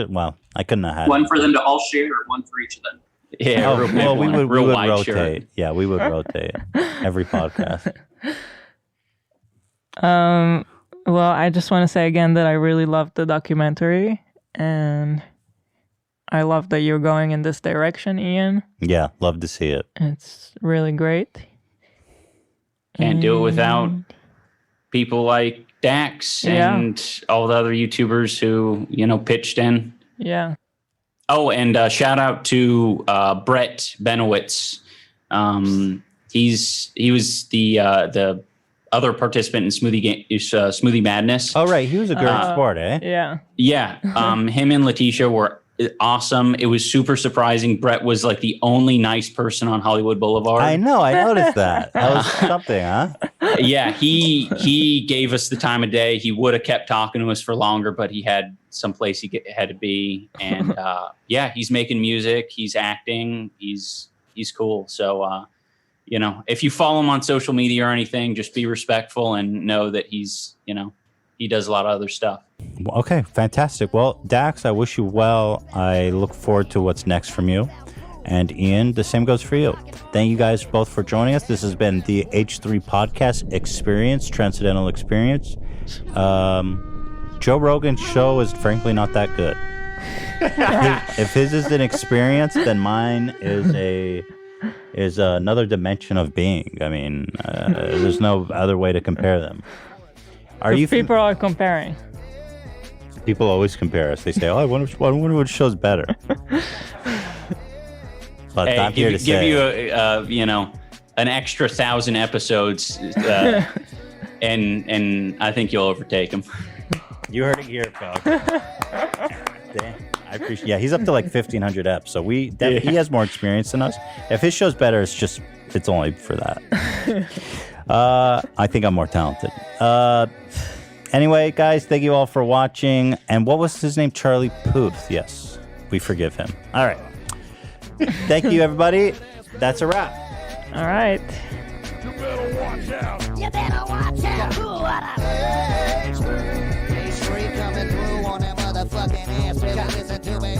Well, I couldn't have had
one for them to all share, or one for each of them.
Yeah.
We would rotate.
Shirt.
Yeah, we would rotate every podcast.
Well, I just want to say again that I really loved the documentary, and I love that you're going in this direction, Ian.
Yeah, love to see it.
It's really great.
Can't do it without people like Dax and all the other YouTubers who, pitched in.
Yeah.
Oh, and shout out to Brett Benowitz. He was the other participant in Smoothie Madness.
Oh, right. He was a great sport, eh?
Yeah.
Yeah. Him and Letitia were awesome. It was super surprising. Brett was like the only nice person on Hollywood Boulevard.
I know. I noticed that. That was something, huh?
Yeah. He gave us the time of day. He would have kept talking to us for longer, but he had someplace he had to be. And he's making music. He's acting. He's cool. So, if you follow him on social media or anything, just be respectful and know that he's, he does a lot of other stuff.
Okay, fantastic. Well, Dax, I wish you well. I look forward to what's next from you. And Ian, the same goes for you. Thank you guys both for joining us. This has been the H3 Podcast Experience, Transcendental Experience. Joe Rogan's show is frankly not that good. If his is an experience, then mine is another dimension of being. I mean, there's no other way to compare them.
People are comparing.
People always compare us. They say, "Oh, I wonder which show's better." But
hey,
I'm here to say,
give you an extra 1,000 episodes, and I think you'll overtake him.
You heard it here, folks. Damn, I appreciate. Yeah, he's up to like 1,500 eps, so he has more experience than us. If his show's better, it's only for that. I think I'm more talented. Anyway, guys, thank you all for watching. And what was his name? Charlie Puth. Yes, we forgive him. All right. Thank you, everybody. That's a wrap.
All right.
You better watch out.
You better watch out. What up? H3 coming through on that motherfucking ass. Listen to me.